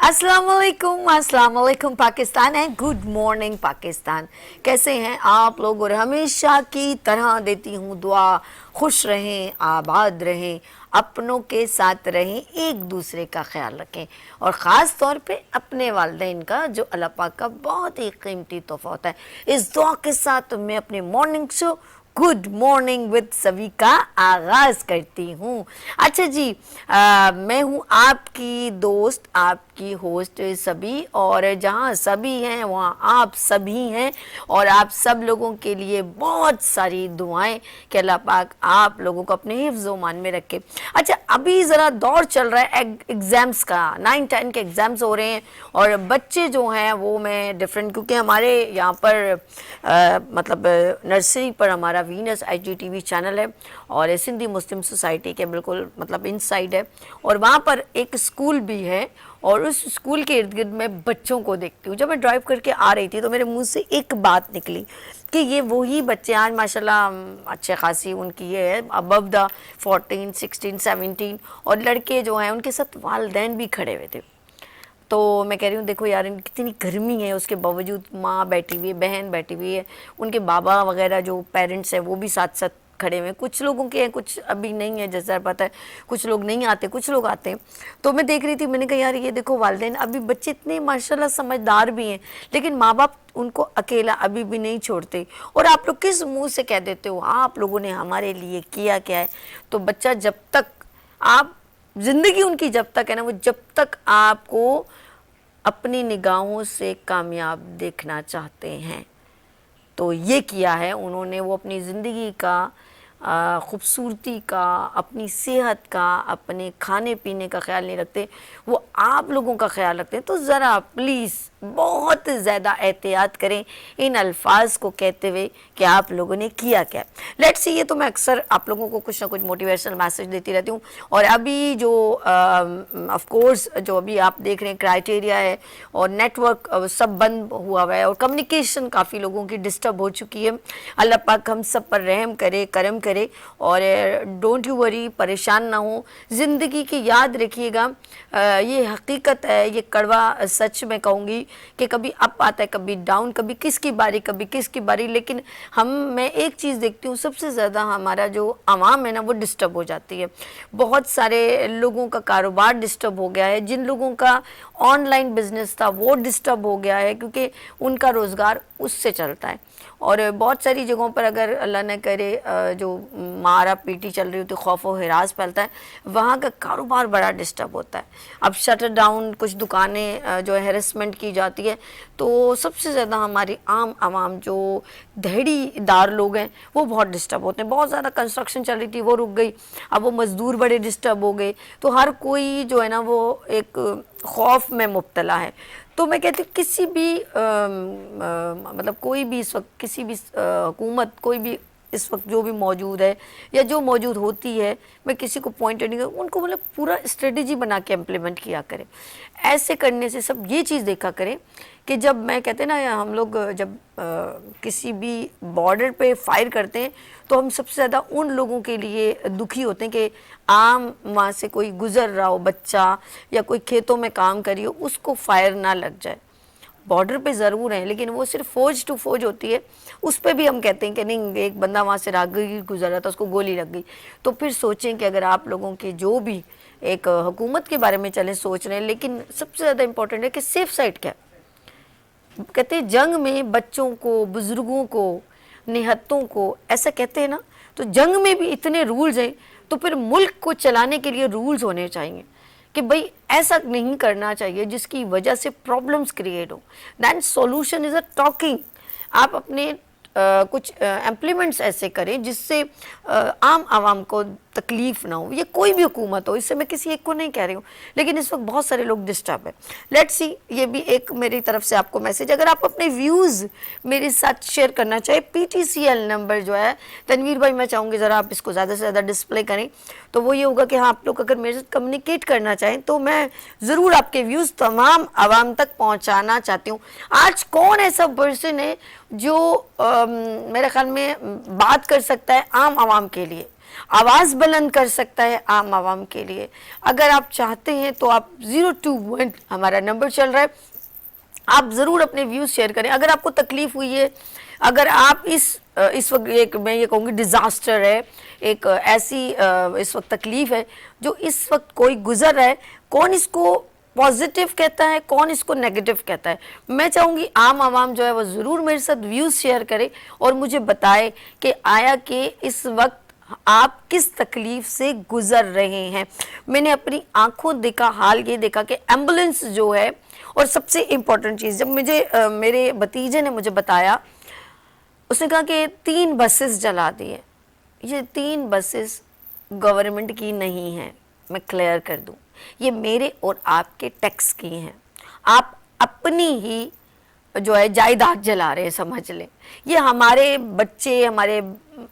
अस्सलाम वालेकुम Pakistan and good morning Pakistan. कैसे हैं आप लोग? और हमेशा की तरह देती हूँ दुआ, खुश रहें, आबाद रहें, अपनों के साथ रहें, एक दूसरे का ख्याल रखें और ख़ास तौर पे अपने वालिदैन का, जो अल्लाह पाक का बहुत ही कीमती तोहफ़ा होता है। इस दुआ के साथ मैं अपने morning show good morning with सभी का आगाज़ करती हूँ। अच्छा जी, मैं हूँ आपकी दोस्त, आपकी होस्ट सभी, और जहाँ सभी हैं वहाँ आप सभी हैं और आप सब लोगों के लिए बहुत सारी दुआएं कि अल्लाह पाक आप लोगों को अपने हिफ्ज़ व मान में रखे। अच्छा, अभी ज़रा दौर चल रहा है एग्ज़ाम्स का, 9-10 के एग्ज़ाम्स हो रहे हैं और बच्चे जो हैं वो मैं डिफरेंट, क्योंकि हमारे यहाँ पर मतलब नर्सरी पर हमारा वीनस IGTV चैनल है और सिंधी मुस्लिम सोसाइटी के बिल्कुल मतलब इनसाइड है और वहाँ पर एक स्कूल भी है और उस स्कूल के इर्द गिर्द मैं बच्चों को देखती हूँ। जब मैं ड्राइव करके आ रही थी तो मेरे मुंह से एक बात निकली कि ये वही बच्चे आज माशाल्लाह अच्छे खासी उनकी ये है अबव द 14, 16, 17 और लड़के जो हैं उनके साथ वालिदैन भी खड़े हुए थे। तो मैं कह रही हूँ देखो यार, कितनी गर्मी है, उसके बावजूद माँ बैठी हुई है, बहन बैठी हुई है, उनके बाबा वगैरह जो पेरेंट्स हैं वो भी साथ साथ खड़े हुए हैं। कुछ लोगों के हैं, कुछ अभी नहीं है, जैसा पता है कुछ लोग नहीं आते, कुछ लोग आते हैं। तो मैं देख रही थी, मैंने कहा यार ये देखो वालिदैन, अभी बच्चे इतने माशाल्लाह समझदार भी हैं लेकिन माँ बाप उनको अकेला अभी भी नहीं छोड़ते। और आप लोग किस मुँह से कह देते हो आप लोगों ने हमारे लिए किया क्या है? तो बच्चा जब तक आप ज़िंदगी उनकी जब तक है ना, वो जब तक आपको अपनी निगाहों से कामयाब देखना चाहते हैं तो ये किया है उन्होंने। वो अपनी ज़िंदगी का खूबसूरती का, अपनी सेहत का, अपने खाने पीने का ख्याल नहीं रखते, वो आप लोगों का ख्याल रखते हैं। तो ज़रा प्लीज़ बहुत ज़्यादा एहतियात करें इन अल्फाज को कहते हुए कि आप लोगों ने किया क्या। लेट्स सी, ये तो मैं अक्सर आप लोगों को कुछ ना कुछ मोटिवेशनल मैसेज देती रहती हूँ। और अभी जो ऑफ कोर्स जो अभी आप देख रहे हैं क्राइटेरिया है और नेटवर्क सब बंद हुआ है और कम्युनिकेशन काफ़ी लोगों की डिस्टर्ब हो चुकी है। अल्लाह पाक हम सब पर रहम करे, करम करे और डोंट यू वरी, परेशान ना हो। ज़िंदगी की याद रखिएगा, ये हकीकत है, ये कड़वा सच मैं कहूँगी कि कभी अप आता है, कभी डाउन, कभी किसकी बारी, कभी किसकी बारी। लेकिन मैं एक चीज़ देखती हूँ, सबसे ज़्यादा हमारा जो आवाम है ना वो डिस्टर्ब हो जाती है। बहुत सारे लोगों का कारोबार डिस्टर्ब हो गया है, जिन लोगों का ऑनलाइन बिजनेस था वो डिस्टर्ब हो गया है क्योंकि उनका रोज़गार उससे चलता है। और बहुत सारी जगहों पर अगर अल्लाह न करे जो मारा पीटी चल रही होती, खौफ व हिरास फैलता है, वहाँ का कारोबार बड़ा डिस्टर्ब होता है। अब शटर डाउन, कुछ दुकानें जो हैरेसमेंट की जाती है, तो सबसे ज़्यादा हमारी आम आवाम जो दिहाड़ीदार लोग हैं वो बहुत डिस्टर्ब होते हैं। बहुत ज़्यादा कंस्ट्रक्शन चल रही थी वो रुक गई, अब वो मज़दूर बड़े डिस्टर्ब हो गए, तो हर कोई जो है ना वो एक खौफ में मुब्तला है। तो मैं कहती हूँ किसी भी मतलब कोई भी इस वक्त किसी भी हुकूमत, कोई भी इस वक्त जो भी मौजूद है या जो मौजूद होती है, मैं किसी को पॉइंट नहीं करूँ, उनको मतलब पूरा स्ट्रेटजी बना के इम्प्लीमेंट किया करें। ऐसे करने से सब ये चीज़ देखा करें कि जब मैं कहते ना हम लोग जब किसी भी बॉर्डर पे फायर करते हैं तो हम सबसे ज़्यादा उन लोगों के लिए दुखी होते हैं कि आम वहाँ से कोई गुज़र रहा हो बच्चा या कोई खेतों में काम करी हो, उसको फायर ना लग जाए। बॉर्डर पे ज़रूर है लेकिन वो सिर्फ फौज टू फौज होती है, उस पर भी हम कहते हैं कि नहीं, एक बंदा वहाँ से राहगीर गुजर रहा था, उसको गोली लग गई। तो फिर सोचें कि अगर आप लोगों के जो भी एक हुकूमत के बारे में चलें सोच रहे हैं, लेकिन सबसे ज़्यादा इम्पोर्टेंट है कि सेफ साइड क्या है। कहते हैं जंग में बच्चों को, बुज़ुर्गों को, निहत्तों को, ऐसा कहते हैं ना, तो जंग में भी इतने रूल्स हैं तो फिर मुल्क को चलाने के लिए रूल्स होने चाहिए कि भाई ऐसा नहीं करना चाहिए जिसकी वजह से प्रॉब्लम्स क्रिएट हो। Then solution is a talking. आप अपने कुछ इम्प्लीमेंट्स ऐसे करें जिससे आम आवाम को तकलीफ़ ना हो। ये कोई भी हुकूमत हो, इससे मैं किसी एक को नहीं कह रही हूँ, लेकिन इस वक्त बहुत सारे लोग डिस्टर्ब है। लेट्स सी, ये भी एक मेरी तरफ से आपको मैसेज, अगर आप अपने व्यूज़ मेरे साथ शेयर करना चाहें, PTCL नंबर जो है तनवीर भाई, मैं चाहूँगी ज़रा आप इसको ज़्यादा से ज़्यादा डिस्प्ले करें। तो वो ये होगा कि हाँ, आप लोग अगर मेरे साथ कम्युनिकेट करना चाहें तो मैं ज़रूर आपके व्यूज़ तमाम आवाम तक पहुँचाना चाहती हूँ। आज कौन ऐसा पर्सन है जो मेरे ख्याल में बात कर सकता है आम आवाम के लिए, आवाज़ बुलंद कर सकता है आम आवाम के लिए। अगर आप चाहते हैं तो आप 021 हमारा नंबर चल रहा है, आप ज़रूर अपने व्यूज़ शेयर करें। अगर आपको तकलीफ़ हुई है, अगर आप इस वक्त एक मैं ये कहूँगी डिज़ास्टर है, एक ऐसी इस वक्त तकलीफ़ है जो इस वक्त कोई गुज़र रहा है, कौन इसको पॉजिटिव कहता है, कौन इसको नेगेटिव कहता है, मैं चाहूँगी आम आवाम जो है वो ज़रूर मेरे साथ व्यूज़ शेयर करे और मुझे बताए कि आया कि इस वक्त आप किस तकलीफ से गुजर रहे हैं। मैंने अपनी आंखों देखा, हाल ये देखा कि एम्बुलेंस जो है, और सबसे इम्पोर्टेंट चीज़ जब मुझे मेरे भतीजे ने मुझे बताया, उसने कहा कि 3 बसेस जला दिए। ये 3 बसेस गवर्नमेंट की नहीं है, मैं क्लियर कर दूं, ये मेरे और आपके टैक्स की हैं। आप अपनी ही जो है जायदाद जला रहे हैं, समझ लें। ये हमारे बच्चे, हमारे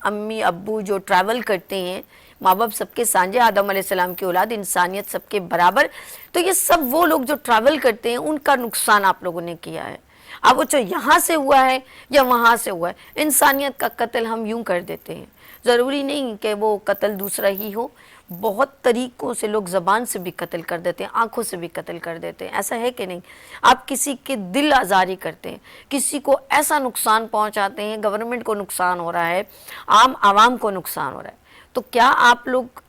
अम्मी अब्बू जो ट्रैवल करते हैं, माँ बाप सबके सांझे, आदम अलैहिस्सलाम की औलाद, इंसानियत सबके बराबर, तो ये सब वो लोग जो ट्रैवल करते हैं उनका नुकसान आप लोगों ने किया है। अब वो चाहे यहाँ से हुआ है या वहाँ से हुआ है, इंसानियत का कत्ल हम यूं कर देते हैं। ज़रूरी नहीं कि वो कत्ल दूसरा ही हो, बहुत तरीक़ों से लोग ज़बान से भी कत्ल कर देते हैं, आँखों से भी कत्ल कर देते हैं, ऐसा है कि नहीं। आप किसी के दिल आज़ारी करते हैं, किसी को ऐसा नुकसान पहुँचाते हैं, गवर्नमेंट को नुकसान हो रहा है, आम आवाम को नुकसान हो रहा है। तो क्या आप लोग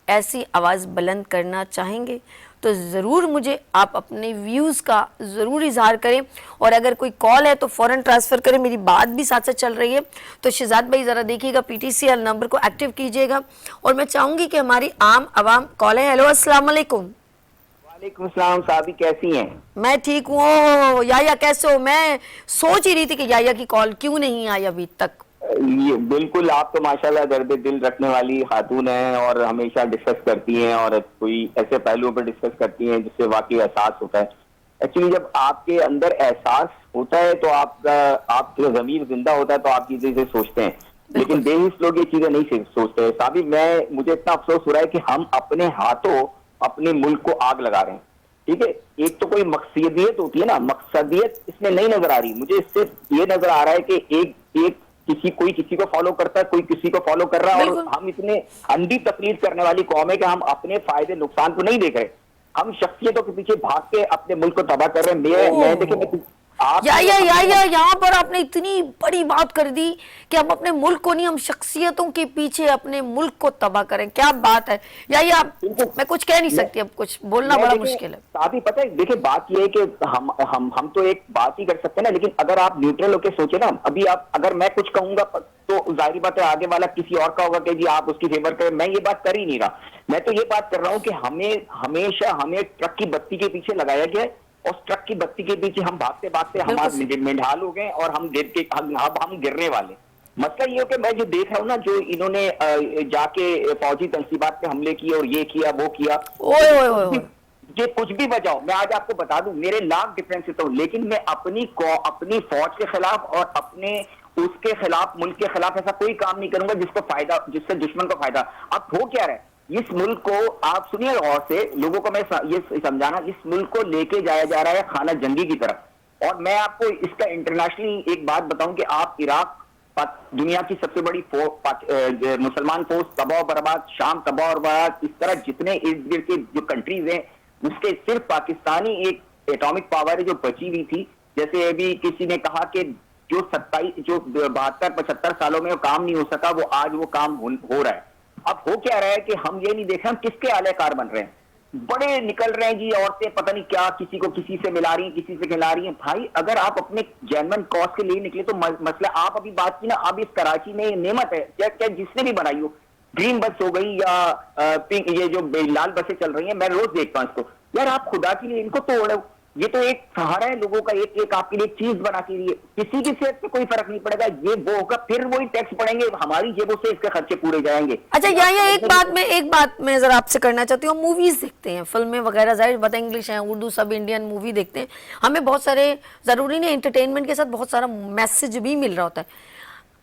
ऐसी आवाज़ बुलंद करना चाहेंगे? तो ज़रूर मुझे आप अपने व्यूज़ का ज़रूर इजहार करें, और अगर कोई कॉल है तो फ़ौरन ट्रांसफ़र करें। मेरी बात भी साथ साथ चल रही है, तो शहजाद भाई ज़रा देखिएगा, PTCL नंबर को एक्टिव कीजिएगा। और मैं चाहूँगी कि हमारी आम आवाम कॉल है। हेलो, अस्सलाम वालेकुम। वालेकुम सलाम साहबी, कैसी हैं? मैं ठीक हूँ। याया कैसे हो? मैं सोच ही रही थी कि याया की कॉल क्यों नहीं आई अभी तक। ये बिल्कुल, आप तो माशाल्लाह दर्द दिल रखने वाली खातून हैं और हमेशा डिस्कस करती हैं और कोई ऐसे पहलुओं पर डिस्कस करती हैं जिससे वाकई एहसास होता है। एक्चुअली जब आपके अंदर एहसास होता है तो आपका ज़मीर जिंदा होता है तो आप चीजें से सोचते हैं, लेकिन बेहिस लोग ये चीजें नहीं सोचते। साहबी, मुझे इतना अफसोस हो रहा है कि हम अपने हाथों अपने मुल्क को आग लगा रहे हैं। ठीक है, एक तो कोई मकसदियत होती है ना, मकसदियत इसमें नहीं नजर आ रही मुझे। इससे ये नजर आ रहा है कि एक कोई किसी को फॉलो करता है, कोई किसी को फॉलो कर रहा है, और हम इतने अंधी तकलीफ करने वाली कौम है कि हम अपने फायदे नुकसान को नहीं देख रहे। हम शख्सियतों के पीछे भाग के अपने मुल्क को तबाह कर रहे हैं। मैं देखिए, या यहाँ पर आपने इतनी बड़ी बात कर दी कि हम अपने मुल्क को नहीं, हम शख्सियतों के पीछे अपने मुल्क को तबाह करें। क्या बात है या मैं कुछ कह नहीं सकती, अब कुछ बोलना बड़ा मुश्किल है। साथ ही पता है, देखिए बात यह है कि हम तो एक बात ही कर सकते हैं ना, लेकिन अगर आप न्यूट्रल होकर सोचे ना, अभी आप अगर मैं कुछ कहूंगा तो जाहिर बात है आगे वाला किसी और का होगा कि जी आप उसकी फेवर करें। मैं ये बात कर ही नहीं रहा, मैं तो ये बात कर रहा हूं कि हमेशा हमें ट्रक की बत्ती के पीछे लगाया गया है, और ट्रक की बत्ती के पीछे हम भागते भागते हमारे मेंढाल हो गए और हम गिरने वाले। मतलब ये हो कि मैं जो देख रहा हूँ ना, जो इन्होंने जाके फौजी तंसीबात पे हमले किए और ये किया वो किया, ये कुछ भी बजाओ, मैं आज आपको बता दूं मेरे लाख डिफरेंसेस हो, लेकिन मैं अपनी फौज के खिलाफ और अपने उसके खिलाफ, मुल्क के खिलाफ ऐसा कोई काम नहीं करूंगा जिससे दुश्मन को फायदा। अब हो क्या रहा है, इस मुल्क को आप सुनिए गौर से, लोगों को मैं ये समझाना, इस मुल्क को लेके जाया जा रहा है खाना जंगी की तरफ। और मैं आपको इसका इंटरनेशनली एक बात बताऊं कि आप इराक, दुनिया की सबसे बड़ी मुसलमान फोर्स, तबाह बर्बाद, शाम तबाह और बर्बाद, इस तरह जितने इर्द गिर्द के जो कंट्रीज हैं, उसके सिर्फ पाकिस्तानी एक एटॉमिक पावर है जो बची हुई थी। जैसे अभी किसी ने कहा कि जो 72-75 सालों में वो काम नहीं हो सका, वो आज वो काम हो रहा है। अब हो क्या रहा है कि हम ये नहीं देख रहे हम किसके आलेकार बन रहे हैं, बड़े निकल रहे हैं जी, औरतें पता नहीं क्या, किसी को किसी से मिला रही हैं, किसी से खिला रही हैं। भाई अगर आप अपने जेन्युइन कॉज के लिए निकले तो मसला, आप अभी बात की ना, अब इस कराची में नेमत है, क्या जिसने भी बनाई हो, ग्रीन बस हो गई या पिंक, ये जो लाल बसें चल रही हैं, मैं रोज देखता हूँ इसको, यार आप खुदा के लिए इनको तोड़ो। ये तो एक सहारा है लोगों का, एक आपके लिए चीज बना के लिए, किसी की सेहत पे कोई फर्क नहीं पड़ेगा, ये वो होगा, फिर वही टैक्स पड़ेंगे, हमारी जेबों से इसके खर्चे पूरे जाएंगे। अच्छा, या एक बात मैं जरा आपसे करना चाहती हूँ। मूवीज देखते हैं, फिल्में वगैरह, जाहिर बात है इंग्लिश है, उर्दू, सब इंडियन मूवी देखते हैं, हमें बहुत सारे, जरूरी नहीं एंटरटेनमेंट के साथ बहुत सारा मैसेज भी मिल रहा होता है।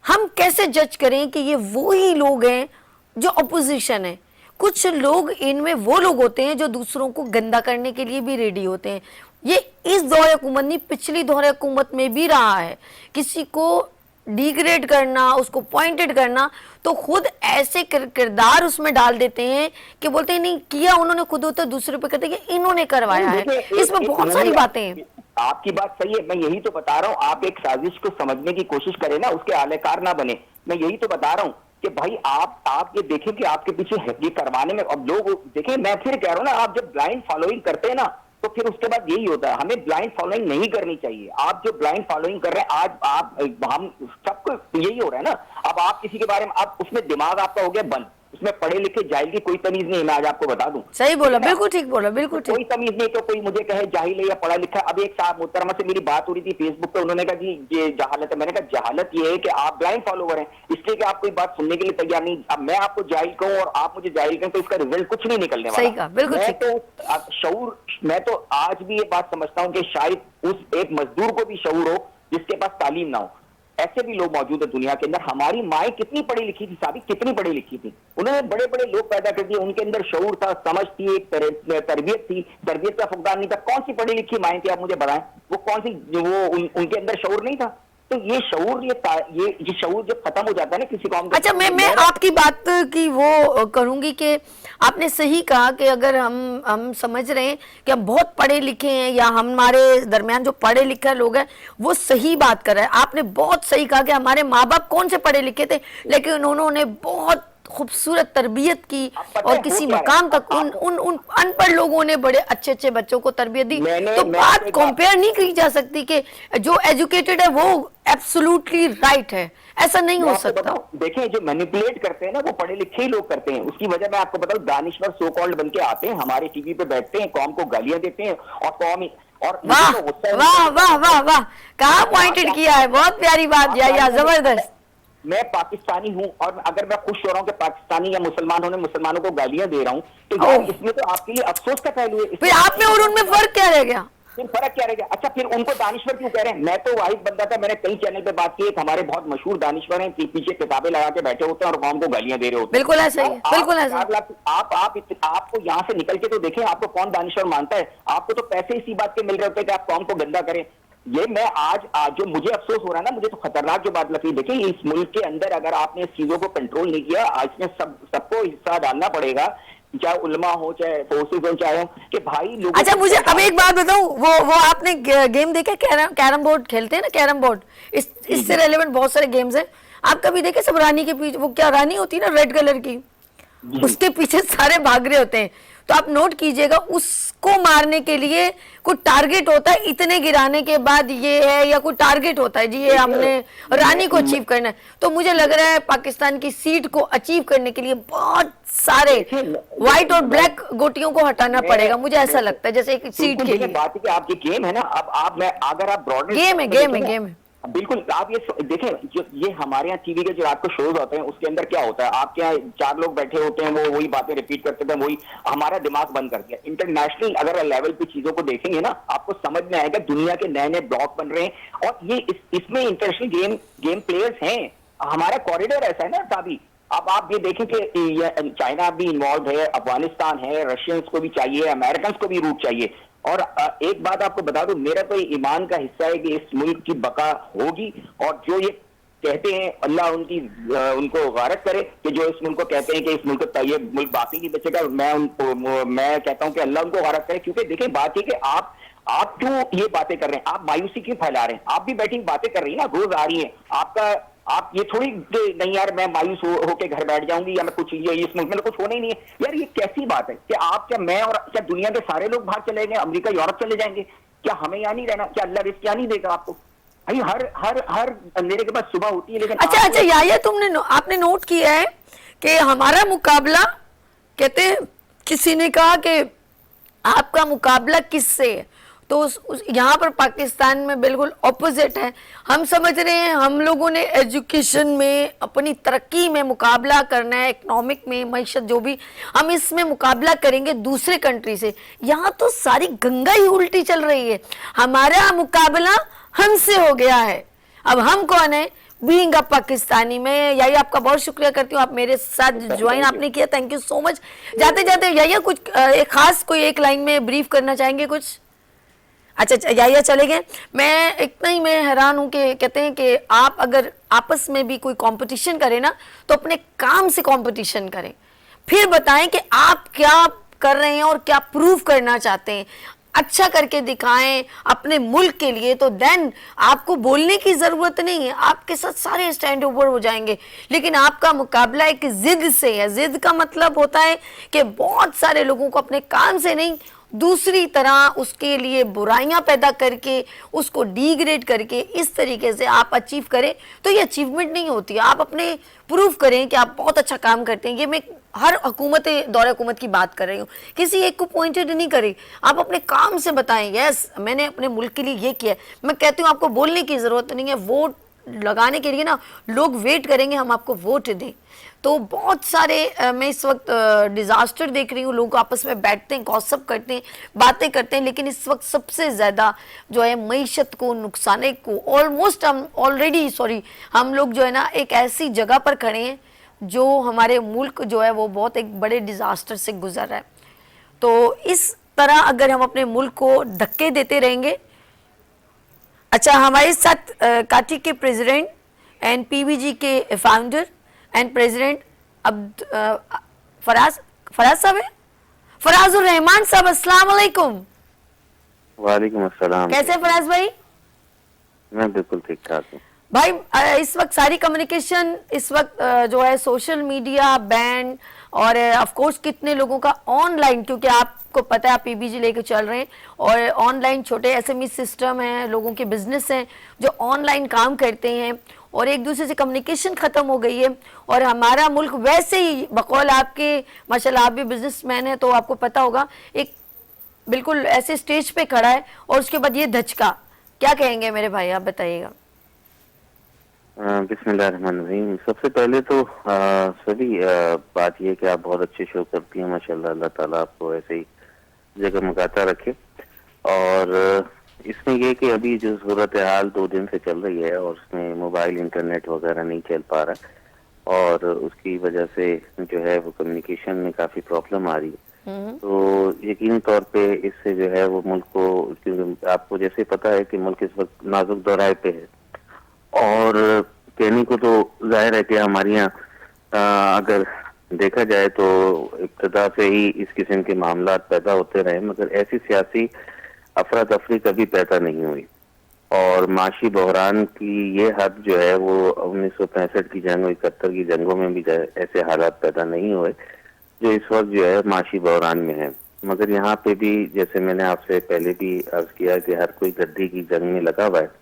हम कैसे जज करें कि ये वो ही लोग हैं जो अपोजिशन है? कुछ लोग इनमें वो लोग होते हैं जो दूसरों को गंदा करने के लिए भी रेडी होते हैं। ये इस दौर हुकूमत नहीं, पिछली दौर हुकूमत में भी रहा है। किसी को डिग्रेड करना, उसको पॉइंटेड करना, तो खुद ऐसे किरदार उसमें डाल देते हैं कि बोलते हैं नहीं किया उन्होंने खुद, होता दूसरे पे कहते हैं कि इन्होंने करवाया है। देखिए, इसमें बहुत सारी बातें हैं। आपकी बात सही है, मैं यही तो बता रहा हूँ, आप एक साजिश को समझने की कोशिश करें ना, उसके आलेकार ना बने। मैं यही तो बता रहा हूँ कि भाई आप ये देखें कि आपके पीछे ये करवाने में, अब लोग देखें, मैं फिर कह रहा हूँ ना, आप जब ब्लाइंड फॉलोइंग करते हैं ना, तो फिर उसके बाद यही होता है, हमें ब्लाइंड फॉलोइंग नहीं करनी चाहिए। आप जो ब्लाइंड फॉलोइंग कर रहे हैं आज, आप हम सबको यही हो रहा है ना। अब आप किसी के बारे में, आप उसमें दिमाग आपका हो गया बंद, उसमें पढ़े लिखे जाहिल की कोई तमीज नहीं है, मैं आज आपको बता दूं। सही बोला, बिल्कुल ठीक बोला, बिल्कुल ठीक। कोई तमीज नहीं, तो कोई मुझे कहे जाहिल है या पढ़ा लिखा। अब एक साहब मोहतरमा से मेरी बात हो रही थी फेसबुक पे, उन्होंने कहा जी ये जहालत है। मैंने कहा जहालत ये है कि आप ब्लाइंड फॉलोवर हैं, इसलिए कि आप कोई बात सुनने के लिए तैयार नहीं। अब मैं आपको जाहिल कहूं और आप मुझे जाहिल कहें, तो इसका रिजल्ट कुछ नहीं निकलने वाला। सही कहा, बिल्कुल मैं ठीक। तो शऊर, मैं तो आज भी ये बात समझता हूं कि शायद उस एक मजदूर को भी शऊर हो जिसके पास तालीम ना हो। ऐसे भी लोग मौजूद है दुनिया के अंदर। हमारी माएँ कितनी पढ़ी लिखी थी साबित, कितनी पढ़ी लिखी थी, उन्होंने बड़े बड़े लोग पैदा कर दिए, उनके अंदर शऊर था, समझ थी, एक तरबियत थी, तरबियत का फुकदान नहीं था। कौन सी पढ़ी लिखी माएँ थी आप मुझे बताएं, वो कौन सी, वो उनके अंदर शऊर नहीं था। तो ये शऊर, ये शऊर जब खत्म हो जाता है ना किसी कौम का। अच्छा, मैं आपकी बात की वो करूंगी कि आपने सही कहा कि अगर हम समझ रहे हैं कि हम बहुत पढ़े लिखे हैं या हमारे दरमियान जो पढ़े लिखे लोग हैं वो सही बात कर रहे हैं। आपने बहुत सही कहा कि हमारे माँ बाप कौन से पढ़े लिखे थे, लेकिन उन्होंने बहुत खूबसूरत तरबियत की और किसी मकाम तक उन अनपढ़ लोगों ने बड़े अच्छे अच्छे बच्चों को तरबियत दी। तो बात कंपेयर नहीं की जा सकती कि जो एजुकेटेड है वो एब्सोल्युटली राइट है, ऐसा नहीं हो सकता। देखिए, जो मैनिपुलेट करते हैं ना वो पढ़े लिखे ही लोग करते हैं। उसकी वजह मैं आपको बताऊं, दानिश्वर सो कॉल्ड बन के आते हैं, हमारे टीवी पे बैठते हैं, कौम को गालियां देते हैं और कौम और वाह वाह वाह वाह वाह, कहाँ पॉइंटेड किया है, बहुत प्यारी बात, या जबरदस्त। मैं पाकिस्तानी हूं और अगर मैं खुश हो रहा हूं कि पाकिस्तानी या मुसलमान होने मुसलमानों को गालियां दे रहा हूं, तो यार इसमें तो आपके लिए अफसोस का पहलू है। फिर आप में और उनमें फर्क क्या रह गया? फिर फर्क क्या रह गया? अच्छा, फिर उनको दानिश्वर क्यों कह रहे हैं? मैं तो वाहिद बंदा था, मैंने कई चैनल पे बात की, एक हमारे बहुत मशहूर दानिश्वर हैं, पीछे किताबें लगा के बैठे होते हैं और कौम को गालियां दे रहे होते हैं। बिल्कुल ऐसा ही, बिल्कुल ऐसा। आपको यहाँ से निकल के तो देखें, आपको कौन दानिश्वर मानता है? आपको तो पैसे इसी बात के मिल रहे होते हैं कि आप कौम को गंदा करें। ये मैं आज जो मुझे अफसोस हो रहा है ना, मुझे तो खतरनाक जो बात लगती है, देखिए इस मुल्क के अंदर अगर आपने इस चीजों को कंट्रोल नहीं किया, आज में सबको हिस्सा डालना पड़ेगा, चाहे उलमा हो, चाहे फोर्सेस हो, चाहे कि भाई लोग। अच्छा, मुझे अब एक बात बताऊं, वो आपने गेम देखा, कैरम बोर्ड खेलते हैं ना, कैरम बोर्ड, इससे रेलेवेंट बहुत सारे गेम्स हैं। आप कभी देखे सब रानी के पीछे, वो क्या रानी होती है ना रेड कलर की, उसके पीछे सारे भाग रहे होते हैं। तो आप नोट कीजिएगा, उसको मारने के लिए कोई टारगेट होता है, इतने गिराने के बाद ये है, या कोई टारगेट होता है जी ये हमने रानी को अचीव करना है। तो मुझे लग रहा है पाकिस्तान की सीट को अचीव करने के लिए बहुत सारे व्हाइट और ब्लैक गोटियों को हटाना पड़ेगा, मुझे ऐसा लगता है, जैसे एक सीट के लिए। बात है कि आपकी गेम है ना, अब मैं अगर आप ब्रॉडर गेम है बिल्कुल, आप ये देखें, जो ये हमारे यहाँ टीवी के जो रात को शोज होते हैं उसके अंदर क्या होता है, आपके यहाँ 4 लोग बैठे होते हैं, वो वही बातें रिपीट करते थे, वही हमारा दिमाग बंद कर दिया। इंटरनेशनल अगर लेवल पे चीजों को देखेंगे ना, आपको समझ में आएगा दुनिया के नए नए ब्लॉक बन रहे हैं और ये इसमें इंटरनेशनल गेम प्लेयर्स हैं। हमारा कॉरिडोर ऐसा है ना साबी। अब आप ये देखें कि चाइना भी इन्वॉल्व है, अफगानिस्तान है, रशियंस को भी चाहिए, अमेरिकन को भी रूट चाहिए। और एक बात आपको बता दूं, मेरा तो ईमान का हिस्सा है कि इस मुल्क की बका होगी, और जो ये कहते हैं अल्लाह उनको गारत करे कि जो इस मुल्क को कहते हैं कि इस मुल्क ये मुल्क बाकी नहीं बचेगा, मैं कहता हूं कि अल्लाह उनको गारत करे। क्योंकि देखिए बात है कि आप क्यों ये बातें कर रहे हैं, आप मायूसी क्यों फैला रहे हैं? आप भी बैठी बातें कर रही है ना, रोज आ रही है, आप ये थोड़ी नहीं यार मैं मायूस होके घर बैठ जाऊंगी या मैं कुछ ये इस मुल्क में कुछ होना ही नहीं है। यार ये कैसी बात है कि आप, क्या मैं और क्या दुनिया के सारे लोग बाहर चले गए, अमेरिका यूरोप चले जाएंगे? क्या हमें यहाँ नहीं रहना? क्या अल्लाह रिस्क यहाँ नहीं देगा आपको? भाई हर अंधेरे के बाद सुबह होती है। लेकिन अच्छा या आपने नोट किया है कि हमारा मुकाबला, कहते हैं किसी ने कहा कि आपका मुकाबला किससे है, तो यहाँ पर पाकिस्तान में बिल्कुल ऑपोजिट है। हम समझ रहे हैं हम लोगों ने एजुकेशन में, अपनी तरक्की में मुकाबला करना है, इकोनॉमिक में, मईशत जो भी, हम इसमें मुकाबला करेंगे दूसरे कंट्री से। यहाँ तो सारी गंगा ही उल्टी चल रही है, हमारा मुकाबला हमसे हो गया है। अब हम कौन है? बीइंग अ पाकिस्तानी में। यही आपका बहुत शुक्रिया करती हूँ, आप मेरे साथ ज्वाइन आपने किया, थैंक यू सो मच। जाते जाते यही कुछ एक खास कोई एक लाइन में ब्रीफ करना चाहेंगे कुछ? अच्छा अच्छा, या चले गए। मैं इतना ही मैं हैरान हूँ कि कहते हैं कि आप अगर आपस में भी कोई कंपटीशन करें ना तो अपने काम से कंपटीशन करें, फिर बताएं कि आप क्या कर रहे हैं और क्या प्रूव करना चाहते हैं, अच्छा करके दिखाएं अपने मुल्क के लिए, तो देन आपको बोलने की जरूरत नहीं है, आपके साथ सारे स्टैंड ओवर हो जाएंगे। लेकिन आपका मुकाबला एक जिद से है। जिद का मतलब होता है कि बहुत सारे लोगों को अपने काम से नहीं, दूसरी तरह उसके लिए बुराइयां पैदा करके उसको डिग्रेड करके इस तरीके से आप अचीव करें तो ये अचीवमेंट नहीं होती। आप अपने प्रूव करें कि आप बहुत अच्छा काम करते हैं। ये मैं हर हुकूमत दौरे हुकूमत की बात कर रही हूँ, किसी एक को पॉइंटेड नहीं करें। आप अपने काम से बताएं, यस मैंने अपने मुल्क के लिए ये किया है। मैं कहती हूँ आपको बोलने की ज़रूरत नहीं है। वोट लगाने के लिए ना लोग वेट करेंगे हम आपको वोट दें। तो बहुत सारे मैं इस वक्त डिज़ास्टर देख रही हूँ, लोग आपस में बैठते हैं, गॉसिप करते हैं, बातें करते हैं, लेकिन इस वक्त सबसे ज़्यादा जो है मईशत को नुकसाने को ऑलमोस्ट हम ऑलरेडी हम लोग जो है ना एक ऐसी जगह पर खड़े हैं जो हमारे मुल्क जो है वो बहुत एक बड़े डिज़ास्टर से गुजर रहा है। तो इस तरह अगर हम अपने मुल्क को धक्के देते रहेंगे। अच्छा, हमारे साथ काठी के प्रेसिडेंट एंड पीवीजी के founder and president Faraz Faraz साहब है, फराजुर रहमान साहब, अस्सलाम वालेकुम। वालेकुम अस्सलाम। कैसे फराज भाई? मैं बिल्कुल ठीक ठाक हूँ भाई इस वक्त सारी कम्युनिकेशन इस वक्त जो है सोशल मीडिया बैंड और ऑफ कोर्स कितने लोगों का ऑनलाइन, क्योंकि आपको पता है आप पीबीजी लेके चल रहे हैं और ऑनलाइन छोटे एसएमई सिस्टम हैं, लोगों के बिजनेस हैं जो ऑनलाइन काम करते हैं और एक दूसरे से कम्युनिकेशन ख़त्म हो गई है। और हमारा मुल्क वैसे ही बकौल आपके माशाल्लाह आप भी बिजनेसमैन हैं तो आपको पता होगा एक बिल्कुल ऐसे स्टेज पे खड़ा है और उसके बाद ये धचका, क्या कहेंगे मेरे भाई, आप बताइएगा। बिस्मिल्लाहिर्रहमानिर्रहीम। सबसे पहले तो सभी बात यह कि आप बहुत अच्छे शो करती हैं माशाल्लाह। अल्लाह ताला आपको ऐसे ही जगह मगाता रखे। और इसमें यह कि अभी जो सूरत हाल 2 दिन से चल रही है और उसमें मोबाइल इंटरनेट वगैरह नहीं चल पा रहा और उसकी वजह से जो है वो कम्युनिकेशन में काफ़ी प्रॉब्लम आ रही है। तो यकीनी तौर पे इससे जो है वो मुल्क को, क्योंकि आपको जैसे पता है कि मुल्क इस वक्त नाजुक दौराए पे है और कहने को तो जाहिर है कि हमारे यहाँ अगर देखा जाए तो इब्तदा से ही इस किस्म के मामला पैदा होते रहे, मगर ऐसी सियासी अफरा तफरी कभी पैदा नहीं हुई। और माशी बहरान की ये हद जो है वो 1965 की जंग और 71 की जंगों में भी ऐसे हालात पैदा नहीं हुए जो इस वक्त जो है माशी बहरान में है। मगर यहाँ पे भी जैसे मैंने आपसे पहले भी अर्ज किया कि हर कोई गद्दी की जंग में लगा हुआ है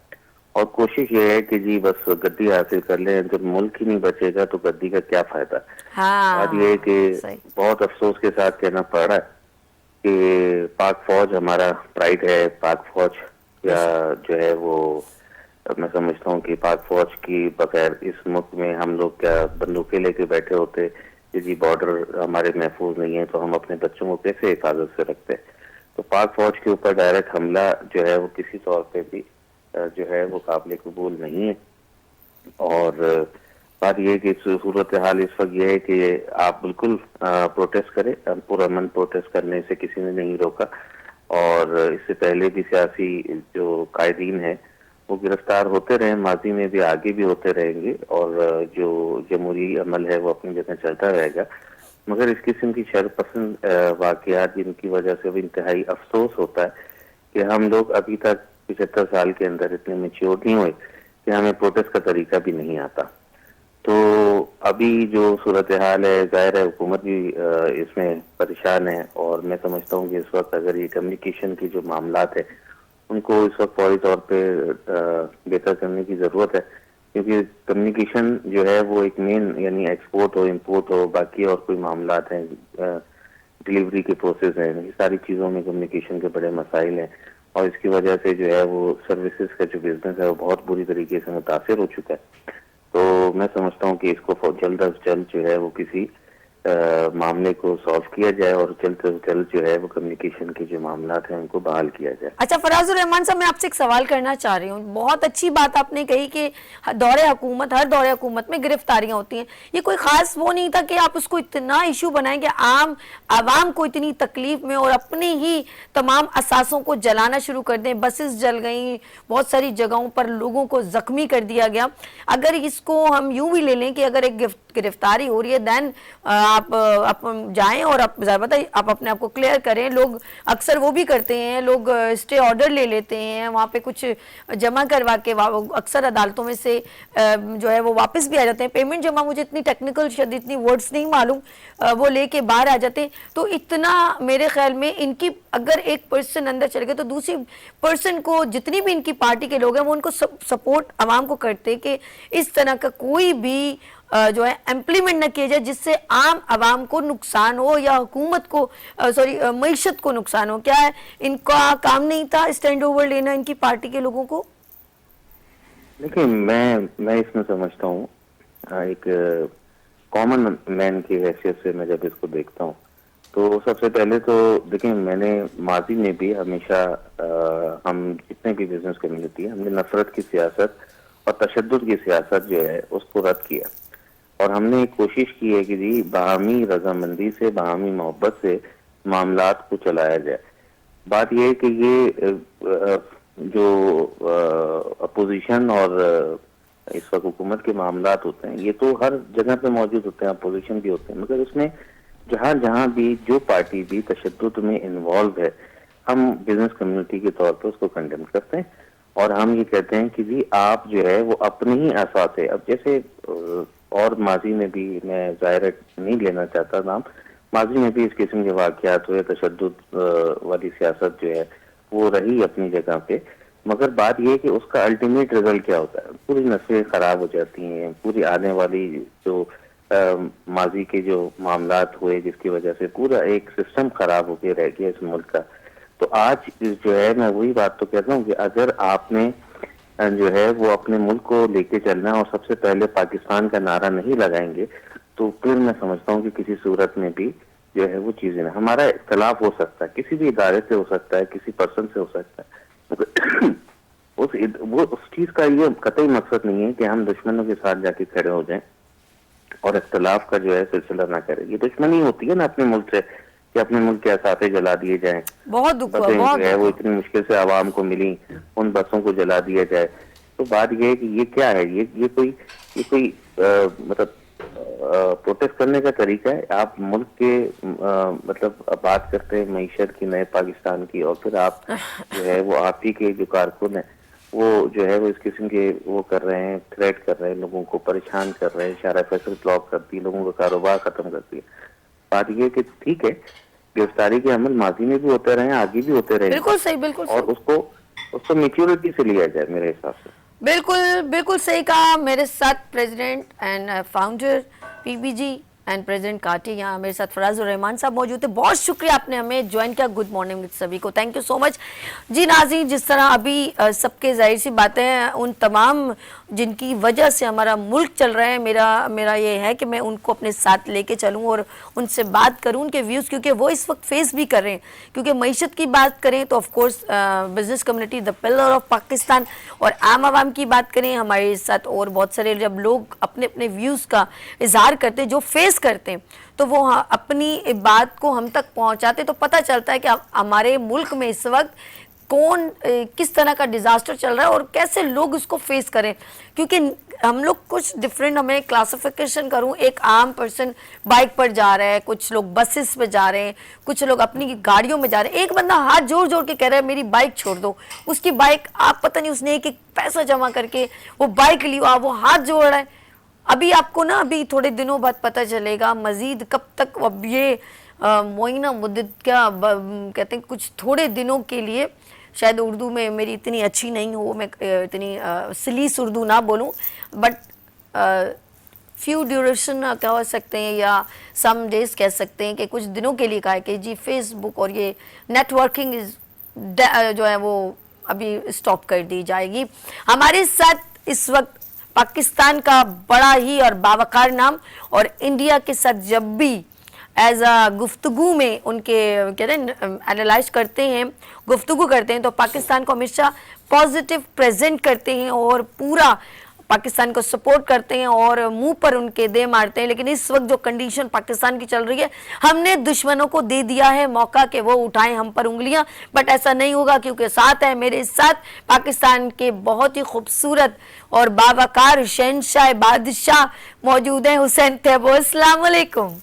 और कोशिश ये है कि जी बस गद्दी हासिल कर लें। जब मुल्क ही नहीं बचेगा तो गद्दी का क्या फायदा। हाँ, बात ये है कि बहुत अफसोस के साथ कहना पड़ रहा है कि पाक फौज हमारा प्राइड है। पाक फौज या जो है वो मैं समझता हूँ कि पाक फौज की बगैर इस मुल्क में हम लोग क्या बंदूकें लेके बैठे होते कि जी बॉर्डर हमारे महफूज नहीं है तो हम अपने बच्चों को कैसे हिफाजत से रखते। तो पाक फौज के ऊपर डायरेक्ट हमला जो है वो किसी तौर पे भी जो है वो काबिल कबूल नहीं है। और बात यह है कि सूरत हाल इस वक्त यह है कि आप बिल्कुल प्रोटेस्ट करें, पुरअमन प्रोटेस्ट करने से किसी ने नहीं रोका। और इससे पहले भी सियासी जो कायदीन है वो गिरफ्तार होते रहे, माजी में भी आगे भी होते रहेंगे और जो जमहूरी अमल है वो अपनी जगह चलता रहेगा। मगर इस किस्म की शरपसंद वाकयात जिनकी वजह से भी इंतहाई अफसोस होता है कि हम लोग अभी तक 75 साल के अंदर इतने मेच्योर नहीं हुए कि हमें प्रोटेस्ट का तरीका भी नहीं आता। तो अभी जो सूरत हाल है जाहिर है हुकूमत भी इसमें परेशान है और मैं समझता हूँ कि इस वक्त अगर ये कम्युनिकेशन की जो मामलात है उनको इस वक्त फौरी तौर पे बेहतर करने की ज़रूरत है, क्योंकि कम्युनिकेशन जो है वो एक मेन, यानी एक्सपोर्ट हो इम्पोर्ट हो बाकी और कोई मामलात हैं, डिलीवरी के प्रोसेस हैं, ये सारी चीज़ों में कम्युनिकेशन के बड़े मसाइल हैं और इसकी वजह से जो है वो सर्विसेज का जो बिजनेस है वो बहुत बुरी तरीके से मुतासिर हो चुका है। तो मैं समझता हूँ कि इसको जल्द अज जल्द जो है वो किसी मामले को सॉल्व किया जाए और जल्द से जल्द जो है वो कम्युनिकेशन के जो मामला हैं उनको बहाल किया जाए। अच्छा फराजुर रहमान साहब, मैं आपसे एक सवाल करना चाह रही हूँ। बहुत अच्छी बात आपने कही कि हर दौरे हुकूमत में गिरफ्तारियां होती हैं। ये कोई खास वो नहीं था कि आप उसको इतना इशू बनाएं कि आम आवाम को इतनी तकलीफ में और अपने ही तमाम असासों को जलाना शुरू कर दें। बसेस जल गई, बहुत सारी जगहों पर लोगों को जख्मी कर दिया गया। अगर इसको हम यूं भी ले लें कि अगर एक गिरफ्तारी हो रही है, देन आप जाएं और आप बताइए, आप अपने आप को क्लियर करें। लोग अक्सर वो भी करते हैं, लोग स्टे ऑर्डर ले लेते हैं, वहाँ पे कुछ जमा करवा के अक्सर अदालतों में से जो है वो वापस भी आ जाते हैं। पेमेंट जमा, मुझे इतनी टेक्निकल शब्द इतनी वर्ड्स नहीं मालूम, वो लेके बाहर आ जाते हैं। तो इतना मेरे ख्याल में इनकी अगर एक पर्सन अंदर चले गए तो दूसरी पर्सन को, जितनी भी इनकी पार्टी के लोग हैं वो उनको सपोर्ट आवाम को करते कि इस तरह का कोई भी जो है इम्प्लीमेंट न किया जाए जिससे आम आवाम को नुकसान हो या हुकूमत को मईशत को नुकसान हो। क्या है इनका काम नहीं था स्टैंड ओवर लेना इनकी पार्टी के लोगों को? देखिए, मैं इसमें समझता हूँ, एक कॉमन मैन की हैसियत से मैं जब इसको देखता हूँ तो सबसे पहले तो देखिए, मैंने माजी में भी हमेशा हम जितने भी बिजनेस कम्युनिटी है, हमने नफरत की सियासत और तशद्दुद की सियासत जो है उसको रद्द किया और हमने कोशिश की है कि जी बाहमी रजामंदी से, बाहमी मोहब्बत से मामलात को चलाया जाए। बात यह है कि ये जो अपोजिशन और इस वक्त हुकूमत के मामलात होते हैं ये तो हर जगह पे मौजूद होते हैं, अपोजिशन भी होते हैं, मगर उसमें जहां भी जो पार्टी भी तशद्दुद में इन्वॉल्व है, हम बिजनेस कम्युनिटी के तौर पर उसको कंडेम करते हैं और हम ये कहते हैं कि जी आप जो है वो अपने ही आसात है। अब जैसे और माजी में भी, मैं जाहिर नहीं लेना चाहता नाम, माजी में भी इस किस्म के वाकयात हुए, तशद्दुद वाली सियासत जो है वो रही अपनी जगह पे, मगर बात यह है कि उसका अल्टीमेट रिजल्ट क्या होता है? पूरी नस्लें खराब हो जाती हैं, पूरी आने वाली जो माजी के जो मामलात हुए जिसकी वजह से पूरा एक सिस्टम खराब होकर रह गया इस मुल्क का। तो आज जो है मैं वही बात तो कहता हूँ कि अगर आपने जो है वो अपने मुल्क को लेके चलना और सबसे पहले पाकिस्तान का नारा नहीं लगाएंगे तो फिर मैं समझता हूँ कि किसी सूरत में भी जो है वो चीजें ना, हमारा इख्तलाफ हो सकता है, किसी भी इदारे से हो सकता है, किसी पर्सन से हो सकता है, उस चीज का ये कतई मकसद नहीं है कि हम दुश्मनों के साथ जाके खड़े हो जाएं और इख्तलाफ का जो है सिलसिला ना करें। ये दुश्मनी होती है ना अपने मुल्क से कि अपने मुल्क के असाफे जला दिए जाएं, बहुत दुख हुआ, बसें बहुत जो है वो इतनी मुश्किल से आवाम को मिली, उन बसों को जला दिया जाए। तो बात ये है कि ये क्या है, ये कोई मतलब प्रोटेस्ट करने का तरीका है? आप मुल्क के मतलब बात करते हैं मईशत की, नए पाकिस्तान की, और फिर आप जो है वो आप ही के जो कारकुन है वो जो है वो इस किस्म के वो कर रहे हैं, थ्रेट कर रहे हैं, लोगों को परेशान कर रहे हैं, शारा फैसल ब्लॉक कर दी, लोगों का कारोबार खत्म कर दिया। बात ये कि ठीक है, गिरफ्तारी के अमल माजी में भी होते रहे, आगे भी होते रहे, बिल्कुल सही, बिल्कुल और उसको मेच्योरिटी से लिया जाए मेरे हिसाब से। बिल्कुल बिल्कुल सही कहा। मेरे साथ president and founder PBG and president काटी, यहाँ मेरे साथ फराजुर रहमान साहब मौजूद थे। बहुत शुक्रिया आपने हमें ज्वाइन किया। गुड मॉर्निंग सभी को, थैंक यू सो मच जी। नाज़रीन, जिस तरह अभी सबके जाहिर सी बातें हैं, उन तमाम जिनकी वजह से हमारा मुल्क चल रहा है, मेरा ये है कि मैं उनको अपने साथ लेके चलूँ और उनसे बात करूँ, उनके व्यूज़, क्योंकि वो इस वक्त फेस भी कर रहे हैं। क्योंकि मईशत की बात करें तो of course business community the pillar of Pakistan, और आम आवाम की बात करें हमारे साथ और बहुत सारे जब लोग अपने अपने व्यूज़ का इजहार करते हैं, जो फेस करते हैं, तो वो अपनी बात को हम तक पहुंचाते, तो पता चलता है कि हमारे मुल्क में इस वक्त कौन किस तरह का डिजास्टर चल रहा है और कैसे लोग उसको फेस करें। क्योंकि हम लोग कुछ डिफरेंट, हमें क्लासिफिकेशन करूं, एक आम पर्सन बाइक पर जा रहा है, कुछ लोग बसेस पे जा रहे हैं, कुछ लोग अपनी गाड़ियों में जा रहे हैं। एक बंदा हाथ जोड़ जोड़ के कह रहा है मेरी बाइक छोड़ दो, उसकी बाइक, आप पता नहीं उसने एक पैसा जमा करके वो बाइक ली, वो हाथ जोड़ रहा है। अभी आपको ना अभी थोड़े दिनों बाद पता चलेगा मजीद कब तक। अब ये मोइना मुद्दत क्या कहते हैं, कुछ थोड़े दिनों के लिए, शायद उर्दू में मेरी इतनी अच्छी नहीं हो, मैं इतनी सलीस उर्दू ना बोलूं, बट फ्यू ड्यूरेशन कह सकते हैं या सम डेज कह सकते हैं कि कुछ दिनों के लिए कहा है कि जी फेसबुक और ये नेटवर्किंग जो है वो अभी स्टॉप कर दी जाएगी। हमारे साथ इस वक्त पाकिस्तान का बड़ा ही और बावकार नाम, और इंडिया के साथ जब भी एज अ गुफ्तगू में उनके कहते हैं एनालाइज करते हैं, गुफ्तगू करते हैं, तो पाकिस्तान को हमेशा पॉजिटिव प्रेजेंट करते हैं और पूरा पाकिस्तान को सपोर्ट करते हैं और मुंह पर उनके दे मारते हैं। लेकिन इस वक्त जो कंडीशन पाकिस्तान की चल रही है, हमने दुश्मनों को दे दिया है मौका कि वो उठाएं हम पर उंगलियां, बट ऐसा नहीं होगा, क्योंकि साथ है मेरे साथ पाकिस्तान के बहुत ही खूबसूरत और बावकार शहंशाह बादशाह मौजूद हैं, हुसैन तैयब। अस्सलाम वालेकुम।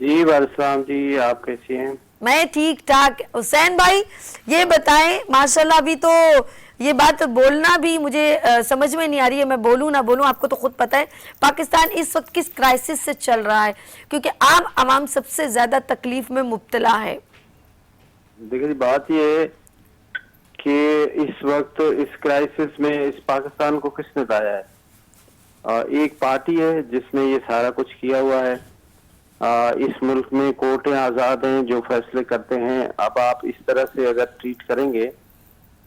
जी वालेकुम जी, आप कैसी हैं? मैं ठीक ठाक। हुसैन भाई ये बताएं, माशाल्लाह अभी तो ये बात बोलना भी मुझे समझ में नहीं आ रही है, मैं बोलूं ना बोलूं, आपको तो खुद पता है पाकिस्तान इस वक्त किस क्राइसिस से चल रहा है, क्योंकि आम आवाम सबसे ज्यादा तकलीफ में मुब्तला है। देखिए बात ये है कि इस वक्त इस क्राइसिस में इस पाकिस्तान को किसने लाया है? एक पार्टी है जिसने ये सारा कुछ किया हुआ है। इस मुल्क में कोर्टें आजाद हैं जो फैसले करते हैं। अब आप इस तरह से अगर ट्रीट करेंगे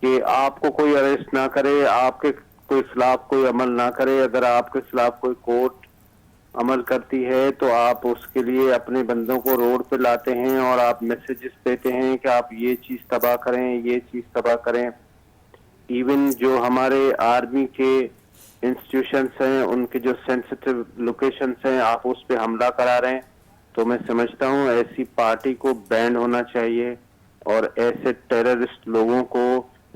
कि आपको कोई अरेस्ट ना करे, आपके कोई खिलाफ कोई अमल ना करे, अगर आपके खिलाफ कोई कोर्ट अमल करती है तो आप उसके लिए अपने बंदों को रोड पे लाते हैं और आप मैसेजेस देते हैं कि आप ये चीज तबाह करें, ये चीज तबाह करें। इवन जो हमारे आर्मी के इंस्टीट्यूशंस हैं, उनके जो सेंसिटिव लोकेशंस हैं, आप उस पे हमला करा रहे हैं। तो मैं समझता हूँ ऐसी पार्टी को बैन होना चाहिए और ऐसे टेररिस्ट लोगों को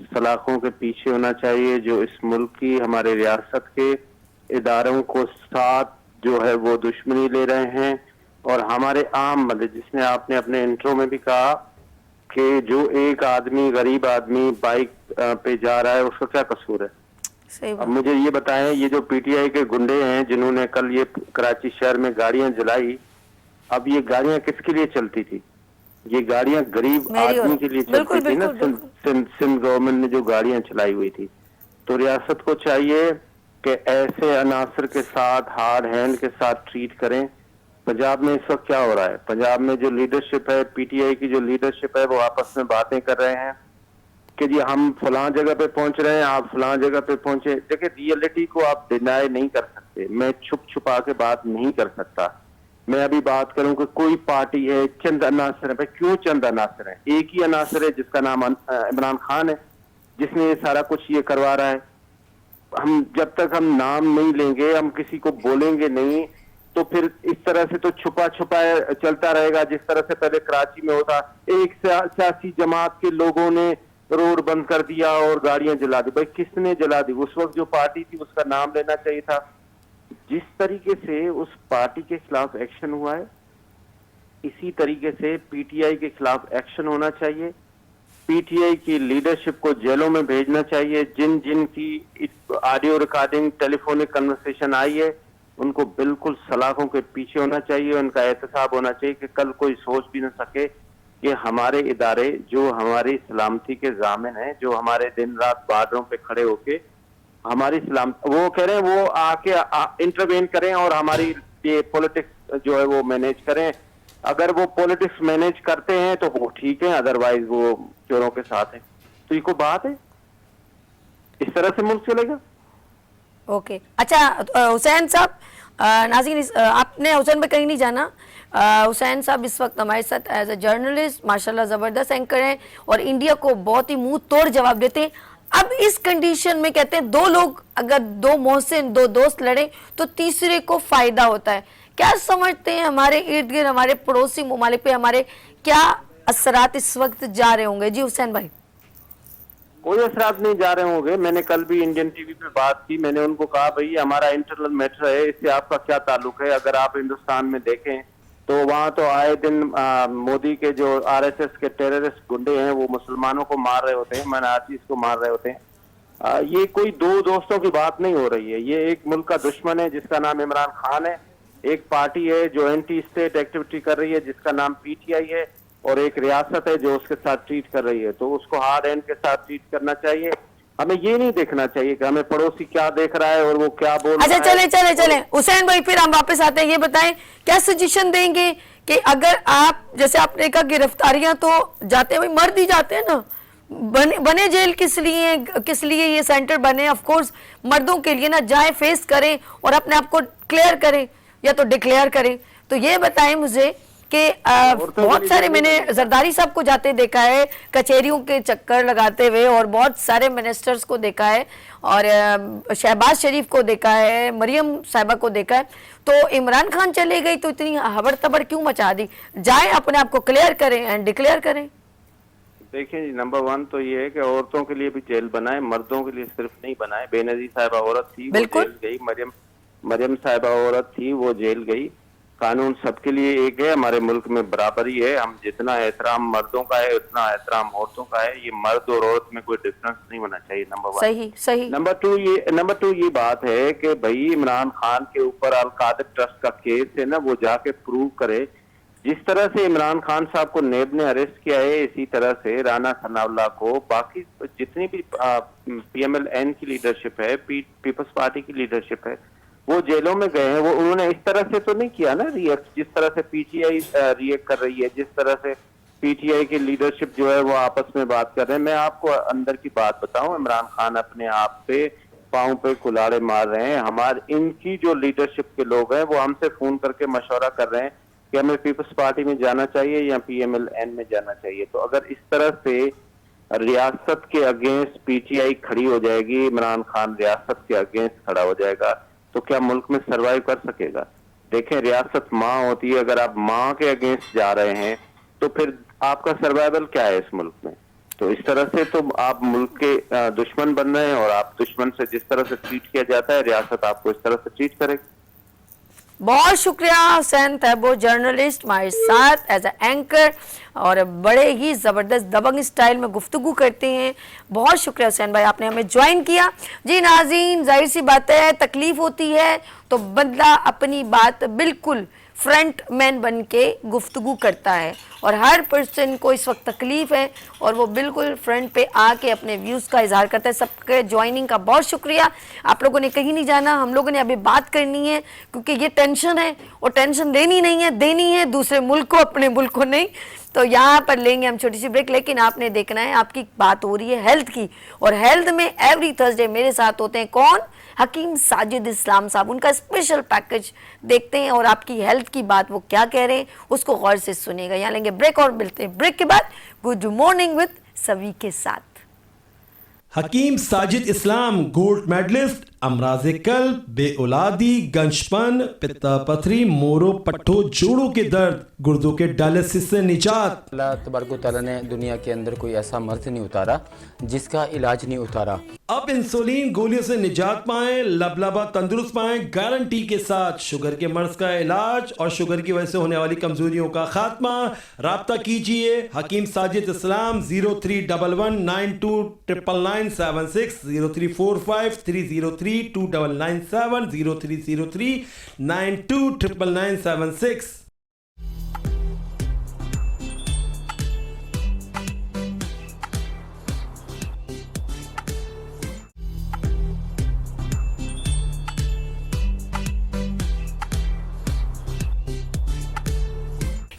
सलाखों के पीछे होना चाहिए जो इस मुल्क की, हमारे रियासत के इदारों को साथ जो है वो दुश्मनी ले रहे हैं। और हमारे आम मतलब जिसने आपने अपने इंट्रो में भी कहा कि जो एक आदमी, गरीब आदमी बाइक पे जा रहा है, उसका क्या कसूर है? सही बात। अब मुझे ये बताएं, ये जो पीटीआई के गुंडे हैं जिन्होंने कल ये कराची शहर में गाड़ियां जलाई, अब ये गाड़ियां किसके लिए चलती थी? ये गाड़ियां गरीब आदमी के लिए चलती थी ना। सिंध गवर्नमेंट ने जो गाड़ियां चलाई हुई थी, तो रियासत को चाहिए कि ऐसे अनासर के साथ, हार्ड हैंड के साथ ट्रीट करें। पंजाब में इस वक्त क्या हो रहा है? पंजाब में जो लीडरशिप है, पीटीआई की जो लीडरशिप है, वो आपस में बातें कर रहे हैं कि जी हम फलां जगह पे पहुंच रहे हैं, आप फलां जगह पे पहुंचे। देखिए रियलिटी को आप डिनाई नहीं कर सकते, मैं छुप छुपा के बात नहीं कर सकता। मैं अभी बात करूं कि कोई पार्टी है, चंद अनासर है। क्यों चंद अनासर है? एक ही अनासर है जिसका नाम इमरान खान है, जिसने ये सारा कुछ ये करवा रहा है। हम जब तक हम नाम नहीं लेंगे, हम किसी को बोलेंगे नहीं, तो फिर इस तरह से तो छुपा छुपा चलता रहेगा। जिस तरह से पहले कराची में होता, एक सियासी जमात के लोगों ने रोड बंद कर दिया और गाड़ियां जला दी। भाई किसने जला दी? उस वक्त जो पार्टी थी उसका नाम लेना चाहिए था। जिस तरीके से उस पार्टी के खिलाफ एक्शन हुआ है, इसी तरीके से पीटीआई के खिलाफ एक्शन होना चाहिए। पीटीआई की लीडरशिप को जेलों में भेजना चाहिए। जिन जिन की audio recording, telephonic conversation I है, उनको बिल्कुल सलाखों के पीछे होना चाहिए। उनका एहतसाब होना चाहिए कि कल कोई सोच भी न सके कि हमारे इदारे जो हमारी सलामती के जामिन हैं, जो हमारे दिन रात बार्डरों पे खड़े होके हमारी सलाम, वो कह रहे हैं वो आके इंटरवेन करें और हमारी ये पॉलिटिक्स जो है वो मैनेज करें। अगर वो पॉलिटिक्स मैनेज करते हैं तो वो ठीक है, अदरवाइज वो चोरों के साथ है। तो ये कोई बात है? इस तरह से मुल्क चलेगा? ओके अच्छा हुसैन साहब, नाज़रीन आपने हुसैन पे कहीं नहीं जाना। हुसैन साहब इस वक्त हमारे साथ एज अ जर्नलिस्ट माशाल्लाह ज़बरदस्त एंकर हैं और इंडिया को बहुत ही मुंह तोड़ जवाब देते हैं। अब इस कंडीशन में कहते हैं दो लोग, अगर दो मोहसिन, दो दोस्त लड़े तो तीसरे को फायदा होता है। क्या समझते हैं हमारे इर्द गिर्द, हमारे पड़ोसी ममालिक पे हमारे क्या असरात इस वक्त जा रहे होंगे? जी हुसैन भाई। कोई असरात नहीं जा रहे होंगे। मैंने कल भी इंडियन टीवी पे बात की, मैंने उनको कहा भाई हमारा इंटरनल मैटर है, इससे आपका क्या ताल्लुक है? अगर आप हिंदुस्तान में देखें तो वहां तो आए दिन मोदी के जो आरएसएस के टेररिस्ट गुंडे हैं वो मुसलमानों को मार रहे होते हैं, माइनॉरिटीज को मार रहे होते हैं। ये कोई दो दोस्तों की बात नहीं हो रही है। ये एक मुल्क का दुश्मन है जिसका नाम इमरान खान है, एक पार्टी है जो एंटी स्टेट एक्टिविटी कर रही है जिसका नाम पीटीआई है, और एक रियासत है जो उसके साथ ट्रीट कर रही है। तो उसको हार्ड हैंड के साथ ट्रीट करना चाहिए। हमें ये नहीं देखना चाहिए कि हमें पड़ोसी क्या देख रहा है और वो क्या बोल रहा है। अच्छा चले हुसैन भाई, फिर हम वापस आते हैं। ये बताएं क्या सजेशन देंगे कि अगर आप, जैसे आपने कहा गिरफ्तारियां तो जाते हैं भाई, मर्द ही जाते हैं ना, बने जेल किस लिए ये सेंटर बने? ऑफ कोर्स मर्दों के लिए ना, जाए फेस करें और अपने आप को क्लियर करें या तो डिक्लेयर करें। तो ये बताएं मुझे कि बहुत सारे मैंने जरदारी साहब को जाते देखा है, कचहरियों के चक्कर लगाते हुए, और बहुत सारे मिनिस्टर्स को देखा है, और शहबाज शरीफ को देखा है, मरियम साहिबा को देखा है। तो इमरान खान चले गई तो इतनी हबड़ तबड़ क्यों मचा दी? जाए अपने आप को क्लियर करें एंड डिक्लेयर करें। देखिए जी, नंबर 1 तो ये है कि औरतों के लिए भी जेल बनाए, मर्दों के लिए सिर्फ नहीं बनाए। बेनजीर साहिबा औरत थी, वो जेल गई। मरियम साहिबा औरत थी, वो जेल गई। कानून सबके लिए एक है, हमारे मुल्क में बराबरी है। हम जितना एहतराम मर्दों का है उतना एहतराम औरतों का है। ये मर्द और औरत में कोई डिफरेंस नहीं होना चाहिए। नंबर 1 सही। नंबर टू ये बात है कि भाई इमरान खान के ऊपर अल कादिर ट्रस्ट का केस है ना, वो जाके प्रूव करे। जिस तरह से इमरान खान साहब को नेब ने अरेस्ट किया है, इसी तरह से राना सनाउल्लाह को, बाकी जितनी भी PMLN की लीडरशिप है, पीपल्स पार्टी की लीडरशिप है, वो जेलों में गए हैं। वो उन्होंने इस तरह से तो नहीं किया ना रिएक्ट, जिस तरह से PTI रिएक्ट कर रही है, जिस तरह से PTI की लीडरशिप जो है वो आपस में बात कर रहे हैं। मैं आपको अंदर की बात बताऊं, इमरान खान अपने आप पे पाँव पे कुल्हाड़े मार रहे हैं। हमारे इनकी जो लीडरशिप के लोग हैं वो हमसे फोन करके मशवरा कर रहे हैं कि हमें पीपल्स पार्टी में जाना चाहिए या PMLN में जाना चाहिए। तो अगर इस तरह से रियासत के अगेंस्ट PTI खड़ी हो जाएगी, इमरान खान रियासत के अगेंस्ट खड़ा हो जाएगा, तो क्या मुल्क में सरवाइव कर सकेगा? देखें, रियासत माँ होती है, अगर आप माँ के अगेंस्ट जा रहे हैं तो फिर आपका सर्वाइवल क्या है इस मुल्क में? तो इस तरह से तो आप मुल्क के दुश्मन बन रहे हैं, और आप दुश्मन से जिस तरह से ट्रीट किया जाता है, रियासत आपको इस तरह से ट्रीट करेगी। बहुत शुक्रिया हुसैन तैयब, जर्नलिस्ट हमारे साथ एज ए एंकर, और बड़े ही ज़बरदस्त दबंग स्टाइल में गुफ्तगू करते हैं। बहुत शुक्रिया हुसैन भाई, आपने हमें ज्वाइन किया। जी नाज़रीन, जाहिर सी बात है, तकलीफ होती है तो बंदा अपनी बात बिल्कुल फ्रंट मैन बन के गुफ्तगू करता है, और हर पर्सन को इस वक्त तकलीफ है और वो बिल्कुल फ्रंट पे आके अपने व्यूज़ का इजहार करता है। सबके ज्वाइनिंग का बहुत शुक्रिया। आप लोगों ने कहीं नहीं जाना, हम लोगों ने अभी बात करनी है, क्योंकि ये टेंशन है और टेंशन लेनी नहीं है, देनी है दूसरे मुल्क को, अपने मुल्क को नहीं। तो यहाँ पर लेंगे हम छोटी सी ब्रेक, लेकिन आपने देखना है, आपकी बात हो रही है हेल्थ की, और हेल्थ में एवरी थर्सडे मेरे साथ होते हैं कौन? हकीम साजिद इस्लाम साहब। उनका स्पेशल पैकेज देखते हैं और आपकी हेल्थ की बात वो क्या कह रहे हैं उसको गौर से सुनिएगा। यहाँ लेंगे ब्रेक और मिलते हैं ब्रेक के बाद गुड मॉर्निंग विद सभी के साथ। हकीम साजिद इस्लाम, गोल्ड मेडलिस्ट, अमराज़े कल्ब, बेऔलादी, गंजपन, पित्ता पथरी, मोरो पट्ठो, जोड़ों के दर्द, गुर्दों के डायलिसिस से निजात। अल्लाह तबारक व तआला ने दुनिया के अंदर कोई ऐसा मर्ज नहीं उतारा जिसका इलाज नहीं उतारा। अब इंसुलिन गोलियों से निजात पाएं, लबलबा तंदुरुस्त पाएं, गारंटी के साथ। शुगर के मर्ज का इलाज और शुगर की वजह से होने वाली कमजोरियों का खात्मा। राब्ता कीजिए हकीम साजिद इस्लाम 0311929976, 0345303297, 0303929976।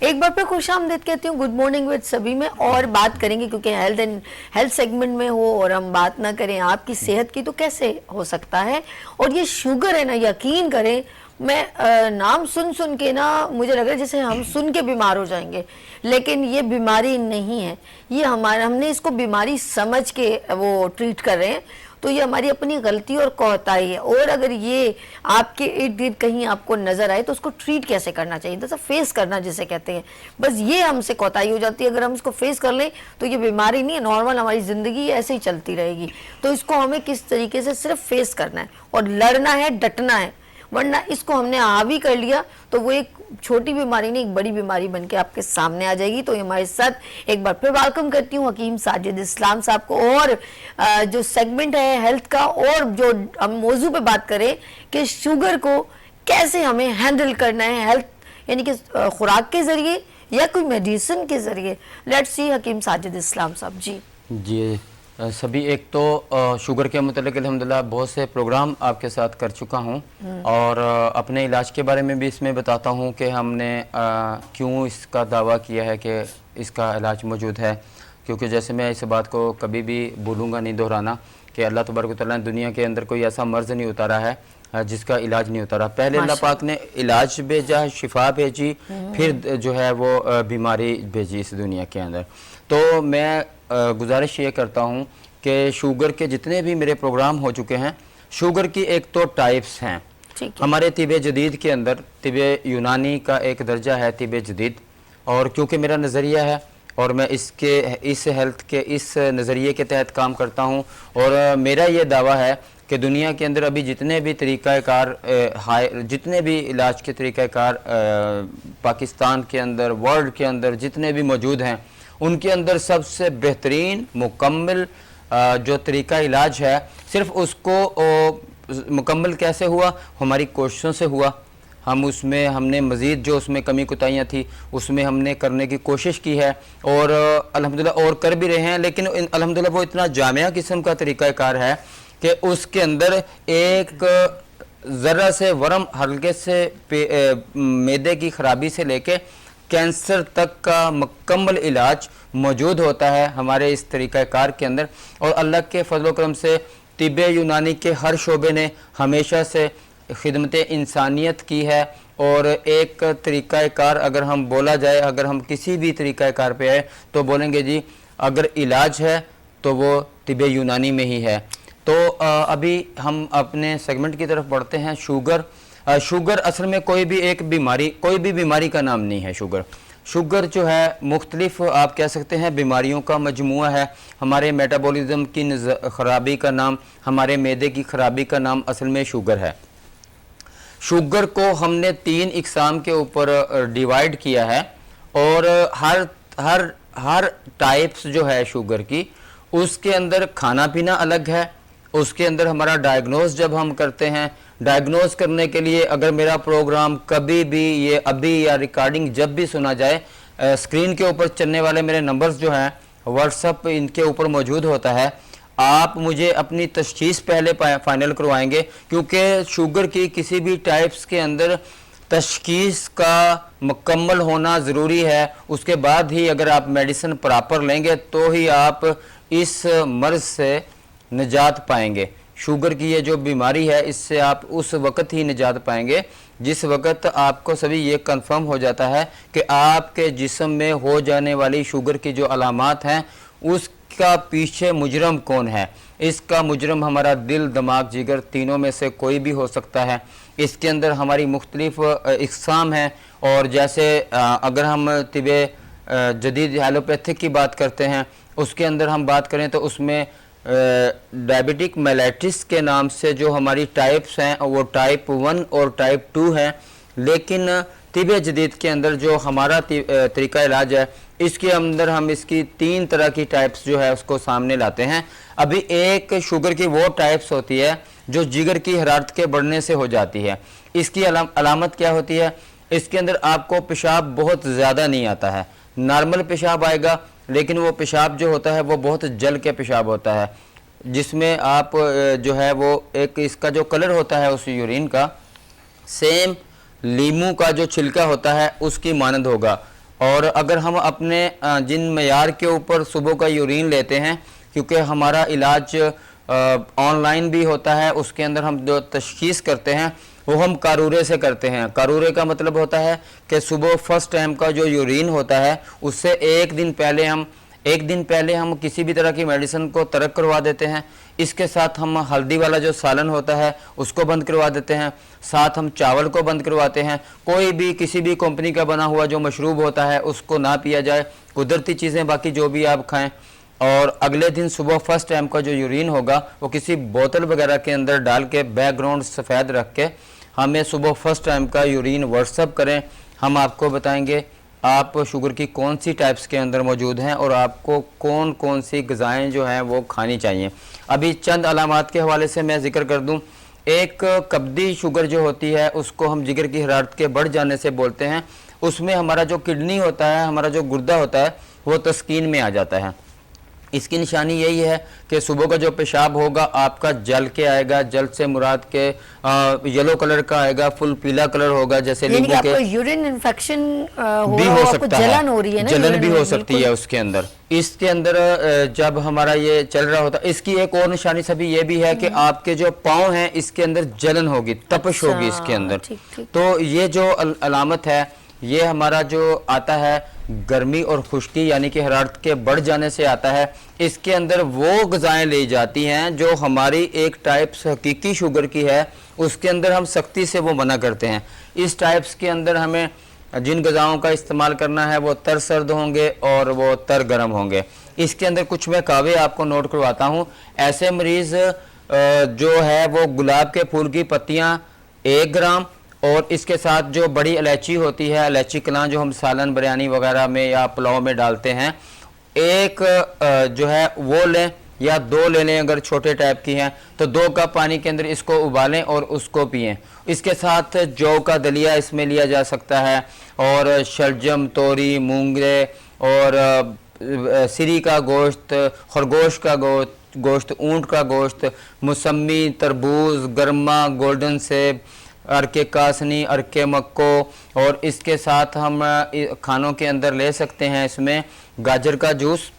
एक बार फिर खुशामदीद कहती हूँ गुड मॉर्निंग विद सभी में, और बात करेंगे क्योंकि हेल्थ सेगमेंट में हो और हम बात ना करें आपकी सेहत की तो कैसे हो सकता है। और ये शुगर है ना, यकीन करें मैं नाम सुन के ना मुझे लग रहा है जैसे हम सुन के बीमार हो जाएंगे, लेकिन ये बीमारी नहीं है, ये हमने इसको बीमारी समझ के वो ट्रीट कर रहे हैं। तो ये हमारी अपनी गलती और कोताही है, और अगर ये आपके इर्द गिर्द कहीं आपको नजर आए तो उसको ट्रीट कैसे करना चाहिए, जैसे फेस करना जिसे कहते हैं, बस ये हमसे कोताही हो जाती है। अगर हम इसको फेस कर लें तो ये बीमारी नहीं है, नॉर्मल हमारी ज़िंदगी ऐसे ही चलती रहेगी। तो इसको हमें किस तरीके से सिर्फ फेस करना है और लड़ना है, डटना है, वरना इसको हमने हावी कर लिया तो वो एक छोटी बीमारी नहीं एक बड़ी बीमारी बन के आपके सामने आ जाएगी। तो हमारे साथ एक बार फिर वेलकम करती हूँ हकीम साजिद इस्लाम साहब को, और जो सेगमेंट है हेल्थ का, और जो हम मौजू पे बात करें कि शुगर को कैसे हमें हैंडल करना है, हेल्थ यानी कि खुराक के ज़रिए या कोई मेडिसिन के ज़रिए। लेट्स सी हकीम साजिद इस्लाम साहब। जी सभी, एक तो शुगर के मतलब अल्हम्दुलिल्लाह बहुत से प्रोग्राम आपके साथ कर चुका हूं, और अपने इलाज के बारे में भी इसमें बताता हूं कि हमने क्यों इसका दावा किया है कि इसका इलाज मौजूद है। क्योंकि जैसे मैं इस बात को कभी भी भूलूंगा नहीं दोहराना कि अल्लाह तबारक व तआला ने दुनिया के अंदर कोई ऐसा मर्ज़ नहीं उतारा है जिसका इलाज नहीं उतारा। पहले अल्लाह पाक ने इलाज भेजा, शिफा भेजी, फिर जो है वो बीमारी भेजी इस दुनिया के अंदर। तो मैं गुजारिश ये करता हूँ कि शुगर के जितने भी मेरे प्रोग्राम हो चुके हैं, शुगर की एक तो टाइप्स हैं हमारे तिब जदीद के अंदर। तिब यूनानी का एक दर्जा है तिब जदीद, और क्योंकि मेरा नज़रिया है और मैं इस हेल्थ के इस नज़रिए के तहत काम करता हूँ, और मेरा ये दावा है कि दुनिया के अंदर अभी जितने भी तरीक़ाकार जितने भी इलाज के तरीक़ाकार पाकिस्तान के अंदर, वर्ल्ड के अंदर जितने भी मौजूद हैं, उनके अंदर सबसे बेहतरीन मुकम्मल जो तरीक़ा इलाज है, सिर्फ उसको मुकम्मल कैसे हुआ, हमारी कोशिशों से हुआ। हमने मज़ीद जो उसमें कमी कोताहियाँ थी उसमें हमने करने की कोशिश की है, और अल्हम्दुलिल्लाह और कर भी रहे हैं, लेकिन अल्हम्दुलिल्लाह वो इतना जामिया किस्म का तरीक़ाकार है कि उसके अंदर एक ज़रा से वरम, हल्के से मैदे की ख़राबी से लेके कैंसर तक का मुकम्मल इलाज मौजूद होता है हमारे इस तरीक़ाकार के अंदर। और अल्लाह के फजल करम से तिब यूनानी के हर शोबे ने हमेशा से खिदमत इंसानियत की है, और एक तरीक़ाकार अगर हम बोला जाए, अगर हम किसी भी तरीक़ाकार पे आए तो बोलेंगे जी अगर इलाज है तो वो तिब यूनानी में ही है। तो अभी हम अपने सेगमेंट की तरफ बढ़ते हैं। शुगर असल में कोई भी बीमारी का नाम नहीं है। शुगर जो है मुख्तलिफ आप कह सकते हैं बीमारियों का मजमुआ है। हमारे मेटाबॉलिज्म की ख़राबी का नाम, हमारे मैदे की ख़राबी का नाम असल में शुगर है। शुगर को हमने 3 इकसाम के ऊपर डिवाइड किया है, और हर टाइप्स जो है शुगर की, उसके अंदर खाना पीना अलग है, उसके अंदर हमारा डायग्नोज जब हम करते हैं, डायग्नोज करने के लिए अगर मेरा प्रोग्राम कभी भी ये अभी या रिकॉर्डिंग जब भी सुना जाए, स्क्रीन के ऊपर चलने वाले मेरे नंबर्स जो हैं व्हाट्सअप इनके ऊपर मौजूद होता है। आप मुझे अपनी तशख़ीस पहले फाइनल करवाएंगे, क्योंकि शुगर की किसी भी टाइप्स के अंदर तशख़ीस का मुकम्मल होना ज़रूरी है। उसके बाद ही अगर आप मेडिसिन प्रॉपर लेंगे तो ही आप इस मर्ज़ से निजात पाएंगे। शुगर की ये जो बीमारी है, इससे आप उस वक़्त ही निजात पाएंगे जिस वक़्त आपको सभी ये कंफर्म हो जाता है कि आपके जिस्म में हो जाने वाली शुगर की जो अलामात हैं उसका पीछे मुजरम कौन है। इसका मुजरम हमारा दिल, दिमाग, जिगर तीनों में से कोई भी हो सकता है। इसके अंदर हमारी मुख्तलिफ इक़साम हैं, और जैसे अगर हम तिब जदीद एलोपैथिक की बात करते हैं, उसके अंदर हम बात करें तो उसमें डायबिटिक मेलाइटिस के नाम से जो हमारी टाइप्स हैं वो टाइप 1 और टाइप 2 हैं। लेकिन तिब जदीद के अंदर जो हमारा तरीका इलाज है, इसके अंदर हम इसकी 3 तरह की टाइप्स जो है उसको सामने लाते हैं। अभी एक शुगर की वो टाइप्स होती है जो जिगर की हरारत के बढ़ने से हो जाती है। इसकी अलामत क्या होती है? इसके अंदर आपको पेशाब बहुत ज़्यादा नहीं आता है, नॉर्मल पेशाब आएगा, लेकिन वो पेशाब जो होता है वो बहुत जल के पेशाब होता है, जिसमें आप जो है वो एक इसका जो कलर होता है उस यूरिन का सेम लीमू का जो छिलका होता है उसकी मानंद होगा। और अगर हम अपने जिन मयार के ऊपर सुबह का यूरिन लेते हैं, क्योंकि हमारा इलाज ऑनलाइन भी होता है, उसके अंदर हम जो तशख़ीस करते हैं वो हम कारूरे से करते हैं। कारूरे का मतलब होता है कि सुबह फर्स्ट टाइम का जो यूरिन होता है उससे एक दिन पहले हम किसी भी तरह की मेडिसिन को तर्क करवा देते हैं। इसके साथ हम हल्दी वाला जो सालन होता है उसको बंद करवा देते हैं, साथ हम चावल को बंद करवाते हैं। कोई भी किसी भी कंपनी का बना हुआ जो मशरूब होता है उसको ना पिया जाए, कुदरती चीज़ें बाकी जो भी आप खाएं। और अगले दिन सुबह फर्स्ट टाइम का जो यूरिन होगा वो किसी बोतल वगैरह के अंदर डाल के बैकग्राउंड सफ़ेद रख के हमें सुबह फर्स्ट टाइम का यूरिन व्हाट्सअप करें। हम आपको बताएंगे आप शुगर की कौन सी टाइप्स के अंदर मौजूद हैं और आपको कौन कौन सी ग़िज़ाएँ जो हैं वो खानी चाहिए। अभी चंद अलामात के हवाले से मैं ज़िक्र कर दूं। एक कब्दी शुगर जो होती है उसको हम जिगर की हरारत के बढ़ जाने से बोलते हैं। उसमें हमारा जो किडनी होता है, हमारा जो गुर्दा होता है वो तस्कीन में आ जाता है। इसकी निशानी यही है कि सुबह का जो पेशाब होगा आपका जल के आएगा, जल से मुराद के येलो कलर का आएगा, फुल पीला कलर होगा, जैसे नींबू के यूरिन इन्फेक्शन भी हो सकता है, जलन हो रही है ना, जलन भी हो सकती है उसके अंदर। इसके अंदर जब हमारा ये चल रहा होता है, इसकी एक और निशानी सभी ये भी है कि आपके जो पाँव हैं इसके अंदर जलन होगी, तपश होगी इसके अंदर। तो ये जो अलामत है ये हमारा जो आता है गर्मी और खुश्की यानी कि हरारत के बढ़ जाने से आता है। इसके अंदर वो ग़िज़ाएं ली जाती हैं जो हमारी एक टाइप्स हकीकी शुगर की है, उसके अंदर हम सख्ती से वो मना करते हैं। इस टाइप्स के अंदर हमें जिन ग़िज़ाओं का इस्तेमाल करना है वो तर सर्द होंगे और वो तर गर्म होंगे। इसके अंदर कुछ मैं कावे आपको नोट करवाता हूँ। ऐसे मरीज़ जो है वो गुलाब के फूल की पत्तियाँ 1 ग्राम और इसके साथ जो बड़ी इलायची होती है, इलायची कलां जो हम सालन बिरयानी वगैरह में या पुलाव में डालते हैं, एक जो है वो लें या 2 ले लें। अगर छोटे टाइप की हैं तो 2 कप पानी के अंदर इसको उबालें और उसको पिएं। इसके साथ जौ का दलिया इसमें लिया जा सकता है और शलजम, तोरी, मूंगे और सिरी का गोश्त, खरगोश का गोश्त, ऊंट का गोश्त, मौसमी, तरबूज, गर्मा, गोल्डन सेब, अरके कासनी, अरके मक्को और इसके साथ हम खानों के अंदर ले सकते हैं इसमें गाजर का जूस,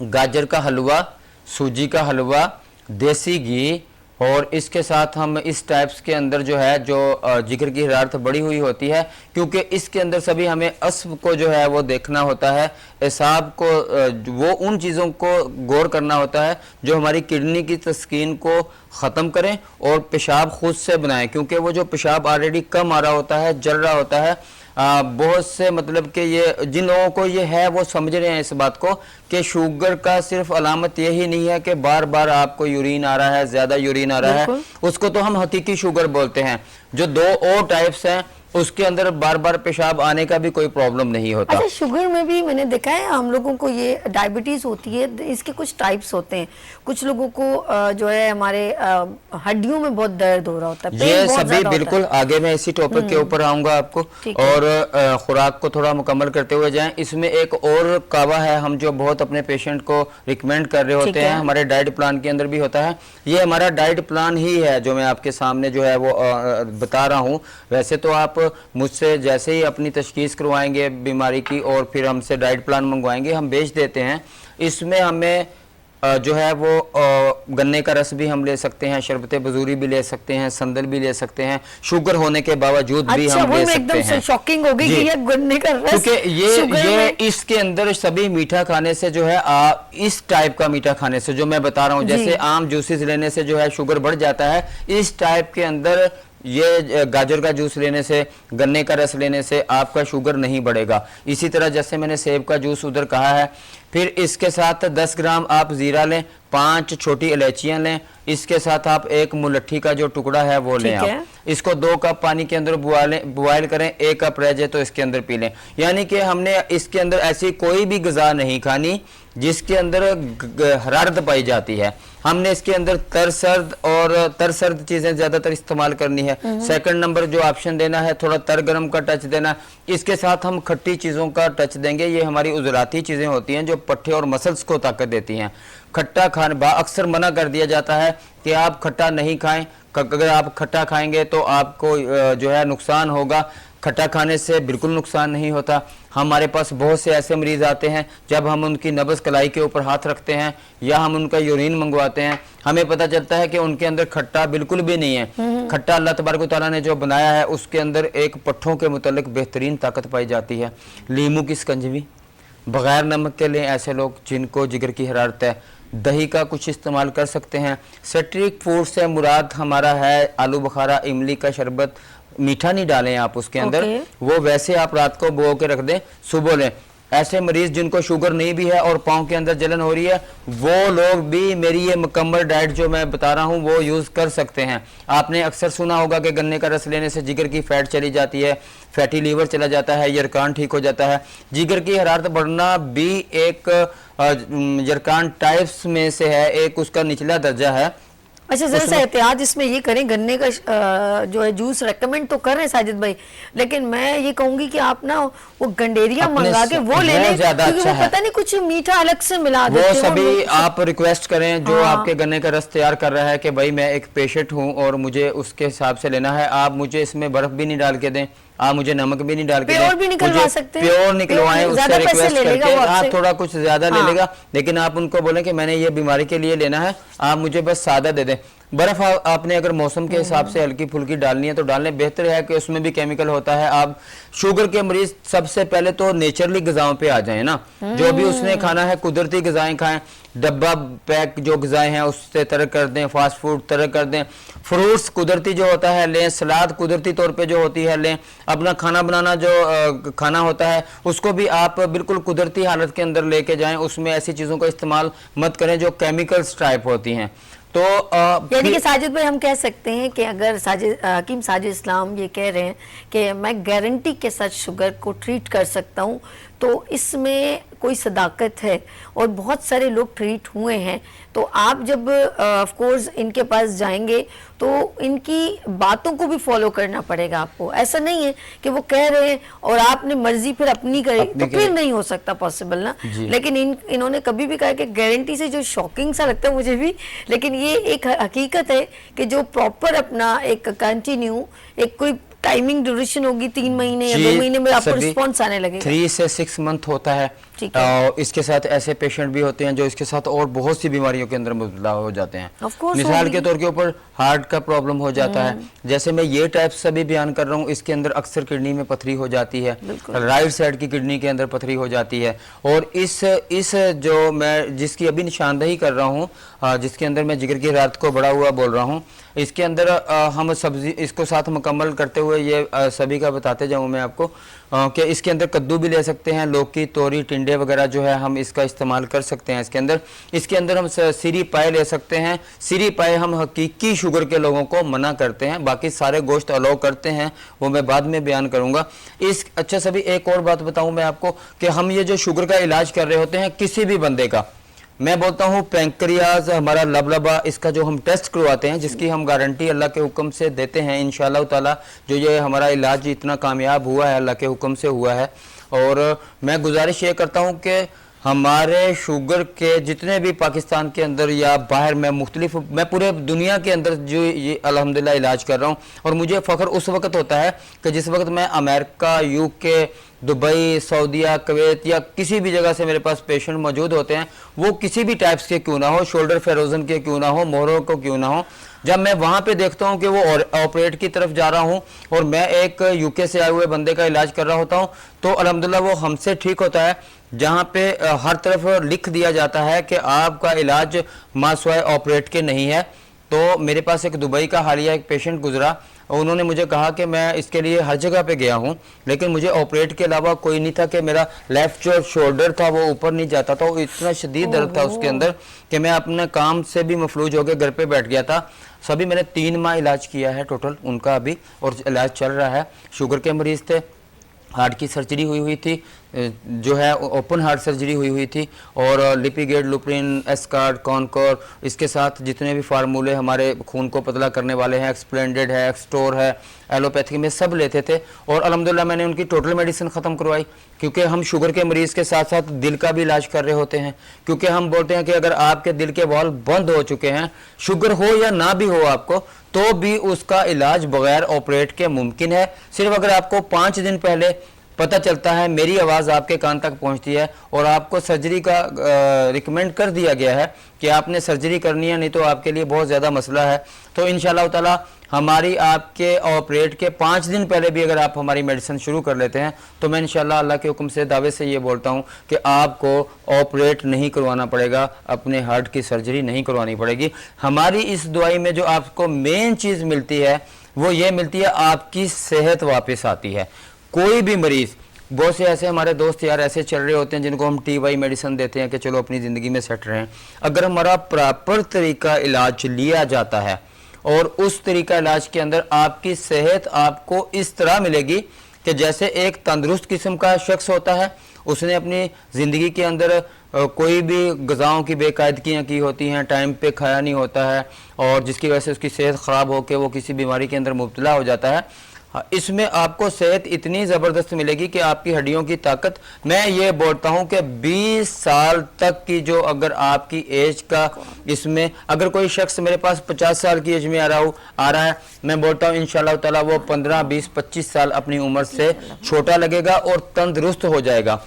गाजर का हलवा, सूजी का हलवा, देसी घी और इसके साथ हम इस टाइप्स के अंदर जो है जो जिगर की हरारत बढ़ी हुई होती है, क्योंकि इसके अंदर सभी हमें अस्ब को जो है वो देखना होता है, एसाब को, वो उन चीज़ों को गौर करना होता है जो हमारी किडनी की तस्कीन को ख़त्म करें और पेशाब खुद से बनाएं, क्योंकि वो जो पेशाब ऑलरेडी कम आ रहा होता है, जल रहा होता है। बहुत से मतलब कि ये जिन लोगों को ये है वो समझ रहे हैं इस बात को कि शुगर का सिर्फ अलामत यही नहीं है कि बार बार आपको यूरिन आ रहा है, ज़्यादा यूरिन आ रहा है, उसको तो हम हकीकी शुगर बोलते हैं। जो 2 और टाइप्स हैं उसके अंदर बार बार पेशाब आने का भी कोई प्रॉब्लम नहीं होता। अच्छा, शुगर में भी मैंने देखा है हम लोगों को ये डायबिटीज होती है, इसके कुछ टाइप्स होते हैं। कुछ लोगों को जो है हमारे हड्डियों में बहुत दर्द हो रहा होता है, ये सभी बिल्कुल आगे मैं इसी टॉपिक के ऊपर आऊंगा आपको और खुराक को थोड़ा मुकम्मल करते हुए जाएं। इसमें एक और कावा है हम जो बहुत अपने पेशेंट को रिकमेंड कर रहे होते हैं, हमारे डाइट प्लान के अंदर भी होता है। ये हमारा डाइट प्लान ही है जो मैं आपके सामने जो है वो बता रहा हूँ। वैसे तो आप मुझसे जैसे ही अपनी तशखीस करवाएंगे बीमारी की और फिर हमसे डाइट प्लान मंगवाएंगे, हम भेज देते हैं। इसमें हमें जो है वो गन्ने का रस भी हम ले सकते हैं, शरबत बजूरी भी ले सकते हैं, संदल भी ले सकते हैं, शुगर होने के बावजूद भी हम ले सकते हैं। शॉकिंग हो गई कि ये गन्ने का रस, क्योंकि ये इसके अंदर सभी मीठा खाने से जो है इस टाइप का मीठा खाने से जो मैं बता रहा हूँ, जैसे आम जूसेस लेने से जो है शुगर बढ़ जाता है, इस टाइप के अंदर ये गाजर का जूस लेने से, गन्ने का रस लेने से आपका शुगर नहीं बढ़ेगा। इसी तरह जैसे मैंने सेब का जूस उधर कहा है। फिर इसके साथ 10 ग्राम आप जीरा लें, 5 छोटी इलायचियां लें, इसके साथ आप 1 मुलट्ठी का जो टुकड़ा है वो लें। आप इसको 2 कप पानी के अंदर बॉयल करें, 1 कप रह जाए तो इसके अंदर पी लें। यानी कि हमने इसके अंदर ऐसी कोई भी ग़िज़ा नहीं खानी जिसके अंदर हरारत पाई जाती है। हमने इसके अंदर तरसर्द चीजें ज्यादातर इस्तेमाल करनी है। सेकंड नंबर जो ऑप्शन देना है थोड़ा तर गरम का टच देना। इसके साथ हम खट्टी चीजों का टच देंगे। ये हमारी उजराती चीजें होती हैं जो पट्टे और मसल्स को ताकत देती हैं। खट्टा खाने अक्सर मना कर दिया जाता है कि आप खट्टा नहीं खाएं, अगर आप खट्टा खाएंगे तो आपको जो है नुकसान होगा। खट्टा खाने से बिल्कुल नुकसान नहीं होता। हमारे पास बहुत से ऐसे मरीज आते हैं, जब हम उनकी नब्ज़ कलाई के ऊपर हाथ रखते हैं या हम उनका यूरिन मंगवाते हैं, हमें पता चलता है कि उनके अंदर खट्टा बिल्कुल भी नहीं है। खट्टा अल्लाह तबारक व तआला ने जो बनाया है उसके अंदर एक पट्ठों के मुतालिक बेहतरीन ताकत पाई जाती है। लीमू की शिकंजवी बग़ैर नमक के लें ऐसे लोग जिनको जिगर की हरारत है। दही का कुछ इस्तेमाल कर सकते हैं। सिट्रिक फूड से मुराद हमारा है आलू बुखारा, इमली का शरबत। मीठा नहीं डालें आप उसके अंदर, वो वैसे आप रात को भिगो के रख दें, सुबह लें। ऐसे मरीज जिनको शुगर नहीं भी है और पाँव के अंदर जलन हो रही है, वो लोग भी मेरी ये मुकम्मल डाइट जो मैं बता रहा हूँ वो यूज़ कर सकते हैं। आपने अक्सर सुना होगा कि गन्ने का रस लेने से जिगर की फैट चली जाती है, फैटी लीवर चला जाता है, यरकान ठीक हो जाता है। जिगर की हरारत बढ़ना भी एक यरकान टाइप्स में से है, एक उसका निचला दर्जा है। अच्छा, जरा सा एहतियात इसमें ये करें, गन्ने का जो है जूस रेकमेंड तो कर रहे हैं साजिद भाई, लेकिन मैं ये कहूंगी कि आप ना वो गंडेरिया मंगा के वो ले लें, ज्यादा क्योंकि अच्छा वो है। पता नहीं कुछ मीठा अलग से मिला वो देते हैं सभी आप रिक्वेस्ट करें जो हाँ। आपके गन्ने का रस तैयार कर रहा है कि भाई मैं एक पेशेंट हूं और मुझे उसके हिसाब से लेना है, आप मुझे इसमें बर्फ भी नहीं डाल के दें, आप मुझे नमक भी नहीं डाल के प्योर दें, भी निकलवा मुझे सकते हैं, प्योर निकलवाएं, प्योर उससे ज्यादा पैसे रिक्वेस्ट ले लेगा करके वो आपसे। आप थोड़ा कुछ ज्यादा ले हाँ। लेगा, लेकिन आप उनको बोलें कि मैंने ये बीमारी के लिए लेना है, आप मुझे बस सादा दे दें। बर्फ आपने अगर मौसम के हिसाब से हल्की फुल्की डालनी है तो डालने, बेहतर है कि उसमें भी केमिकल होता है। आप शुगर के मरीज सबसे पहले तो नेचुरली गजाओं पे आ जाएं ना, जो भी उसने खाना है कुदरती गजाएं खाएं, डब्बा पैक जो गजाएं हैं उससे तरक कर दें, फास्ट फूड तरक कर दें, फ्रूट्स कुदरती जो होता है लें, सलाद कुदरती तौर पे जो होती है लें, अपना खाना बनाना जो खाना होता है उसको भी आप बिल्कुल कुदरती हालत के अंदर लेके जाएं, उसमें ऐसी चीज़ों का इस्तेमाल मत करें जो केमिकल्स टाइप होती हैं। तो यानी कि साजिद भाई हम कह सकते हैं कि अगर हकीम साजिद इस्लाम ये कह रहे हैं कि मैं गारंटी के साथ शुगर को ट्रीट कर सकता हूँ, तो इसमें कोई सदाकत है और बहुत सारे लोग ट्रीट हुए हैं। तो आप जब ऑफ कोर्स इनके पास जाएंगे तो इनकी बातों को भी फॉलो करना पड़ेगा आपको, ऐसा नहीं है कि वो कह रहे हैं और आपने मर्जी फिर अपनी करे, तो फिर नहीं हो सकता पॉसिबल ना। लेकिन इन्होंने कभी भी कहा कि गारंटी से, जो शॉकिंग सा लगता है मुझे भी, लेकिन ये एक हकीकत है कि जो प्रॉपर अपना एक कंटिन्यू एक कोई टाइमिंग ड्यूरेशन होगी 3 महीने या 2 महीने में आपको रिस्पॉन्स आने लगेगा। 3 से 6 मंथ होता है। और इसके साथ ऐसे पेशेंट भी होते हैं जो इसके साथ और बहुत सी बीमारियों के अंदर मुबतला हो जाते हैं। मिसाल के तौर के ऊपर हार्ट का प्रॉब्लम हो जाता है, जैसे मैं ये टाइप सभी बयान कर रहा हूँ, इसके अंदर अक्सर किडनी में पथरी हो जाती है, राइट साइड की किडनी के अंदर पथरी हो जाती है। और इस जो मैं जिसकी अभी निशानदही कर रहा हूँ, जिसके अंदर मैं जिगर की रात को बड़ा हुआ बोल रहा हूँ, इसके अंदर हम सब्जी इसको साथ मुकम्मल करते हुए ये सभी का बताते जाऊँ मैं आपको कि इसके अंदर कद्दू भी ले सकते हैं, लौकी, तोरी, टिंडे वगैरह जो है हम इसका इस्तेमाल कर सकते हैं। इसके अंदर हम सीरी पाए ले सकते हैं। सीरी पाए हम हकीकी शुगर के लोगों को मना करते हैं, बाकी सारे गोश्त अलाउ करते हैं, वो मैं बाद में बयान करूंगा। अच्छा सभी एक और बात बताऊं मैं आपको कि हम ये जो शुगर का इलाज कर रहे होते हैं किसी भी बंदे का, मैं बोलता हूँ पैंक्रियाज हमारा लबलबा, इसका जो हम टेस्ट करवाते हैं, जिसकी हम गारंटी अल्लाह के हुक्म से देते हैं इंशाअल्लाह ताला, जो ये हमारा इलाज इतना कामयाब हुआ है अल्लाह के हुक्म से हुआ है। और मैं गुजारिश ये करता हूँ कि हमारे शुगर के जितने भी पाकिस्तान के अंदर या बाहर मैं पूरे दुनिया के अंदर जो ये अल्हम्दुलिल्लाह इलाज कर रहा हूँ, और मुझे फ़ख्र उस वक्त होता है कि जिस वक्त मैं अमेरिका, यूके, दुबई, सऊदीया, कुवैत या किसी भी जगह से मेरे पास पेशेंट मौजूद होते हैं, वो किसी भी टाइप्स के क्यों ना हो, शोल्डर फेरोजन के क्यों ना हो, मोहरों को क्यों ना हो, जब मैं वहाँ पे देखता हूँ कि वो ऑपरेट की तरफ जा रहा हूँ और मैं एक यूके से आए हुए बंदे का इलाज कर रहा होता हूँ, तो अल्हम्दुलिल्लाह वो हमसे ठीक होता है। जहाँ पे हर तरफ लिख दिया जाता है कि आपका इलाज मासवाए ऑपरेट के नहीं है। तो मेरे पास एक दुबई का हालिया एक पेशेंट गुजरा, उन्होंने मुझे कहा कि मैं इसके लिए हर जगह पे गया हूँ, लेकिन मुझे ऑपरेट के अलावा कोई नहीं था, कि मेरा लेफ्ट जो शोल्डर था वो ऊपर नहीं जाता था, वो इतना शदीद दर्द था उसके अंदर कि मैं अपने काम से भी मफलूज होकर घर पे बैठ गया था। सभी मैंने 3 माह इलाज किया है टोटल उनका अभी, और इलाज चल रहा है। शुगर के मरीज थे, हार्ट की सर्जरी हुई थी, जो है ओपन हार्ट सर्जरी हुई थी, और लिपिगेट, लुप्रिन, एस्कार्ड, कॉनकोर, इसके साथ जितने भी फार्मूले हमारे खून को पतला करने वाले हैं, एक्सप्लेंडेड है, एक्सटोर है, एलोपैथिक में सब लेते थे। और अल्हम्दुलिल्लाह मैंने उनकी टोटल मेडिसिन ख़त्म करवाई, क्योंकि हम शुगर के मरीज़ के साथ साथ दिल का भी इलाज कर रहे होते हैं। क्योंकि हम बोलते हैं कि अगर आपके दिल के वाल्व बंद हो चुके हैं, शुगर हो या ना भी हो आपको, तो भी उसका इलाज बगैर ऑपरेट के मुमकिन है। सिर्फ अगर आपको 5 दिन पहले पता चलता है, मेरी आवाज़ आपके कान तक पहुंचती है और आपको सर्जरी का रिकमेंड कर दिया गया है कि आपने सर्जरी करनी है, नहीं तो आपके लिए बहुत ज़्यादा मसला है, तो इंशाअल्लाह ताला हमारी आपके ऑपरेट के 5 दिन पहले भी अगर आप हमारी मेडिसिन शुरू कर लेते हैं, तो मैं इंशाअल्लाह अल्लाह के हुक्म से दावे से ये बोलता हूँ कि आपको ऑपरेट नहीं करवाना पड़ेगा, अपने हार्ट की सर्जरी नहीं करवानी पड़ेगी। हमारी इस दवाई में जो आपको मेन चीज़ मिलती है वो ये मिलती है, आपकी सेहत वापस आती है। कोई भी मरीज़, बहुत से ऐसे हमारे दोस्त यार ऐसे चल रहे होते हैं जिनको हम TY मेडिसिन देते हैं कि चलो अपनी ज़िंदगी में सेट रहें। अगर हमारा प्रॉपर तरीका इलाज लिया जाता है और उस तरीका इलाज के अंदर आपकी सेहत आपको इस तरह मिलेगी कि जैसे एक तंदुरुस्त किस्म का शख्स होता है उसने अपनी ज़िंदगी के अंदर कोई भी ग़िज़ाओं की बेकायदगियाँ की होती हैं, टाइम पे खाया नहीं होता है, और जिसकी वजह से उसकी सेहत ख़राब होकर वो किसी बीमारी के अंदर मुब्तला हो जाता है। इसमें आपको सेहत इतनी ज़बरदस्त मिलेगी कि आपकी हड्डियों की ताकत, मैं ये बोलता हूँ कि 20 साल तक की जो, अगर आपकी एज का, इसमें अगर कोई शख्स मेरे पास 50 साल की एज में आ रहा है, मैं बोलता हूँ इंशाल्लाह ताला वो 15, 20, 25 साल अपनी उम्र से छोटा लगेगा और तंदुरुस्त हो जाएगा।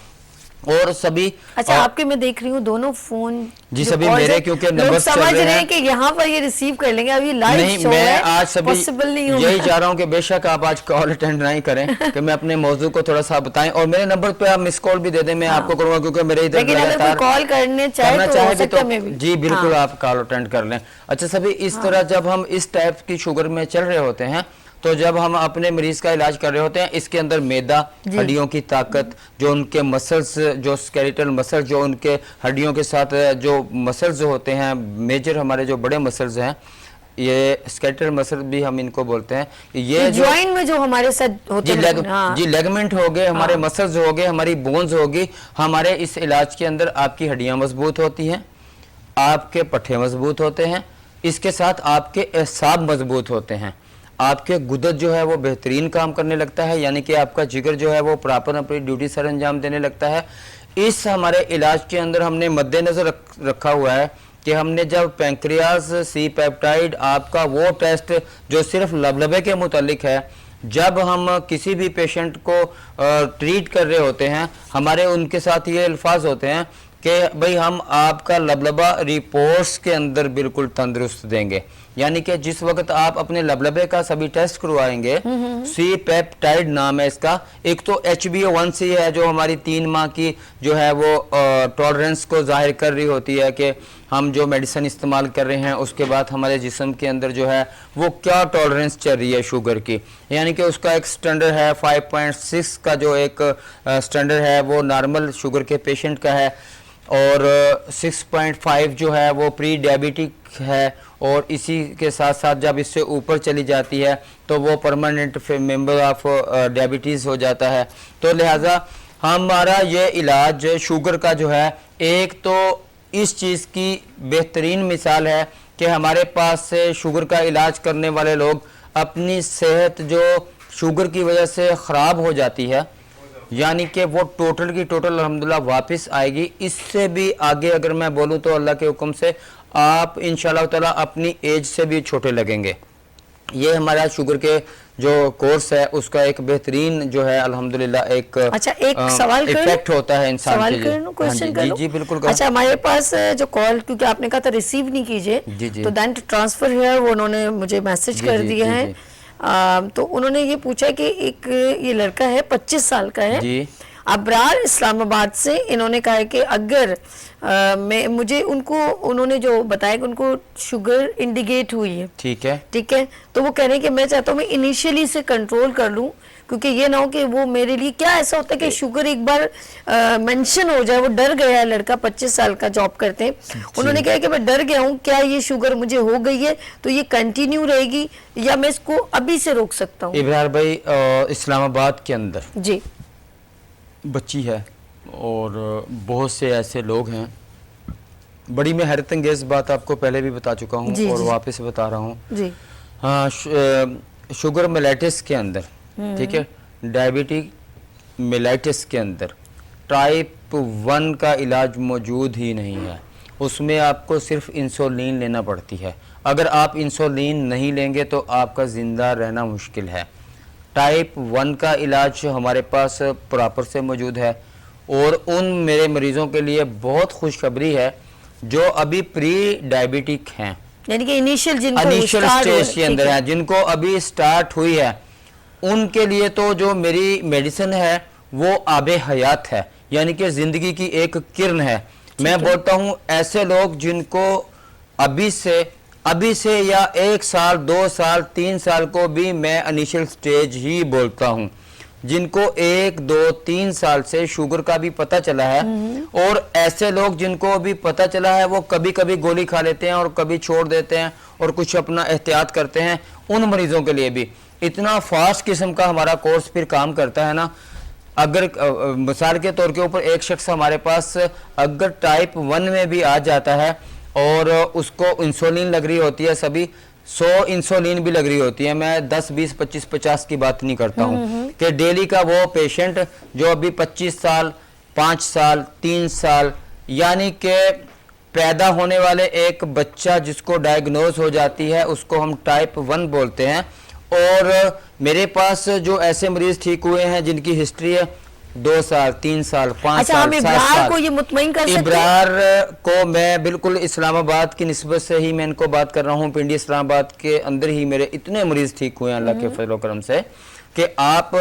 और सभी अच्छा, आपके मैं देख रही हूँ दोनों फोन जी सभी मेरे, क्योंकि नंबर समझ रहे हैं कि यहाँ पर ये रिसीव कर लेंगे, अभी लाइव नहीं, शो मैं है, आज सभी पॉसिबल नहीं होगा। यही चाह रहा हूँ कि बेशक आप आज कॉल अटेंड नहीं करें कि मैं अपने मौजू को थोड़ा सा बताएं, और मेरे नंबर पे आप मिस कॉल भी दे दें, मैं आपको करूंगा, क्योंकि मेरे इधर लगातार कॉल करने चाहे तो जी बिल्कुल आप कॉल अटेंड कर लें। अच्छा सभी, इस तरह जब हम इस टाइप की शुगर में चल रहे होते हैं, तो जब हम अपने मरीज का इलाज कर रहे होते हैं, इसके अंदर मैदा, हड्डियों की ताकत, जो उनके मसल्स, जो स्केलेटल मसल, जो उनके हड्डियों के साथ जो मसल्स होते हैं, मेजर हमारे जो बड़े मसल्स हैं, ये स्केलेटल मसल भी हम इनको बोलते हैं, ये जॉइंट में जो हमारे साथ होते हैं, जी लेगमेंट हो गए, हमारे मसल्स हो गए, हमारी बोन्स होगी। हमारे इस इलाज के अंदर आपकी हड्डियां मजबूत होती हैं, आपके पट्टे मजबूत होते हैं, इसके साथ आपके एसाब मजबूत होते हैं, आपके गुदत जो है वो बेहतरीन काम करने लगता है, यानी कि आपका जिगर जो है वो प्रॉपर अपनी ड्यूटी सर अंजाम देने लगता है। इस हमारे इलाज के अंदर हमने मद्देनजर रखा हुआ है कि हमने जब पैंक्रियाज सी पेप्टाइड, आपका वो टेस्ट जो सिर्फ लबलबे के मुतालिक है, जब हम किसी भी पेशेंट को ट्रीट कर रहे होते हैं, हमारे उनके साथ ये अल्फाज होते हैं कि भाई हम आपका लबलबा रिपोर्ट्स के अंदर बिल्कुल तंदुरुस्त देंगे, यानी कि जिस वक्त आप अपने लबलबे का सभी टेस्ट करवाएंगे, सी पेप्टाइड नाम है इसका, एक तो HbA1c है जो हमारी 3 माह की जो है वो टॉलरेंस को जाहिर कर रही होती है कि हम जो मेडिसिन इस्तेमाल कर रहे हैं उसके बाद हमारे जिस्म के अंदर जो है वो क्या टॉलरेंस चल रही है शुगर की, यानी कि उसका एक स्टैंडर्ड है 5.6 का, जो एक स्टैंडर्ड है वो नॉर्मल शुगर के पेशेंट का है, और 6.5 जो है वो प्री डायबिटिक है, और इसी के साथ साथ जब इससे ऊपर चली जाती है तो वो परमानेंट मेंबर ऑफ डायबिटीज़ हो जाता है। तो लिहाजा हमारा ये इलाज शुगर का जो है, एक तो इस चीज़ की बेहतरीन मिसाल है कि हमारे पास से शुगर का इलाज करने वाले लोग अपनी सेहत जो शुगर की वजह से ख़राब हो जाती है, यानी कि वो टोटल की टोटल अल्हम्दुलिल्लाह वापस आएगी। इससे भी आगे अगर मैं बोलूँ तो अल्लाह के हुक्म से आप इंशाल्लाह ताला अपनी एज से भी छोटे लगेंगे। ये हमारा शुगर के जो कोर्स है उसका एक बेहतरीन जो है अल्हम्दुलिल्लाह एक अच्छा एक सवाल इफेक्ट होता है इंसान सवाल के करूं, क्वेश्चन जी, जी बिल्कुल। अच्छा हमारे पास जो कॉल, क्योंकि आपने कहा था रिसीव नहीं कीजिए, तो दैन टू ट्रांसफर है, वो उन्होंने मुझे मैसेज कर दिया है। तो उन्होंने ये पूछा कि एक ये लड़का है 25 साल का है जी, अबरार इस्लामाबाद से, इन्होंने कहा है कि अगर मैं मुझे उन्होंने जो बताया कि उनको शुगर इंडिकेट हुई है, ठीक है, ठीक है, तो वो कह रहे हैं कि मैं चाहता हूँ मैं इनिशियली से कंट्रोल कर लूँ, क्योंकि ये ना हो कि वो मेरे लिए, क्या ऐसा होता है कि शुगर एक बार मेंशन हो जाए, वो डर गया है लड़का, 25 साल का, जॉब करते हैं, उन्होंने कहा कि मैं डर गया हूँ, क्या ये शुगर मुझे हो गई है तो ये कंटिन्यू रहेगी या मैं इसको अभी से रोक सकता हूँ? इब्रार भाई इस्लामाबाद के अंदर जी बच्ची है और बहुत से ऐसे लोग हैं, बड़ी मैं हैरत अंगेज बात आपको पहले भी बता चुका हूँ और वापस बता रहा हूँ जी, हाँ, शुगर मेलाइटिस के अंदर, ठीक है, डायबिटिक मेलाइटिस के अंदर टाइप 1 का इलाज मौजूद ही नहीं है, उसमें आपको सिर्फ इंसुलिन लेना पड़ती है। अगर आप इंसुलिन नहीं लेंगे तो आपका ज़िंदा रहना मुश्किल है। टाइप 1 का इलाज हमारे पास प्रॉपर से मौजूद है, और उन मेरे मरीज़ों के लिए बहुत खुशखबरी है जो अभी प्री डायबिटिक हैं, यानी कि इनिशियल स्टेज के अंदर है, जिनको अभी स्टार्ट हुई है, उनके लिए तो जो मेरी मेडिसिन है वो आबे हयात है, यानी कि ज़िंदगी की एक किरण है। मैं बोलता हूँ ऐसे लोग जिनको अभी से या 1 साल 2 साल 3 साल को भी मैं इनिशियल स्टेज ही बोलता हूँ, जिनको 1 2 3 साल से शुगर का भी पता चला है, और ऐसे लोग जिनको भी पता चला है वो कभी कभी गोली खा लेते हैं और कभी छोड़ देते हैं और कुछ अपना एहतियात करते हैं, उन मरीजों के लिए भी इतना फास्ट किस्म का हमारा कोर्स फिर काम करता है ना। अगर मिसाल के तौर के ऊपर एक शख्स हमारे पास अगर टाइप 1 में भी आ जाता है और उसको इंसुलिन लग रही होती है, सभी 100 इंसुलिन भी लग रही होती है, मैं 10, 20, 25, 50 की बात नहीं करता हूँ कि डेली का वो पेशेंट जो अभी 25 साल, 5 साल, 3 साल, यानी कि पैदा होने वाले एक बच्चा जिसको डायग्नोज हो जाती है उसको हम टाइप 1 बोलते हैं। और मेरे पास जो ऐसे मरीज ठीक हुए हैं जिनकी हिस्ट्री है 2 साल, 3 साल, 5 अच्छा, साल, हम 7 इब्रार साल। को ये मुतमईन कर सकते हैं? इब्रार को मैं बिल्कुल इस्लामाबाद की निस्बत से ही मैं इनको बात कर रहा हूँ, पिंडी इस्लामाबाद के अंदर ही मेरे इतने मरीज ठीक हुए हैं अल्लाह के फजल करम से कि आप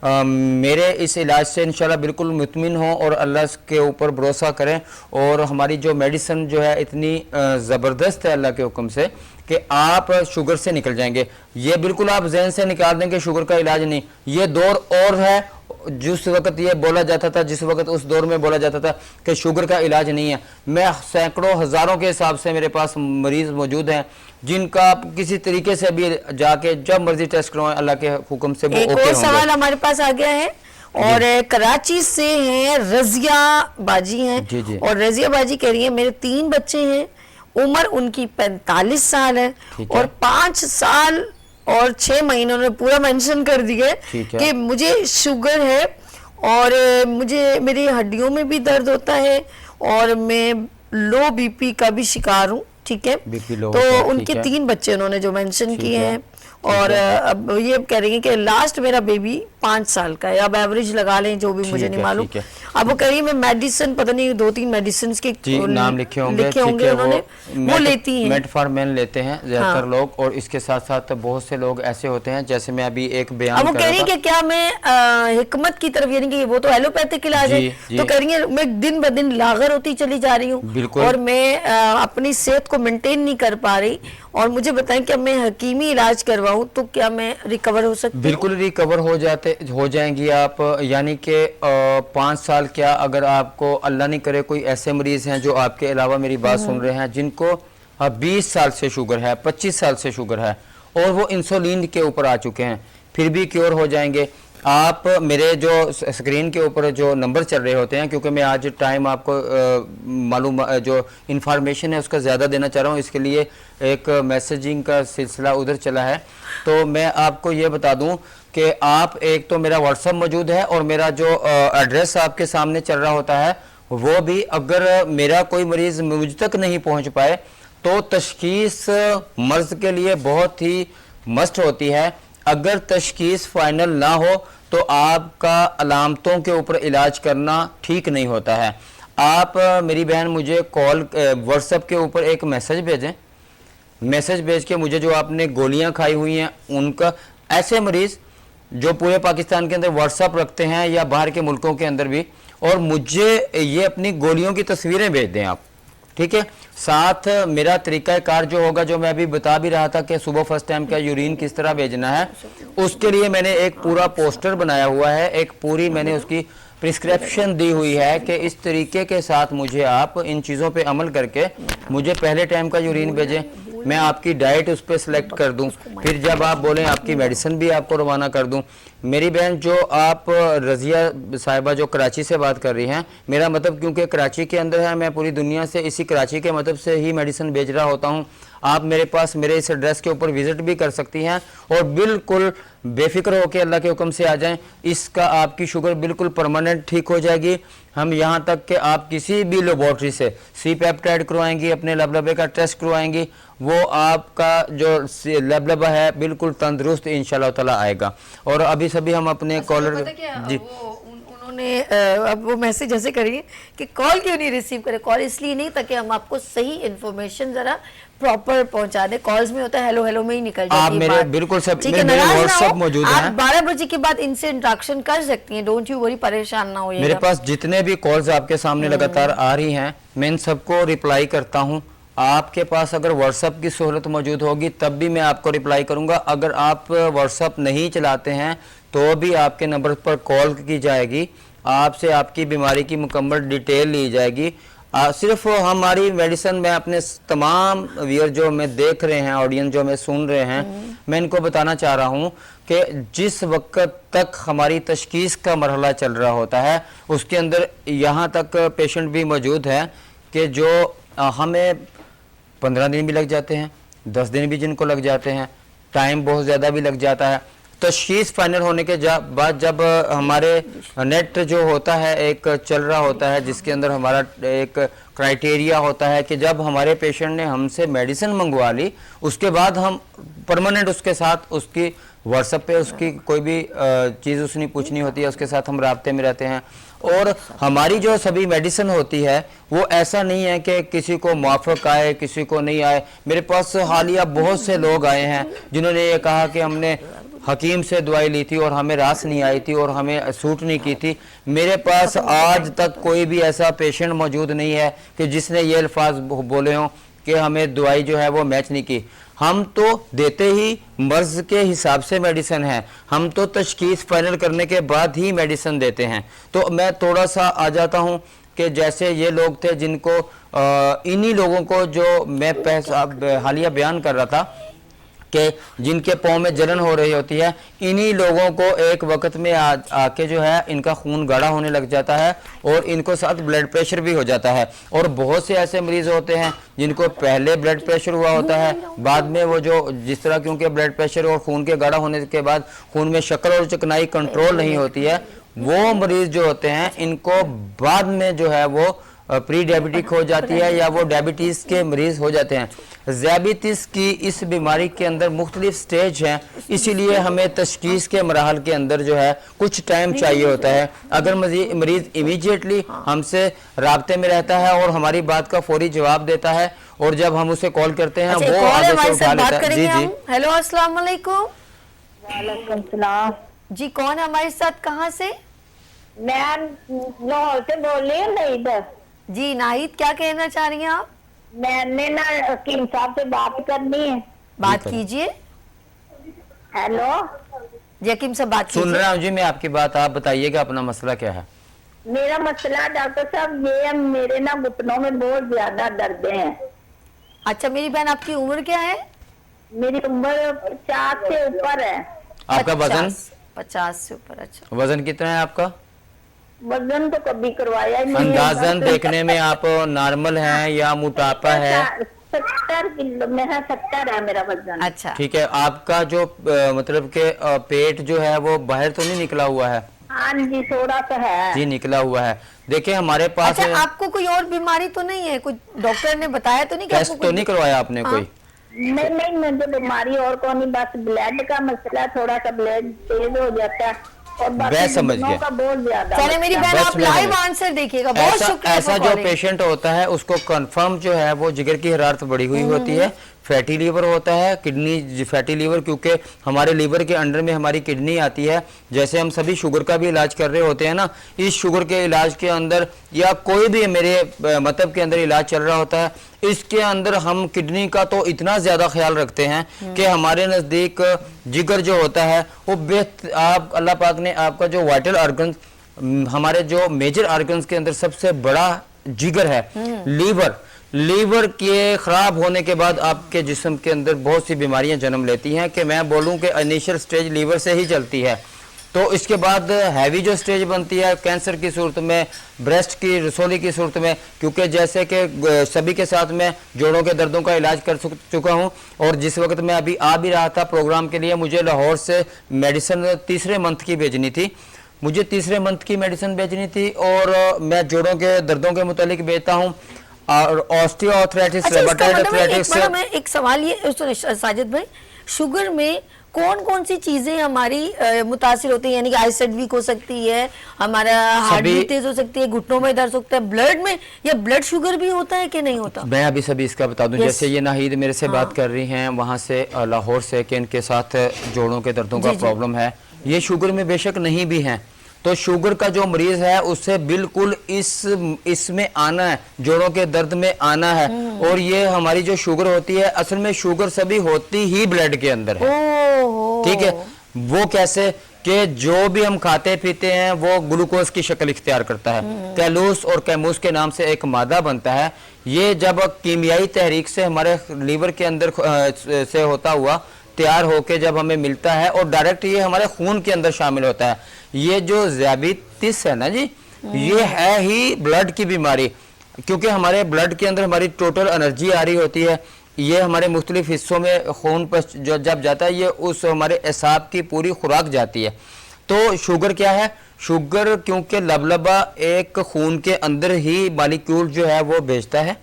मेरे इस इलाज से इंशाल्लाह बिल्कुल मुतमिन हो और अल्लाह के ऊपर भरोसा करें। और हमारी जो मेडिसिन जो है इतनी ज़बरदस्त है अल्लाह के हुक्म से कि आप शुगर से निकल जाएंगे। ये बिल्कुल आप जहन से निकाल दें कि शुगर का इलाज नहीं, ये दौर और है जिस वक्त ये बोला जाता था, जिस वक्त उस दौर में बोला जाता था कि शुगर का इलाज नहीं है। मैं सैकड़ों हज़ारों के हिसाब से मेरे पास मरीज मौजूद हैं जिनका आप किसी तरीके से भी जाके जब मर्जी टेस्ट करवाएं अल्लाह के हुक्म से वो एक ओके और होंगे। सवाल हमारे पास आ गया है और कराची से हैं, रजिया बाजी हैं। जी, जी। और रजिया बाजी कह रही है मेरे 3 बच्चे हैं, उम्र उनकी 45 साल है ठीक है। और 5 साल और 6 महीने उन्होंने पूरा मेंशन कर दिया ठीक है। कि मुझे शुगर है और मुझे मेरी हड्डियों में भी दर्द होता है और मैं लो बीपी का भी शिकार हूँ। ठीक है, BP लो तो होता है, उनके ठीक है। 3 बच्चे उन्होंने जो मेंशन ठीक किए है, हैं और अब ये कह रही है कि लास्ट मेरा बेबी 5 साल का है, अब एवरेज लगा लें जो भी ठीक मुझे नहीं है, मालूम। ठीक है। अब वो कह रही है मैं मेडिसिन पता नहीं 2-3 मेडिसिन के जी नाम लिखे होंगे, ठीक है, उन्होंने, वो लेती हैं। मेटफॉर्मिन लेते हैं ज्यादातर हाँ। लोग और इसके साथ साथ बहुत से लोग ऐसे होते हैं जैसे मैं अभी एक बयान अब वो कर कह रहा रही है था। कि क्या मैं हिकमत की तरफ, यानी कि वो तो एलोपैथिक इलाज है, जी, जी। तो कह रही है मैं दिन ब दिन लागर होती चली जा रही हूँ बिल्कुल। और मैं अपनी सेहत को मेंटेन नहीं कर पा रही और मुझे बताएं कि मैं हकीमी इलाज करवाऊं तो क्या मैं रिकवर हो सकती हूँ? बिल्कुल रिकवर हो जाएंगी आप, यानी कि 5 साल क्या, अगर आपको अल्लाह नहीं करे कोई ऐसे मरीज हैं जो आपके अलावा मेरी बात सुन रहे हैं जिनको 20 साल से शुगर है, 25 साल से शुगर है और वो इंसुलिन के ऊपर आ चुके हैं, फिर भी क्योर हो जाएंगे। आप मेरे जो स्क्रीन के ऊपर जो नंबर चल रहे होते हैं, क्योंकि मैं आज टाइम आपको मालूम जो इंफॉर्मेशन है उसका ज़्यादा देना चाह रहा हूँ, इसके लिए एक मैसेजिंग का सिलसिला उधर चला है, तो मैं आपको ये बता दूं कि आप एक तो मेरा व्हाट्सअप मौजूद है और मेरा जो एड्रेस आपके सामने चल रहा होता है वो भी, अगर मेरा कोई मरीज़ मुझ तक नहीं पहुँच पाए तो तशखीस मर्ज के लिए बहुत ही मस्ट होती है। अगर तशखीस फाइनल ना हो तो आपका अलामतों के ऊपर इलाज करना ठीक नहीं होता है। आप मेरी बहन मुझे कॉल व्हाट्सएप के ऊपर एक मैसेज भेजें, मैसेज भेज के मुझे जो आपने गोलियां खाई हुई हैं उनका, ऐसे मरीज़ जो पूरे पाकिस्तान के अंदर व्हाट्सएप रखते हैं या बाहर के मुल्कों के अंदर भी, और मुझे ये अपनी गोलियों की तस्वीरें भेज दें आप, ठीक है। साथ मेरा तरीक़ाकार जो होगा, जो मैं अभी बता भी रहा था कि सुबह फर्स्ट टाइम का यूरिन किस तरह भेजना है, उसके लिए मैंने एक पूरा पोस्टर बनाया हुआ है, एक पूरी मैंने उसकी प्रिस्क्रिप्शन दी हुई है कि इस तरीके के साथ मुझे आप इन चीज़ों पे अमल करके मुझे पहले टाइम का यूरिन भेजें, मैं आपकी डाइट उस पर सिलेक्ट कर दूं, फिर जब आप बोलें आपकी मेडिसिन भी आपको रवाना कर दूं। मेरी बहन जो आप रजिया साहिबा जो कराची से बात कर रही हैं, मेरा मतलब क्योंकि कराची के अंदर है, मैं पूरी दुनिया से इसी कराची के मतलब से ही मेडिसिन भेज रहा होता हूं। आप मेरे पास मेरे इस एड्रेस के ऊपर विजिट भी कर सकती हैं और बिल्कुल बेफिक्र होकर अल्लाह के हुक्म से आ जाएं, इसका आपकी शुगर बिल्कुल परमानेंट ठीक हो जाएगी। हम यहाँ तक कि आप किसी भी लेबॉर्ट्री से सी पेप्टाइड करवाएंगी, अपने लबलबे का टेस्ट करवाएंगी, वो आपका जो लबलबा है बिल्कुल तंदुरुस्त इंशाल्लाह ताला आएगा। और अभी सभी हम अपने कॉलर जी उन्होंने अब वो मैसेज ऐसे करिए कि कॉल क्यों नहीं रिसीव करे, कॉल इसलिए नहीं ताकि हम आपको सही इन्फॉर्मेशन जरा प्रॉपर पहुंचा दे। कॉल्स में होता है हेलो हेलो में ही निकल जाती है आप मेरे बात। बिल्कुल सब ठीक है, मेरे नाराज ना व्हाट्सएप हो, मौजूद आप हैं। 12 बजे के बाद इनसे इंटरेक्शन कर सकती हैं, डोंट यू वरी, परेशान ना होइएगा। मेरे पास जितने भी कॉल्स आपके सामने लगातार आ रही हैं, मैं इन सबको रिप्लाई करता हूं। आपके पास अगर व्हाट्सएप की सहूलत मौजूद होगी तब भी मैं आपको रिप्लाई करूंगा। अगर आप व्हाट्सएप नहीं चलाते हैं तो भी आपके नंबर पर कॉल की जाएगी, आपसे आपकी बीमारी की मुकम्मल डिटेल ली जाएगी। सिर्फ हमारी मेडिसिन, मैं अपने तमाम व्यूअर जो मैं देख रहे हैं, ऑडियंस जो मैं सुन रहे हैं, मैं इनको बताना चाह रहा हूं कि जिस वक्त तक हमारी तशखीस का मरहला चल रहा होता है उसके अंदर यहाँ तक पेशेंट भी मौजूद है कि जो हमें 15 दिन भी लग जाते हैं, 10 दिन भी जिनको लग जाते हैं, टाइम बहुत ज़्यादा भी लग जाता है। तशखीस फाइनल होने के बाद जब हमारे नेट जो होता है एक चल रहा होता है जिसके अंदर हमारा एक क्राइटेरिया होता है कि जब हमारे पेशेंट ने हमसे मेडिसिन मंगवा ली उसके बाद हम परमानेंट उसके साथ उसकी व्हाट्सएप पे उसकी कोई भी चीज़ उसने पूछनी होती है उसके साथ हम राब्ते में रहते हैं। और हमारी जो सभी मेडिसिन होती है वो ऐसा नहीं है कि किसी को मुआफ़क़ आए किसी को नहीं आए। मेरे पास हालिया बहुत से लोग आए हैं जिन्होंने ये कहा कि हमने हकीम से दवाई ली थी और हमें रास नहीं आई थी और हमें सूट नहीं की थी। मेरे पास आज तक कोई भी ऐसा पेशेंट मौजूद नहीं है कि जिसने ये अल्फाज बोले हों कि हमें दवाई जो है वो मैच नहीं की। हम तो देते ही मर्ज के हिसाब से मेडिसिन है, हम तो तशखीस फाइनल करने के बाद ही मेडिसिन देते हैं। तो मैं थोड़ा सा आ जाता हूँ कि जैसे ये लोग थे जिनको इन्हीं लोगों को जो मैं हालिया बयान कर रहा था कि जिनके पाँव में जलन हो रही होती है, इन्हीं लोगों को एक वक्त में आके जो है इनका खून गाढ़ा होने लग जाता है और इनको साथ ब्लड प्रेशर भी हो जाता है। और बहुत से ऐसे मरीज होते हैं जिनको पहले ब्लड प्रेशर हुआ होता है, बाद में वो जो जिस तरह क्योंकि ब्लड प्रेशर और खून के गाढ़ा होने के बाद खून में शक्कर और चिकनाई कंट्रोल नहीं होती है, वो मरीज जो होते हैं इनको बाद में जो है वो प्री डायबिटिक हो जाती है या वो डायबिटीज के मरीज हो जाते हैं। ज़ियाबीतिस की इस बीमारी के अंदर मुख्तलिफ स्टेज हैं, इसीलिए हमें तशखीस के मराहल के अंदर जो है कुछ टाइम चाहिए होता है। अगर मरीज इमीडिएटली हमसे राब्ते में रहता है और हमारी बात का फौरी जवाब देता है और जब हम उसे कॉल करते हैं वो आगे से उठा लेता है। जी जी, हेलो अस्सलाम वालेकुम। वालेकुम सलाम जी, कौन है हमारे साथ, कहाँ से? मैं लाहौर से बोल रही हूँ। नहीं जी नाहिद, क्या कहना चाह रही हैं आप? मैंने ना हकीम साहब से बात करनी है। बात कीजिए। हेलो जी हकीम साहब बात सुन कीजिए। रहा हूँ जी मैं आपकी बात, आप बताइएगा अपना मसला क्या है। मेरा मसला डॉक्टर साहब ये है, मेरे ना घुटनों में बहुत ज्यादा दर्द है। अच्छा मेरी बहन, आपकी उम्र क्या है? मेरी उम्र 50 से ऊपर है। आपका वजन? 50 से ऊपर। अच्छा, वजन कितना है आपका? वजन तो कभी करवाया ही नहीं। अंदाजन देखने में आप नॉर्मल हैं या मोटापा है? 70 किलो में है, 70 है मेरा वजन। अच्छा ठीक है। आपका जो मतलब के पेट जो है वो बाहर तो नहीं निकला हुआ है? हाँ जी थोड़ा सा है जी निकला हुआ है। देखिए हमारे पास अच्छा, आपको कोई और बीमारी तो नहीं है? कुछ डॉक्टर ने बताया तो नहीं कि टेस्ट आपको तो कोई- नहीं करवाया आपने हाँ। कोई? नहीं मुझे बीमारी और कौन नहीं, बस ब्लड का मसला, थोड़ा सा ब्लड तेज हो जाता है और मैं समझ घुटनों गया। का बहुत ज्यादा। चले मेरी बहन, बस आप मैं लाइव समझ- आंसर देखिएगा। बहुत शुक्रिया ऐसा for जो calling। पेशेंट होता है उसको कंफर्म जो है वो जिगर की हरारत बढ़ी हुई होती है, फैटी लीवर होता है, किडनी फैटी लीवर, क्योंकि हमारे लीवर के अंडर में हमारी किडनी आती है। जैसे हम सभी शुगर का भी इलाज कर रहे होते हैं ना, इस शुगर के इलाज के अंदर या कोई भी मेरे मतलब के अंदर इलाज चल रहा होता है, इसके अंदर हम किडनी का तो इतना ज्यादा ख्याल रखते हैं कि हमारे नजदीक जिगर जो होता है वो आप अल्लाह पाक ने आपका जो वाइटल ऑर्गन, हमारे जो मेजर ऑर्गन्स के अंदर सबसे बड़ा जिगर है, लीवर के खराब होने के बाद आपके जिस्म के अंदर बहुत सी बीमारियां जन्म लेती हैं कि मैं बोलूं कि इनिशियल स्टेज लीवर से ही चलती है। तो इसके बाद हैवी जो स्टेज बनती है कैंसर की सूरत में, ब्रेस्ट की, रसोली की सूरत में, क्योंकि जैसे कि सभी के साथ मैं जोड़ों के दर्दों का इलाज कर चुका हूं और जिस वक्त मैं अभी आ भी रहा था प्रोग्राम के लिए, मुझे लाहौर से मेडिसिन तीसरे मंथ की भेजनी थी, मुझे तीसरे मंथ की मेडिसिन भेजनी थी और मैं जोड़ों के दर्दों के मुतालिक भेजता हूँ और ऑस्टियोआर्थराइटिस, अच्छा, इसका रूमेटॉइड मतलब आर्थराइटिस से। मैं एक सवाल ये साजिद भाई, शुगर में कौन कौन सी चीजें हमारी मुतासिर होती है? यानी कि आईसाइट वीक हो सकती है, हमारा हार्ट भी तेज हो सकती है, घुटनों में दर्द होता है, ब्लड में या ब्लड शुगर भी होता है कि नहीं होता? मैं अभी सभी इसका बता दूं। Yes. जैसे ये नाहिद मेरे से बात कर रही हैं वहाँ से लाहौर से कि इनके साथ जोड़ों के दर्दों का जी, जी। प्रॉब्लम है, ये शुगर में बेशक नहीं भी हैं, तो शुगर का जो मरीज है उससे बिल्कुल इसमें आना है, जोड़ों के दर्द में आना है। और ये हमारी जो शुगर होती है, असल में शुगर सभी होती ही ब्लड के अंदर है। ओहो, ठीक है, वो कैसे कि जो भी हम खाते पीते हैं वो ग्लूकोज की शक्ल इख्तियार करता है। कैलूस और कैमूस के नाम से एक मादा बनता है, ये जब कीमियाई तहरीक से हमारे लीवर के अंदर से होता हुआ तैयार होके जब हमें मिलता है और डायरेक्ट ये हमारे खून के अंदर शामिल होता है। ये जो ज़ियाबितिस है ना जी, ये है ही ब्लड की बीमारी, क्योंकि हमारे ब्लड के अंदर हमारी टोटल एनर्जी आ रही होती है। ये हमारे मुख्तलिफ हिस्सों में खून पर जो जब जाता है, ये उस हमारे एसाब की पूरी खुराक जाती है। तो शुगर क्या है? शुगर क्योंकि लबलबा एक खून के अंदर ही मॉलिक्यूल जो है वो भेजता है,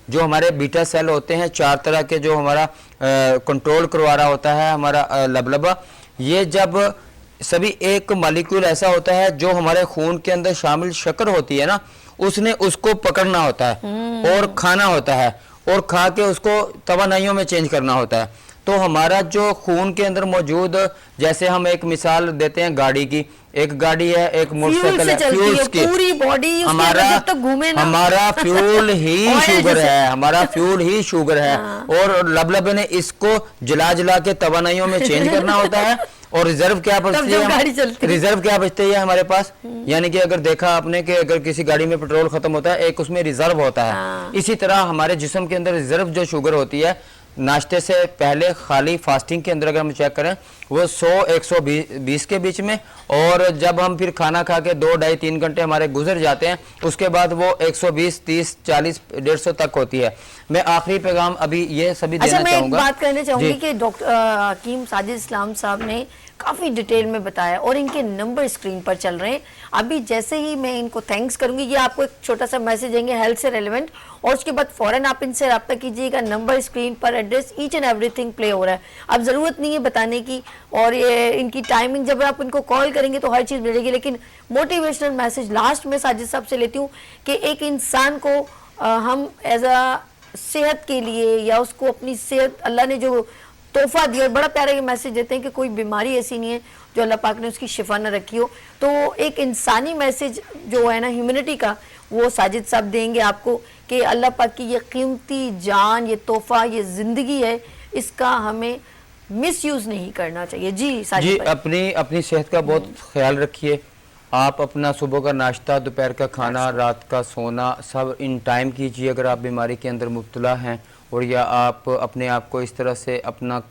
जो हमारे बीटा सेल होते हैं 4 तरह के, जो हमारा कंट्रोल करवा रहा होता है हमारा लबलबा। ये जब सभी एक मॉलिक्यूल ऐसा होता है जो हमारे खून के अंदर शामिल शक्कर होती है ना, उसने उसको पकड़ना होता है और खाना होता है और खा के उसको तवानाइयों में चेंज करना होता है। तो हमारा जो खून के अंदर मौजूद, जैसे हम एक मिसाल देते हैं गाड़ी की, एक गाड़ी है, एक मोटरसाइकिल है, फ्यूल्स की, पूरी बॉडी हमारा फ्यूल ही शुगर है, हमारा फ्यूल ही शुगर है। और लबलबे ने इसको जला जला के तवानाइयों में चेंज करना होता है। और रिजर्व क्या बचती है? रिजर्व क्या बचती है हमारे पास? यानी कि अगर देखा आपने कि अगर किसी गाड़ी में पेट्रोल खत्म होता है, एक उसमें रिजर्व होता है। इसी तरह हमारे जिस्म के अंदर रिजर्व जो शुगर होती है, नाश्ते से पहले खाली फास्टिंग के अंदर अगर हम चेक करें, वो 100-120 के बीच में, और जब हम फिर खाना खा के 2-2.5-3 घंटे हमारे गुजर जाते हैं, उसके बाद वो 120, 30, 40, 150 तक होती है। मैं आखिरी पैगाम अभी ये सभी देना चाहूंगा। मैं एक बात कहना चाहूंगी कि डॉक्टर हकीम साजिद इस्लाम साहब ने काफ़ी डिटेल में बताया और इनके नंबर स्क्रीन पर चल रहे हैं। अभी जैसे ही मैं इनको थैंक्स करूंगी, ये आपको एक छोटा सा मैसेज देंगे हेल्थ से रेलेवेंट, और उसके बाद फौरन आप इनसे रब्ता कीजिएगा। नंबर स्क्रीन पर, address, each and everything play हो रहा है। अब ज़रूरत नहीं है बताने की, और ये इनकी टाइमिंग, जब आप इनको कॉल करेंगे तो हर चीज़ मिलेगी। लेकिन मोटिवेशनल मैसेज लास्ट में साजिद साहब से लेती हूँ कि एक इंसान को हम एज अ सेहत के लिए, या उसको अपनी सेहत, अल्लाह ने जो तोहफा दिया, और बड़ा प्यारा ये मैसेज देते हैं कि कोई बीमारी ऐसी नहीं है जो अल्लाह पाक ने उसकी शिफा न रखी हो। तो एक इंसानी मैसेज जो है ना ह्यूमैनिटी का, वो साजिद साहब देंगे आपको कि अल्लाह पाक की ये कीमती जान, ये तोहफा, ये ज़िंदगी है, इसका हमें मिसयूज़ नहीं करना चाहिए। जी साजिद जी, अपनी सेहत का बहुत ख्याल रखिए। आप अपना सुबह का नाश्ता, दोपहर का खाना, रात का सोना सब इन टाइम कीजिए अगर आप बीमारी के अंदर मुब्तला हैं, और या आप अपने आप को इस तरह से अपना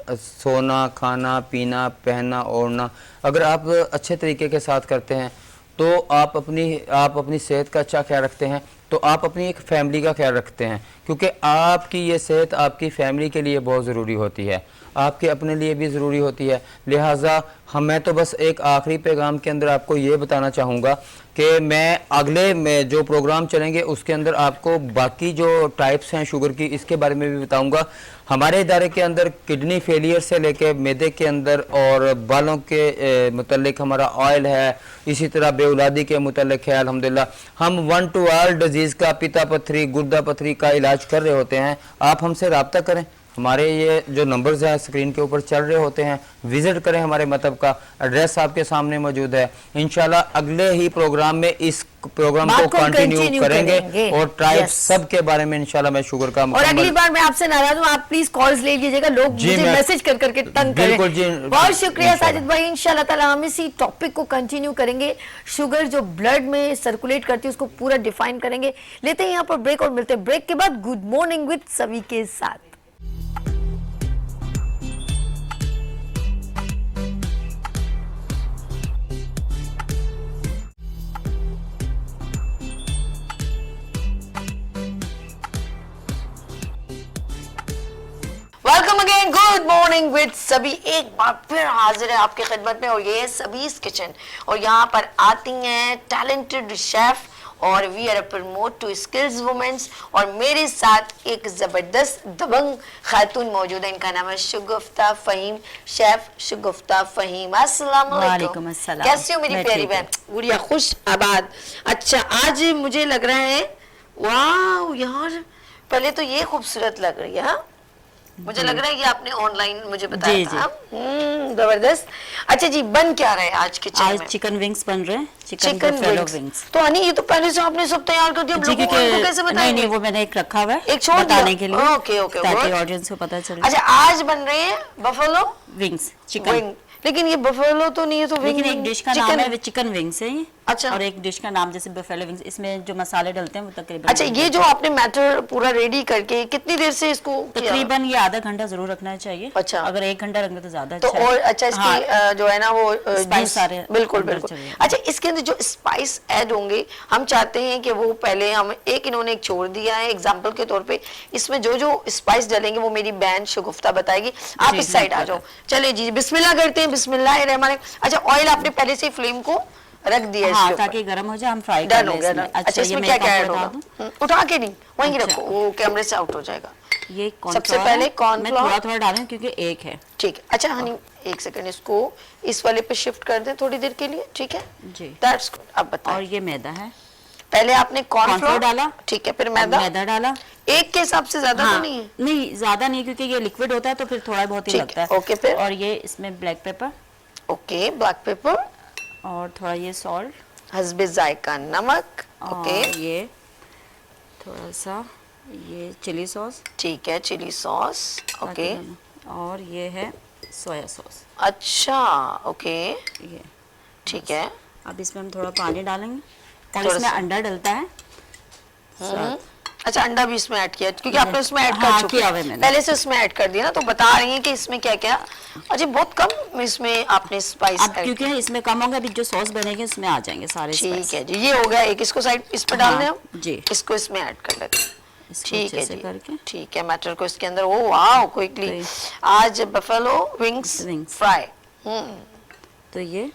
सोना, खाना, पीना, पहनना, ओढ़ना अगर आप अच्छे तरीके के साथ करते हैं, तो आप अपनी सेहत का अच्छा ख्याल रखते हैं, तो आप अपनी एक फैमिली का ख्याल रखते हैं, क्योंकि आपकी ये सेहत आपकी फैमिली के लिए बहुत ज़रूरी होती है, आपके अपने लिए भी ज़रूरी होती है। लिहाजा मैं तो बस एक आखिरी पैगाम के अंदर आपको ये बताना चाहूँगा कि मैं अगले में जो प्रोग्राम चलेंगे उसके अंदर आपको बाकी जो टाइप्स हैं शुगर की, इसके बारे में भी बताऊँगा। हमारे इदारे के अंदर किडनी फेलियर से लेके मैदे के अंदर और बालों के मुतल्लिक हमारा ऑयल है, इसी तरह बेऔलादी के मुतल्लिक है। अल्हम्दुलिल्लाह हम 1 to all डिजीज़ का, पिता पथरी, गुर्दा पथरी का इलाज कर रहे होते हैं। आप हमसे रब्ता करें, हमारे ये जो नंबर्स हैं स्क्रीन के ऊपर चल रहे होते हैं, विजिट करें, हमारे मतलब का एड्रेस आपके सामने मौजूद है। इंशाल्लाह अगले ही प्रोग्राम में इस प्रोग्राम को कंटिन्यू करेंगे और ट्राइब सब के बारे में इंशाल्लाह मैं शुगर का और अगली बार मैं आपसे नाराज हूँ, आप प्लीज कॉल्स ले लीजिएगा, लोग मुझे मैसेज कर करके तंग करें। बिल्कुल जी, बहुत शुक्रिया साजिद भाई। इंशाल्लाह ताला हम इसी टॉपिक को कंटिन्यू करेंगे, शुगर जो ब्लड में सर्कुलेट करती है उसको पूरा डिफाइन करेंगे। लेते हैं यहाँ पर ब्रेक और मिलते हैं ब्रेक के बाद गुड मॉर्निंग विद सभी के साथ। Welcome again, good morning with सभी एक बार फिर हाजिर है आपकी खिदमत में, और ये है सबीज किचन, और यहाँ पर आती हैं टैलेंटेड शेफ, और we are promote to skills womens, और मेरे साथ एक जबरदस्त दबंग खातून मौजूद है, इनका नाम है शगुफ्ता फ़हीम, शेफ शगुफ्ता फ़हीम। अस्सलाम वालेकुम। कैसी हो मेरी प्यारी बहन? गुड़िया खुश आबाद। अच्छा, आज मुझे लग रहा है वाह यार, पहले तो ये खूबसूरत लग रही है, मुझे लग रहा है ये आपने ऑनलाइन मुझे बताया था। जबरदस्त। अच्छा जी, बन क्या रहा है आज किचन में? आज चिकन विंग्स बन रहे हैं, चिकन बफेलो विंग्स। तो अनी ये तो पहले से आपने सब तैयार कर दिया, लोगों को कैसे बताएंगे? नहीं, वो मैंने एक रखा हुआ है, एक छोड़ बताने के लिए, ओके ओके, ताकि ऑडियंस को पता चले। अच्छा, आज बन रहे हैं बफेलो विंग्स चिकन, लेकिन ये बफेलो तो नहीं है, तो लेकिन एक डिश का नाम है चिकन विंग्स है। अच्छा। और एक डिश का नाम जैसे बफेलो विंग्स, इसमें जो मसाले डलते हैं वो तकरीबन अच्छा, ये जो आपने मैटर पूरा रेडी करके कितनी देर से इसको किया? तकरीबन ये आधा घंटा जरूर रखना चाहिए। अच्छा। अगर 1 घंटा रखेंगे तो ज्यादा तो अच्छा है। और अच्छा इसकी हाँ, जो है ना वो स्पाइस juice- सारे बिल्कुल अंदर बिल्कुल। चले जाएं। अच्छा, इसके अंदर जो स्पाइस ऐड होंगे, हम चाहते हैं कि वो पहले हम इन्होंने एक छोड़ दिया है एग्जांपल के तौर पे, इसमें जो जो स्पाइस डालेंगे वो मेरी बहन शगुफ्ता बताएगी। आप जी, इस साइड मैं आ जाओ। चलिए जी, बिस्मिल्लाह करते हैं। बिस्मिल्लाहिर्रहमानिर्रहीम। अच्छा, ऑयल आपने पहले से फ्लेम को रख दिया है हाँ, इसके ऊपर। ताकि गर्म हो जाए, हम फ्राई डन कर हो लें गया इसमें। ना। अच्छा, इसमें ये क्या मैं क्या ऐड आपको होगा? बता दूं? उठा के नहीं, वहीं अच्छा। रखो, वो कैमरे से आउट हो जाएगा। ये सबसे कॉर्नफ्लोर पहले है। कॉर्नफ्लोर। मैं थोड़ा थोड़ा डालूं क्योंकि एक है। ठीक है। अच्छा हनी, एक सेकंड, इसको इस वाले पे शिफ्ट कर दें थोड़ी देर के लिए, ठीक है? जी। That's good. अब बताएं। और ये मैदा है। पहले आपने कॉर्नफ्लोर कॉर्नफ्लोर डाला। ठीक है, फिर और मैदा। मैदा डाला। एक के हिसाब से ज्यादा तो नहीं है? नहीं, ज्यादा नहीं, क्योंकि ये लिक्विड होता है तो फिर थोड़ा बहुत ही ठीक लगता है, है। ओके, फिर? और ये इसमें black pepper okay, black pepper और थोड़ा ये सॉल्ट हस्बे जायका नमक। ओके, और ये थोड़ा सा ये चिली सॉस। ठीक है, चिली सॉस। ओके, और ये है सोया सॉस। अच्छा, ओके, ये ठीक है। अब इसमें हम थोड़ा पानी डालेंगे और थोड़ा इसमें सा। अंडा डलता है। अच्छा, अंडा भी इसमें ऐड किया क्योंकि आपने उसमें ऐड कर हाँ, चुके किया हैं। हुआ है मैंने। पहले से उसमें ऐड कर दिया ना, तो बता रही हैं कि इसमें क्या क्या। अच्छा, बहुत कम इसमें आपने स्पाइस अब क्योंकि इसमें कम होगा, अभी जो सॉस बनेगी उसमें आ जाएंगे सारे ठीक spice। है जी, ये हो गया एक। इसको साइड इस पे डाल दें हम। जी। इसको इसमें ऐड कर लेते हैं। इसको ठीक अच्छे है से जी, करके। ठीक है। मटर को इसके अंदर, ओ वाओ, क्विकली जी। आज बफेलो विंग्स Wings। फ्राई तो ये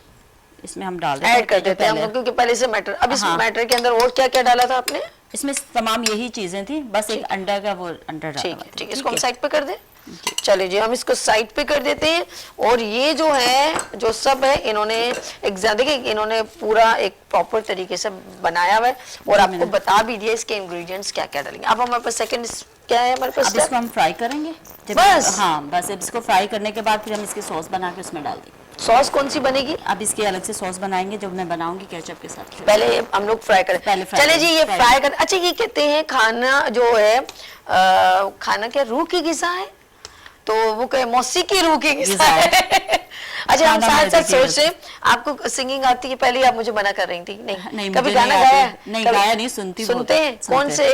इसमें हम डाल देते ऐड कर जो देते हैं हम पहले- लोग, क्योंकि पहले से मटर। अब इस हाँ। मटर के अंदर और क्या क्या डाला था आपने? इसमें तमाम यही चीजें थी, बस एक अंडा का वो अंडा डाला ठीक हुआ है, था। ठीक है। इसको हम साइड पे कर दें। चलिए जी, हम इसको साइड पे कर देते हैं। और ये जो है, जो सब है, इन्होंने देखिए, इन्होंने पूरा एक प्रॉपर तरीके से बनाया हुआ है और आपको बता भी दिया इसके इंग्रेडिएंट्स क्या क्या डालेंगे। अब हमारे पास सेकंड क्या है हमारे पास? अब इसको हम फ्राई करेंगे बस? हाँ, बस अब इसको फ्राई करने के बाद फिर हम इसकी सॉस बना के उसमें डाल देंगे। सॉस कौन सी बनेगी? अब इसकी अलग से सॉस बनाएंगे जो मैं बनाऊंगी केचप के साथ। पहले हम लोग फ्राई करें। पहले फ्राई चले जी, ये करें, फ्राई कर। अच्छा, ये कहते हैं खाना जो है खाना क्या रूह की ग़िज़ा है, तो वो कहे मौसीकी रूह की ग़िज़ा है। अच्छा, हम खाना साथ साथ मर्द की सोच रहे, आपको सिंगिंग आती है? पहले आप मुझे मना कर रही थी। नहीं, कभी मुझे गाना नहीं गाया? आती। नहीं, कभी- गाया नहीं, सुनती बहुत। सुनते हैं? सुनते कौन हैं। से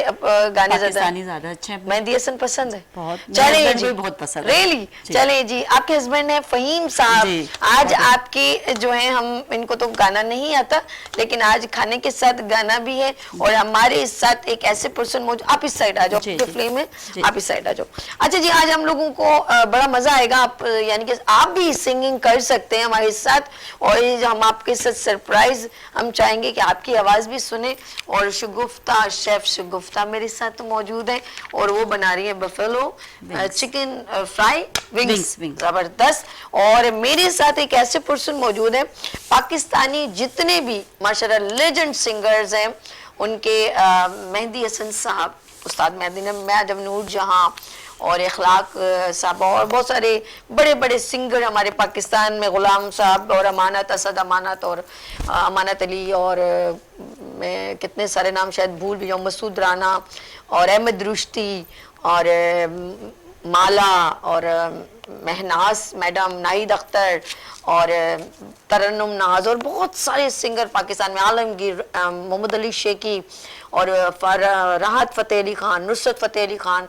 गाने ज्यादा? पाकिस्तानी ज्यादा अच्छे हैं। मेहंदी हसन पसंद है बहुत। चले मेरे जी, husband को भी बहुत पसंद है। रियली। जी। चले जी, आपके हस्बैंड है फहीम साहब। जी। आज आपके जो है, हम इनको तो गाना नहीं आता, लेकिन आज खाने के साथ गाना भी है और हमारे साथ एक ऐसे पर्सन मौजूद। आप इस साइड आ जाओ, जी, आपके जी। फ्लेम है, जी। आप इस साइड आ जाओ। अच्छा जी, आज हम लोगों को बड़ा मजा आएगा। आप यानी कि आप भी सिंगिंग कर सकते हैं हमारे साथ, और ये जो हम आपके साथ सरप्राइज, हम चाहेंगे कि आपकी आवाज भी सुने। और शगुफ्ता, शेफ शगुफ्ता मेरे साथ मौजूद है और वो बना रही है buffalo chicken fry wings. Wings। जबरदस्त। और मेरे साथ एक ऐसे पर्सन मौजूद है, पाकिस्तानी जितने भी माशाल्लाह लेजेंड सिंगर्स हैं, उनके मेहंदी हसन साहब, उस्ताद मेहंदी मैडम नूर जहां और इखलाक साहब और बहुत सारे बड़े बड़े सिंगर हमारे पाकिस्तान में, गुलाम साहब और अमानत, असद अमानत और अमानत अली और मैं कितने सारे नाम शायद भूल भी जाऊँ, मसूद राना और अहमद रुश्ती और माला और महनाज मैडम, नाहिद अख्तर और तरन्नुम नाज और बहुत सारे सिंगर पाकिस्तान में, आलमगीर, मोहम्मद अली शेखी और राहत फ़तेह अली खान, नुसरत फ़तेह अली खान,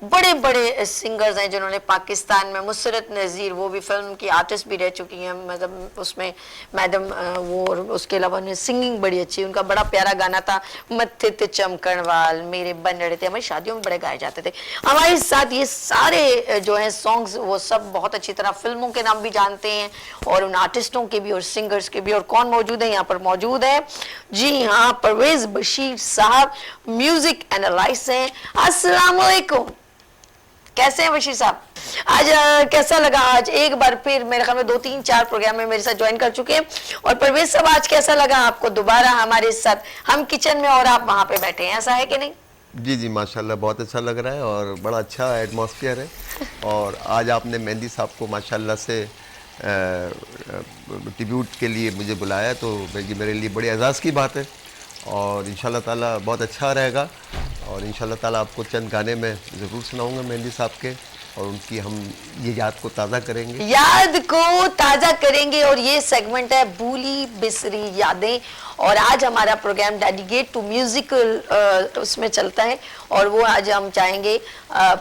बड़े बड़े सिंगर्स हैं जिन्होंने पाकिस्तान में, मुसरत नज़ीर, वो भी फिल्म की आर्टिस्ट भी रह चुकी हैं, मतलब उसमें मैडम वो, और उसके अलावा उन्हें सिंगिंग बड़ी अच्छी, उनका बड़ा प्यारा गाना था मत्थे ते चमकण वाल मेरे बन रहे थे, हमारी शादियों में बड़े गाए जाते थे। हमारे साथ ये सारे जो हैं सॉन्ग्स, वो सब बहुत अच्छी तरह फिल्मों के नाम भी जानते हैं और उन आर्टिस्टों के भी और सिंगर्स के भी। और कौन मौजूद है यहाँ पर? मौजूद है जी हाँ, परवेज बशीर साहब, म्यूजिक एनालिस्ट हैं। अस्सलाम वालेकुम, कैसे हैं बशीर साहब? आज कैसा लगा? आज एक बार फिर मेरे ख्याल में 2-3-4 प्रोग्राम में मेरे साथ ज्वाइन कर चुके हैं। और परवेज साहब, आज कैसा लगा आपको दोबारा हमारे साथ? हम किचन में और आप वहां पे बैठे हैं, ऐसा है कि नहीं? जी जी, माशाल्लाह बहुत अच्छा लग रहा है और बड़ा अच्छा एटमॉस्फेयर है। और आज आपने मेहंदी साहब को माशाल्लाह से ट्रिब्यूट के लिए मुझे बुलाया, तो ये मेरे लिए बड़ी एजाज़ की बात है और इंशाल्लाह ताला बहुत अच्छा रहेगा। और इंशाल्लाह ताला आपको चंद गाने में ज़रूर सुनाऊंगा मेहंदी साहब के। और उनकी हम ये याद को ताज़ा करेंगे। याद को ताजा करेंगे और ये सेगमेंट है भूली बिसरी यादें। और आज हमारा प्रोग्राम डेडिकेट टू म्यूजिकल उसमें चलता है और वो आज हम चाहेंगे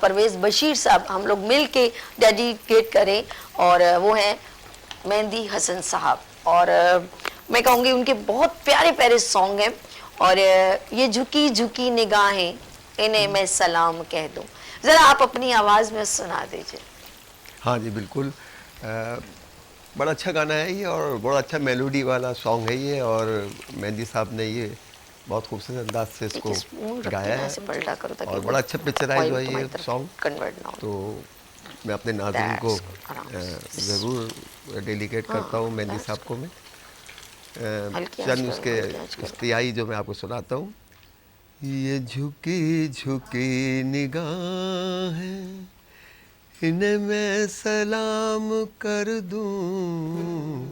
परवेज बशीर साहब हम लोग मिल के डेडिकेट करें और वो हैं मेहंदी हसन साहब। और मैं कहूँगी उनके बहुत प्यारे प्यारे सॉन्ग हैं और ये झुकी झुकी निगाहें इन्हें मैं सलाम कह दूं, जरा आप अपनी आवाज में सुना दीजिए। हाँ जी बिल्कुल, बड़ा अच्छा गाना है ये और बड़ा अच्छा मेलोडी वाला सॉन्ग है ये और मेहंदी साहब ने ये बहुत खूबसूरत अंदाज से इसको गाया है और बड़ा अच्छा पिक्चराइज हुआ ये सॉन्ग। तो मैं अपने नाज़रीन को ज़रूर डेडिकेट करता हूँ मेहंदी साहब को मैं। चंद उसके इस्तियाई जो मैं आपको सुनाता हूँ। ये झुकी झुकी निगाहें इन्हें मैं सलाम कर दूं,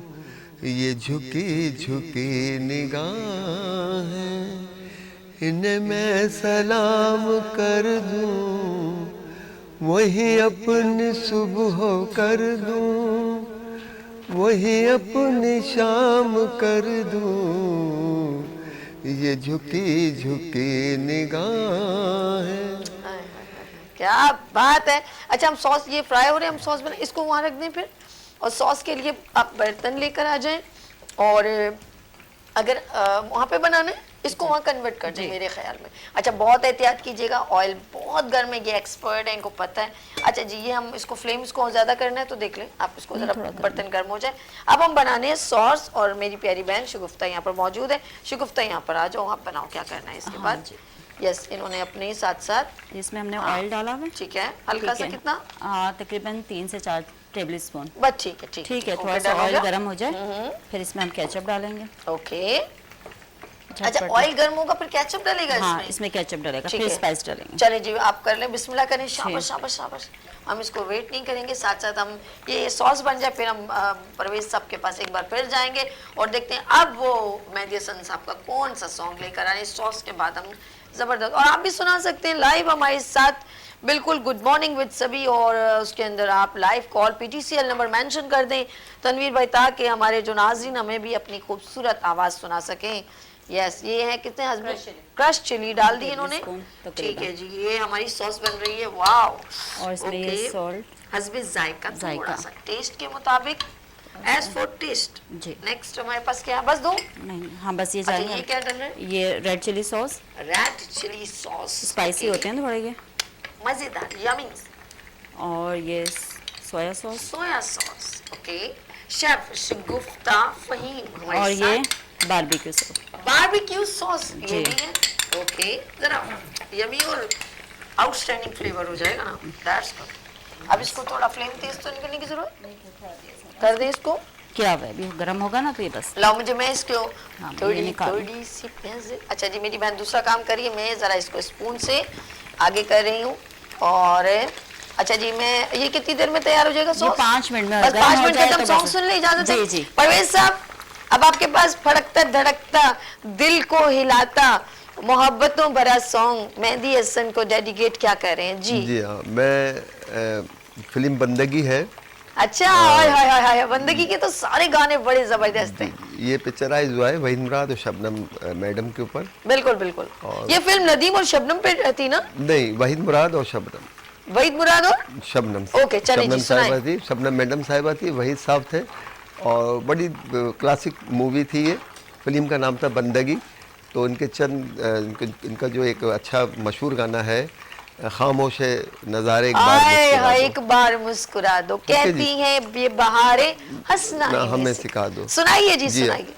ये झुकी झुकी निगाहें इन्हें मैं सलाम कर दूं, वही अपनी सुबह कर दूं, वही अपनी शाम कर दूं, ये झुकी झुकी निगाहें। क्या बात है। अच्छा हम सॉस ये फ्राई हो रहे हैं, हम सॉस बना इसको वहाँ रख दें फिर और सॉस के लिए आप बर्तन लेकर आ जाएं और अगर वहाँ पे बनाना है इसको वहाँ कन्वर्ट कर दें मेरे ख्याल में। अच्छा बहुत एहतियात कीजिएगा, ऑयल बहुत गर्म है, ये एक्सपर्ट है इनको पता है। अच्छा जी ये हम इसको फ्लेम इसको ज़्यादा करना है तो देख लें आप इसको ज़रा बर्तन गर्म हो जाए। अब हम बनाने हैं सॉस और मेरी प्यारी बहन शगुफ्ता यहाँ पर मौजूद है। शगुफ्ता यहाँ पर आ जाओ, आप बनाओ क्या करना है इसके बाद। यस इन्होंने अपने साथ साथ इसमें हमने ऑयल डाला है। ठीक है हल्का सा कितना तकरीबन 3 से 4 टेबल स्पून बस ठीक है ठीक है। थोड़ा सा ऑयल गर्म हो जाए फिर इसमें हम केचप डालेंगे। ओके अच्छा ऑयल गर्म होगा फिर केचप डालेगा हाँ, इसमें केचप डालेगा फिर स्पाइस डालेंगे। चलिए जी आप कर लें, बिस्मिल्लाह करें। शाबाश शाबाश शाबाश। हम इसको वेट नहीं करेंगे, साथ साथ हम ये सॉस बन जाए फिर हम परवेज साहब के पास एक बार फिर जाएंगे और देखते हैं अब वो मेहंदी हसन साहब का कौन सा सॉन्ग लेकर आए सॉस के बाद। हम जबरदस्त और आप भी सुना सकते हैं लाइव हमारे साथ बिल्कुल गुड मॉर्निंग विद सभी और उसके अंदर आप live call PTCL number mention कर दें तनवीर भाई ताकि हमारे जो नाज़रीन हमें भी अपनी खूबसूरत आवाज़ सुना सकें। यस ये है कितने हस्बैंड क्रश चिली डाल दी इन्होंने। ठीक है जी ये हमारी सॉस बन रही है। वाह और इसमें ये सॉल्ट हस्बे जायका थोड़ा सा टेस्ट के मुताबिक एज फॉर टेस्ट जी। नेक्स्ट हमारे पास क्या बस दो नहीं हाँ बस ये अच्छा, जाएंगे। ये क्या डल रहा है? ये रेड चिली सॉस स्पाइसी होते हैं थोड़े ये मजेदार यमी। और ये सोया सॉस ओके शेफ शगुफ्ता फहीम और ये बारबेक्यू सॉस ये भी है। ओके जरा यमी और आउटस्टैंडिंग फ्लेवर हो जाएगा ना। That's good. अब इसको थोड़ा फ्लेम तेज तो नहीं करने की जरूरत कर दे इसको क्या है अभी गर्म होगा ना तो ये बस लाओ मुझे मैं इसको हाँ, थोड़ी सी प्याज। अच्छा जी मेरी बहन दूसरा काम करिए, मैं जरा इसको स्पून से आगे कर रही हूँ और अच्छा जी मैं ये कितनी देर में तैयार हो जाएगा सॉस? 5 मिनट में। बस 5 मिनट तक हम सॉन्ग सुन ले इजाजत है। जी परवेज साहब अब आपके पास फड़कता धड़कता दिल को हिलाता मोहब्बतों भरा सॉन्ग मेहंदी हसन को डेडिकेट क्या कर रहे हैं जी? जी हाँ मैं फिल्म बंदगी है। अच्छा हाय हाय हाय हाय बंदगी के तो सारे गाने बड़े जबरदस्त हैं। ये पिक्चराइज हुआ है वहीद मुराद और शबनम मैडम के ऊपर। बिल्कुल बिल्कुल। ये फिल्म नदीम और शबनम पे थी ना? नहीं वहीद मुराद और शबनम। वहीद मुराद और शबनम। ओके चलिए जी साहिबा थी, शबनम मैडम साहिबा थी, वहीद साहब थे और बड़ी क्लासिक मूवी थी ये। फिल्म का नाम था बंदगी। तो इनके चंद इनका जो एक अच्छा मशहूर गाना है खामोश है नज़ारे एक बार मुस्कुरा दो कहती हैं ये बहारें हंसना हमें सिखा दो। सुनाइए जी सुनाइए।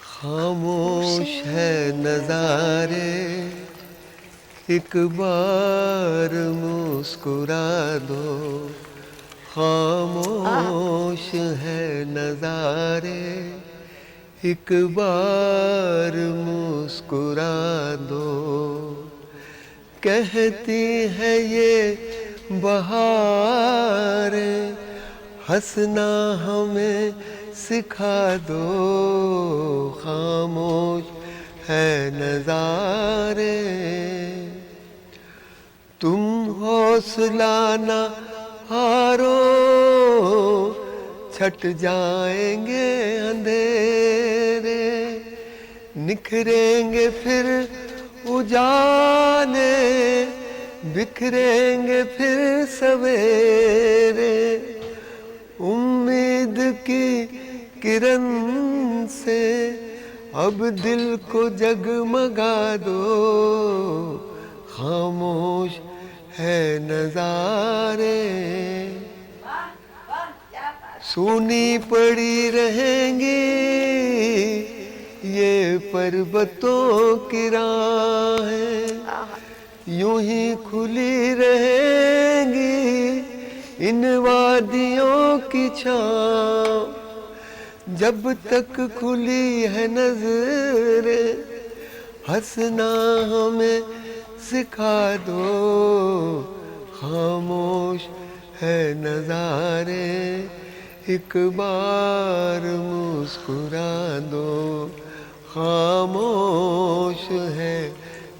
खामोश है नज़ारे एक बार मुस्कुरा दो, खामोश है नज़ारे एक बार मुस्कुरा दो, कहती है ये बहार हंसना हमें सिखा दो, खामोश है नज़ारे तुम हौसला ना हारो छट जाएंगे अंधेरे, निखरेंगे फिर उजाले, बिखरेंगे फिर सवेरे। उम्मीद की किरण से अब दिल को जगमगा दो, खामोश है नजारे, सूनी पड़ी रहेंगी ये पर्वतों की राहें, यूं ही खुली रहेंगी इन वादियों की छाँव। जब तक खुली है नजरें, हंसना हमें सिखा दो, खामोश है नजारे, एक बार मुस्कुरा दो, खामोश है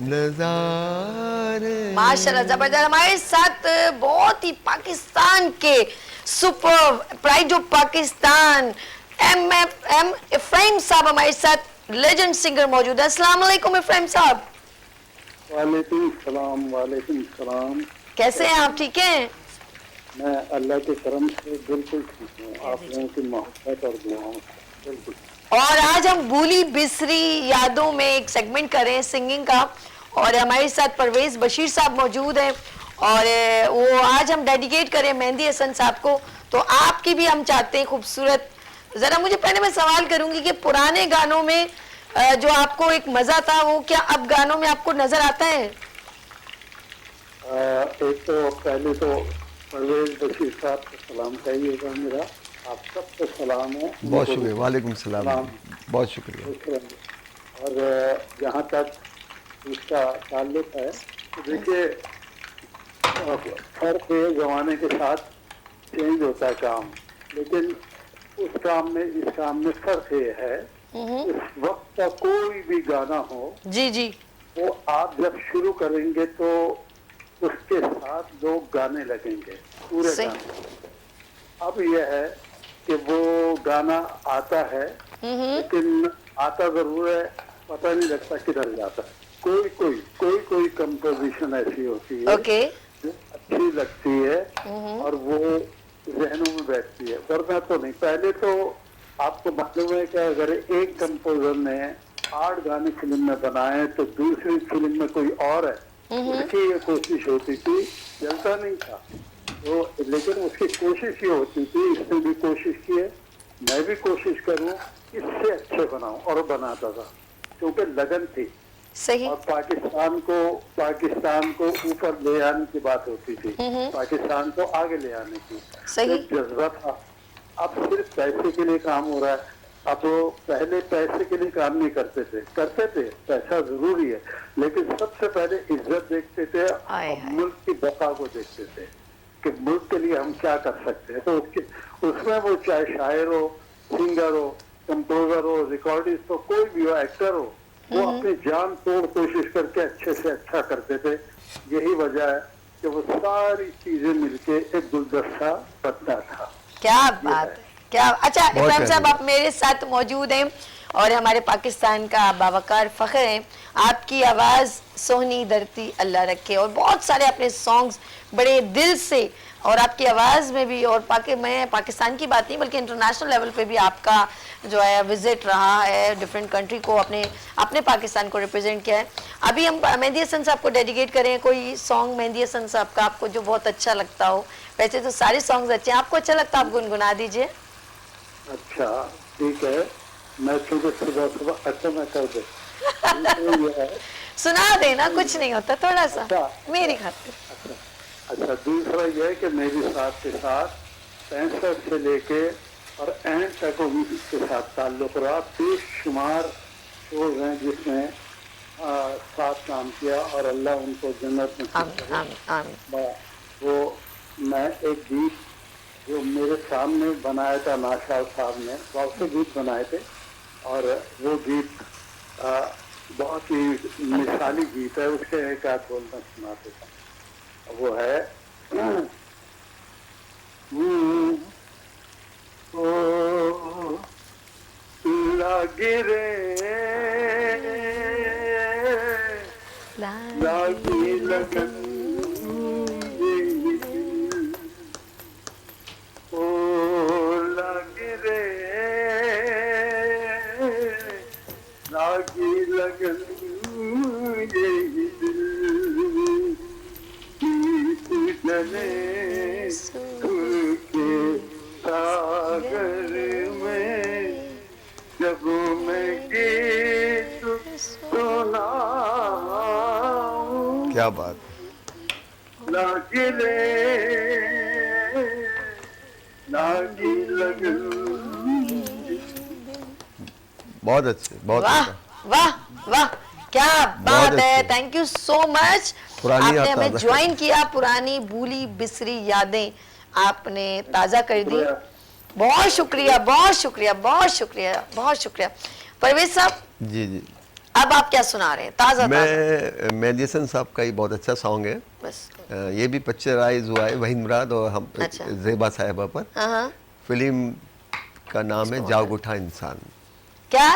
नजारे। माशाल्लाह, जबरदस्त। हमारे साथ बहुत ही पाकिस्तान के super pride of Pakistan M Ibrahim साहब हमारे साथ लेजेंड सिंगर मौजूद है। अस्सलाम वालेकुम इफ्राहिम साहब। वालेकुम सलाम। वालेकुम सलाम। कैसे हैं आप? ठीक हैं? मैं अल्लाह के करम से बिल्कुल ठीक हूँ, आप लोगों की मोहब्बत और दुआओं से बिल्कुल। और आज हम भूली बिसरी यादों में एक सेगमेंट कर रहे हैं सिंगिंग का, और हमारे साथ परवेज बशीर साहब मौजूद हैं, और वो आज हम डेडिकेट करें मेहंदी हसन साहब को। तो आपकी भी हम चाहते हैं खूबसूरत, जरा मुझे पहले मैं सवाल करूंगी कि पुराने गानों में जो आपको एक मजा था, वो क्या अब गानों में आपको नजर आता है? एक तो पहले तो परवेज बशीर साहब को सलाम कहिएगा मेरा, आप सबको सलाम है। बहुत शुक्रिया। वालेकुम सलाम। बहुत शुक्रिया। और जहाँ तक इसका ताल्लुक है, तो देखिए हर के ज़माने के साथ चेंज होता है काम, लेकिन उस काम में इस काम में फर्क ये है, उस वक्त का कोई भी गाना हो जी जी, वो आप जब शुरू करेंगे तो उसके साथ लोग गाने लगेंगे पूरे गाने। अब यह है कि वो गाना आता है, लेकिन आता जरूर है, पता नहीं लगता किधर जाता है। कोई कंपोजिशन ऐसी होती है जो अच्छी लगती है और वो जहनों में बैठती है, वरना तो नहीं। पहले तो आपको मालूम है कि अगर एक कंपोजर ने 8 गाने फिल्म में बनाए तो दूसरी फिल्म में कोई और है, उसकी ये कोशिश होती थी, चलता नहीं था तो, लेकिन उसकी कोशिश ये होती थी, इसने भी कोशिश की है, मैं भी कोशिश करूं इससे अच्छे बनाऊं, और बनाता था क्योंकि लगन थी। सही। और पाकिस्तान को ऊपर ले आने की बात होती थी, पाकिस्तान को आगे ले आने की सही जज्बा था। अब सिर्फ पैसे के लिए काम हो रहा है। अब पहले पैसे के लिए काम नहीं करते थे, पैसा जरूरी है, लेकिन सबसे पहले इज्जत देखते थे और मुल्क की बका को देखते थे कि मुल्क के लिए हम क्या कर सकते हैं। तो उसमें वो चाहे शायर हो, सिंगर हो, कंपोजर हो, रिकॉर्डिस्ट हो, कोई भी हो, एक्टर हो, वो अपनी जान तोड़ कोशिश करके अच्छे से अच्छा करते थे। यही वजह है कि वो सारी चीजें मिलके एक गुलदस्ता बनता था। क्या बात है, क्या। अच्छा इब्राहिम साहब, आप मेरे साथ मौजूद हैं और हमारे पाकिस्तान का बावकार फख्र हैं। आपकी आवाज़ सोहनी धरती अल्लाह रखे, और बहुत सारे अपने सॉन्ग्स बड़े दिल से, और आपकी आवाज़ में भी, और मैं पाकिस्तान की बात नहीं बल्कि इंटरनेशनल लेवल पे भी आपका जो है विजिट रहा है, डिफरेंट कंट्री को, अपने पाकिस्तान को रिप्रेजेंट किया है। अभी हम मेहंदी हसन साहब को डेडिकेट करें कोई सॉन्ग मेहंदी हसन साहब का आपको जो बहुत अच्छा लगता हो। वैसे तो सारे सॉन्ग्स अच्छे हैं, आपको अच्छा लगता है आप गुनगुना दीजिए। अच्छा ठीक है, मैं सुबह अच्छा मैं कर दे सुना देना, कुछ नहीं होता, थोड़ा सा मेरी खातिर। अच्छा दूसरा यह है कि मेरी साथ के साथ 65 से लेके और एंड तक उनके साथ ताल्लुक रहा। बेशुमार शोज हैं जिसमें साथ काम किया, और अल्लाह उनको जन्नत में। वो मैं एक गीत जो मेरे सामने बनाया था नाशाद साहब ने, बहुत से गीत बनाए थे, और वो गीत बहुत ही मिसाली गीत है, उसके एक आध बोलना सुनाते थे। वो है ओ लागे रे लागी लगन ओ लागे रे लागी लगन यही दिल जले के सागर में जब मैं गीत सुनाऊं क्या बात। लागी रे लागी लगन। बहुत अच्छे, बहुत वाह अच्छा। वाह वाह, क्या बात बहुत है। अच्छे। Thank you so much. पुरानी आपने याद हमें ताज़ा ज्वाइन किया, पुरानी भूली बिसरी यादें आपने ताजा कर दी। बहुत शुक्रिया, बहुत शुक्रिया, बहुत शुक्रिया, बहुत शुक्रिया। परवेज साहब, जी जी। अब आप क्या सुना रहे हैं? ताजा ताजा मैं मेहदी हसन साहब का ही बहुत अच्छा सॉन्ग है। बस। ये भी पिक्चराइज हुआ है वहीद मुराद और हम अच्छा। ज़ेबा साहिबा पर। हाँ, फिल्म का नाम है जाग उठा इंसान। क्या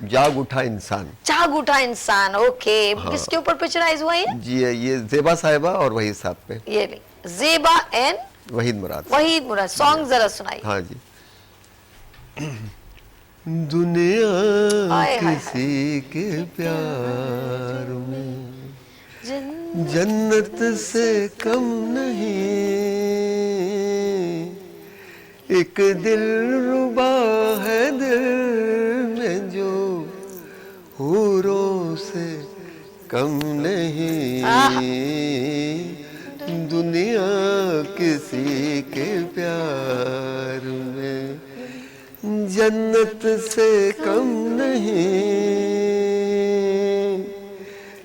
जाग उठा इंसान। जाग उठा इंसान। ओके, किसके ऊपर पिक्चराइज हुआ है? जी ये ज़ेबा साहिबा और वहीद साहब पे। ये नहीं, Zeba and Waheed Murad. Waheed Murad. Song जरा सुनाइए। हाँ जी। दुनिया हाय, हाय, किसी के प्यार में जन्नत से कम नहीं, एक दिल रुबा है दिल में जो हूरों से कम नहीं। दुनिया किसी के प्यार में जन्नत से कम नहीं,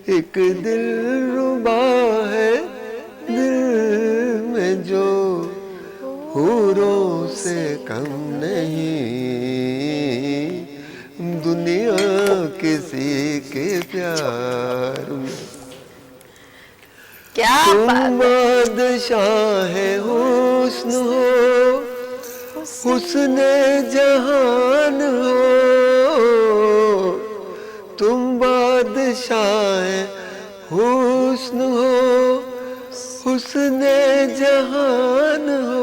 एक दिल रुबा है दिल में जो हूरों से कम नहीं। दुनिया किसी के प्यार में क्या तुम बात है। बादशाह है हुस्न हो, हुस्ने जहान हो। तुम बादशाह हुस्न हो, हुस्ने जहान हो।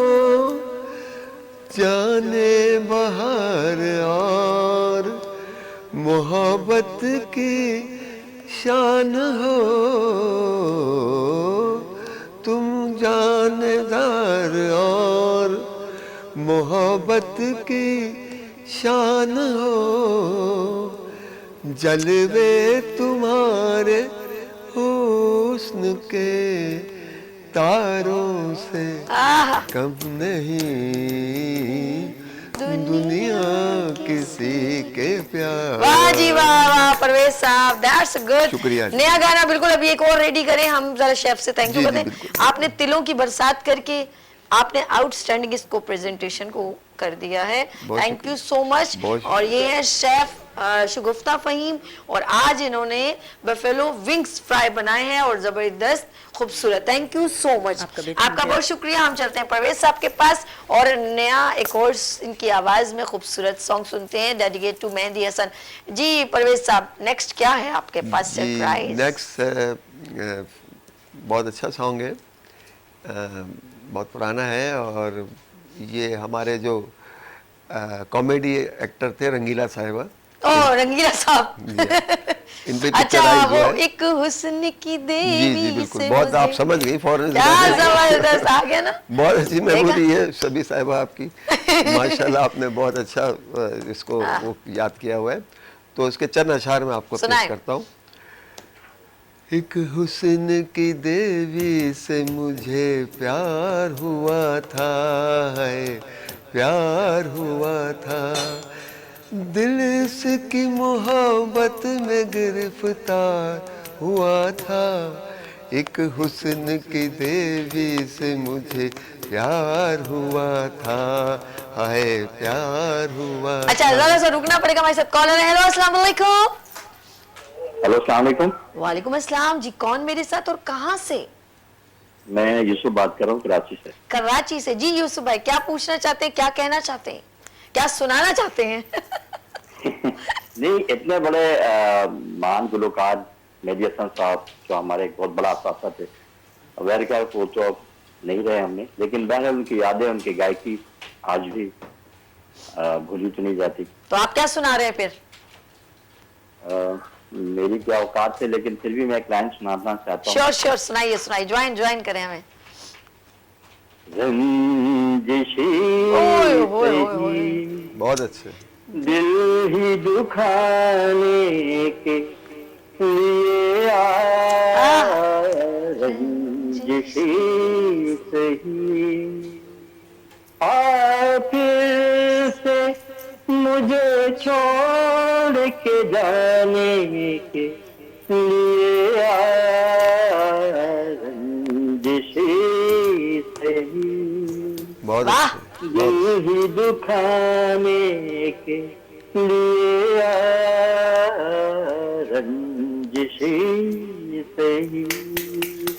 जाने बहार और मोहब्बत की शान हो। तुम जानेदार और मोहब्बत की शान हो। जलवे तुम्हारे हुस्न के तारों से कम नहीं। दुनिया किसी के प्यार। वाह जी वाह वाह परवेज साहब, दैट्स गुड। शुक्रिया जी। नया गाना बिल्कुल अभी एक और रेडी करें हम, जरा शेफ से थैंक यू जी, बताएं। बिल्कुल। आपने तिलों की बरसात करके आपने आउटस्टैंडिंग इसको प्रेजेंटेशन को कर दिया है। बहुत थैंक यू सो मच। बहुत और ये है शेफ शगुफ्ता फहीम, और आज इन्होंने बफेलो विंग्स फ्राई बनाए हैं और जबरदस्त खूबसूरत। थैंक यू सो मच, आपका बहुत शुक्रिया। हम चलते हैं परवेज साहब के पास और नया एक और इनकी आवाज में खूबसूरत सॉन्ग सुनते हैं, डेडिकेट टू मेहदी हसन जी। परवेज साहब, नेक्स्ट क्या है आपके पास सरप्राइज? नेक्स्ट बहुत अच्छा सॉन्ग है, बहुत पुराना है और ये हमारे जो कॉमेडी एक्टर थे रंगीला साहिबा। ओ रंगीला साहब इन पे अच्छा, पिक्चराइज वो हुआ है। एक हुस्न की जी देवी जी बिल्कुल, से बहुत आप मुझे- समझ गई फौरन। क्या जबरदस्त आ गया ना। बहुत अच्छी मेमोरी है सभी साहिबा आपकी। माशाल्लाह आपने बहुत अच्छा इसको वो याद किया हुआ है। तो इसके चंद अशार में आपको पेश करता हूँ। एक हुस्न की देवी से मुझे प्यार हुआ था, है प्यार हुआ था। दिल इसकी मोहब्बत में गिरफ्तार हुआ था। एक हुस्न की देवी से मुझे प्यार हुआ था, हाय प्यार हुआ। अच्छा जरा सा रुकना पड़ेगा, हमारे साथ कॉलर है। हेलो अस्सलाम वालेकुम। हेलो अस्सलाम वालेकुम। वालेकुम अस्सलाम जी, कौन मेरे साथ और कहाँ से? मैं यूसुफ बात कर रहा हूँ कराची से। कराची से। जी यूसुफ भाई, क्या पूछना चाहते हैं, क्या कहना चाहते हैं, क्या सुनाना चाहते हैं? नहीं, इतने बड़े महान गुलकार मेहदी हसन साहब जो हमारे एक बहुत बड़ा असासा थे, अमेरिका को तो अब नहीं रहे हमने, लेकिन बहरहाल उनकी यादें, उनकी गायकी आज भी भूली तो नहीं जाती। तो आप क्या सुना रहे हैं फिर? मेरी क्या औकात है, लेकिन फिर भी मैं एक लाइन सुनाना चाहता हूँ। श्योर श्योर, सुनाइए सुनाइए, ज्वाइन करें हमें। रंजिशी ओए होए होए, बहुत अच्छे। दिल ही दुखाने के लिए आया, रंजिशी सही फिर से मुझे छोड़ के जाने के लिए आया, रंजिशी सही बहुत वाह। अच्छे, बहुत दिल ही दुखाने के लिए रंजिशी सही।